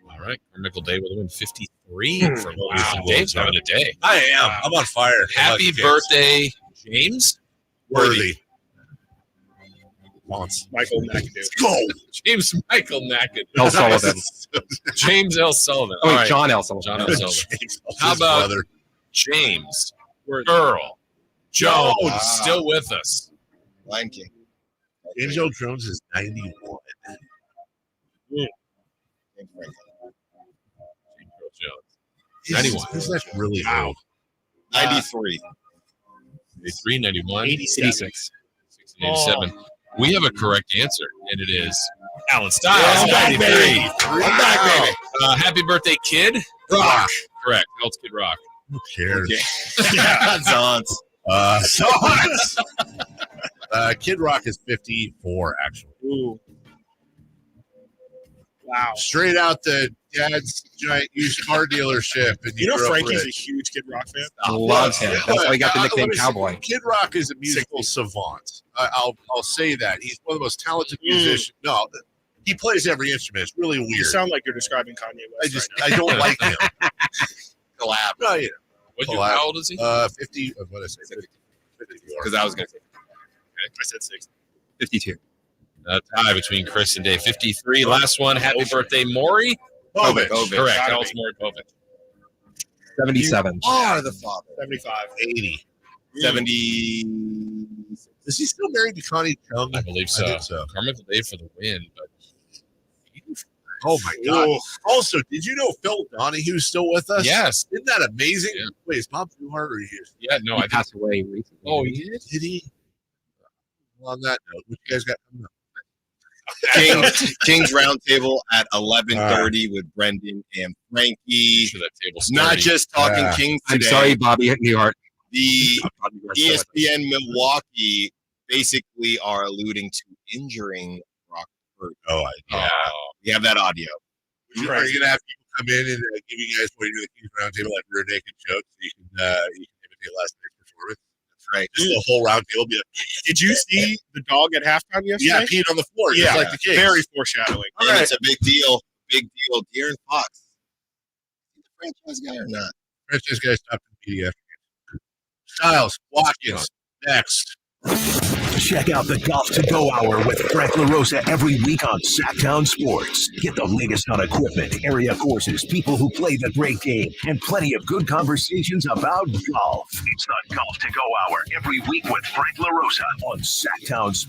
All right. Carmichael Dave with a win, 53 from Dave's having a day. I am. I'm on fire. Happy birthday, James Worthy. Michael McAdoo. Go. James Michael McAdoo. L. Sullivan. James L. Sullivan. Oh, All wait, right. John L. Sullivan. John L. Sullivan. How His about brother. James Worthy. Earl Jones Wow. still with us? Lion King. James Earl Jones is 91. Thank you, Frank. James Earl Jones. 91. Isn't that really old? 93. 83, 91, 86. 87. We have a correct answer, and it is Alan Styles, Yeah, 93. I'm back, baby. Happy birthday, Kid Rock. Correct. How old's Kid Rock? Who cares? Yeah, Zons. Sons. Kid Rock is 54, actually. Ooh. Wow. Straight out the dad's giant used car delership. And You know grew up Frankie's a rich. huge Kid Rock fan? I love him. That's why he got the nickname let me say, Cowboy. Kid Rock is a musical savant. I'll say that. He's one of the most talented musicians. No, he plays every instrument. It's really You weird. sound like you're describing Kanye West. I don't like him. Collab. No, yeah. How old is he? 50. What did I say? 54. Because I was going to say. I said 60. 52. A tie between Chris and Dave. 53. Last one. Happy birthday, Maury. Povich. Correct. How old's Maury Povich? 77. You are the father. 75. 80. 70. Is he still married to Connie Chung? I believe so. I think so. Carmichael Dave for the win, but Oh my God! Also, did you know Phil Donahue's still with us? yes. Isn't that amazing? Yeah. Wait, is Bob Newhart or he? Yeah, no, He I passed away recently. Oh, he did? Did he? Well, on that note, what you guys got coming up? King's Roundtable at 11:30 with Brendan and Frankie. Sure that table's Not sturdy. just talking Yeah. Kings I'm today. sorry, Bobby Newhart. The Bobby Newhart's still with us. ESPN Milwaukee basically are alluding to injuring Brock Purdy. Oh, Yeah. We have that audio. Are you going to have people come in and give you guys what you do the Kings Roundtable like you're a naked joke so you can imitate last night's performance? That's right. Just the whole roundtable. Be like, Did you see the dog at halftime yesterday? yeah, peeing on the floor, just like the Kings. Very foreshadowing. And right. it's a big deal. Big deal. De'Aaron Fox. Is he the franchise guy or not? Franchise guys top in PDF. Styles, Watkins, next. Check out the Golf to Go Hour with Frank LaRosa every week on Sactown Sports. Get the latest on equipment, area courses, people who play the great game, and plenty of good conversations about golf. It's the Golf to Go Hour every week with Frank LaRosa on Sactown Sports.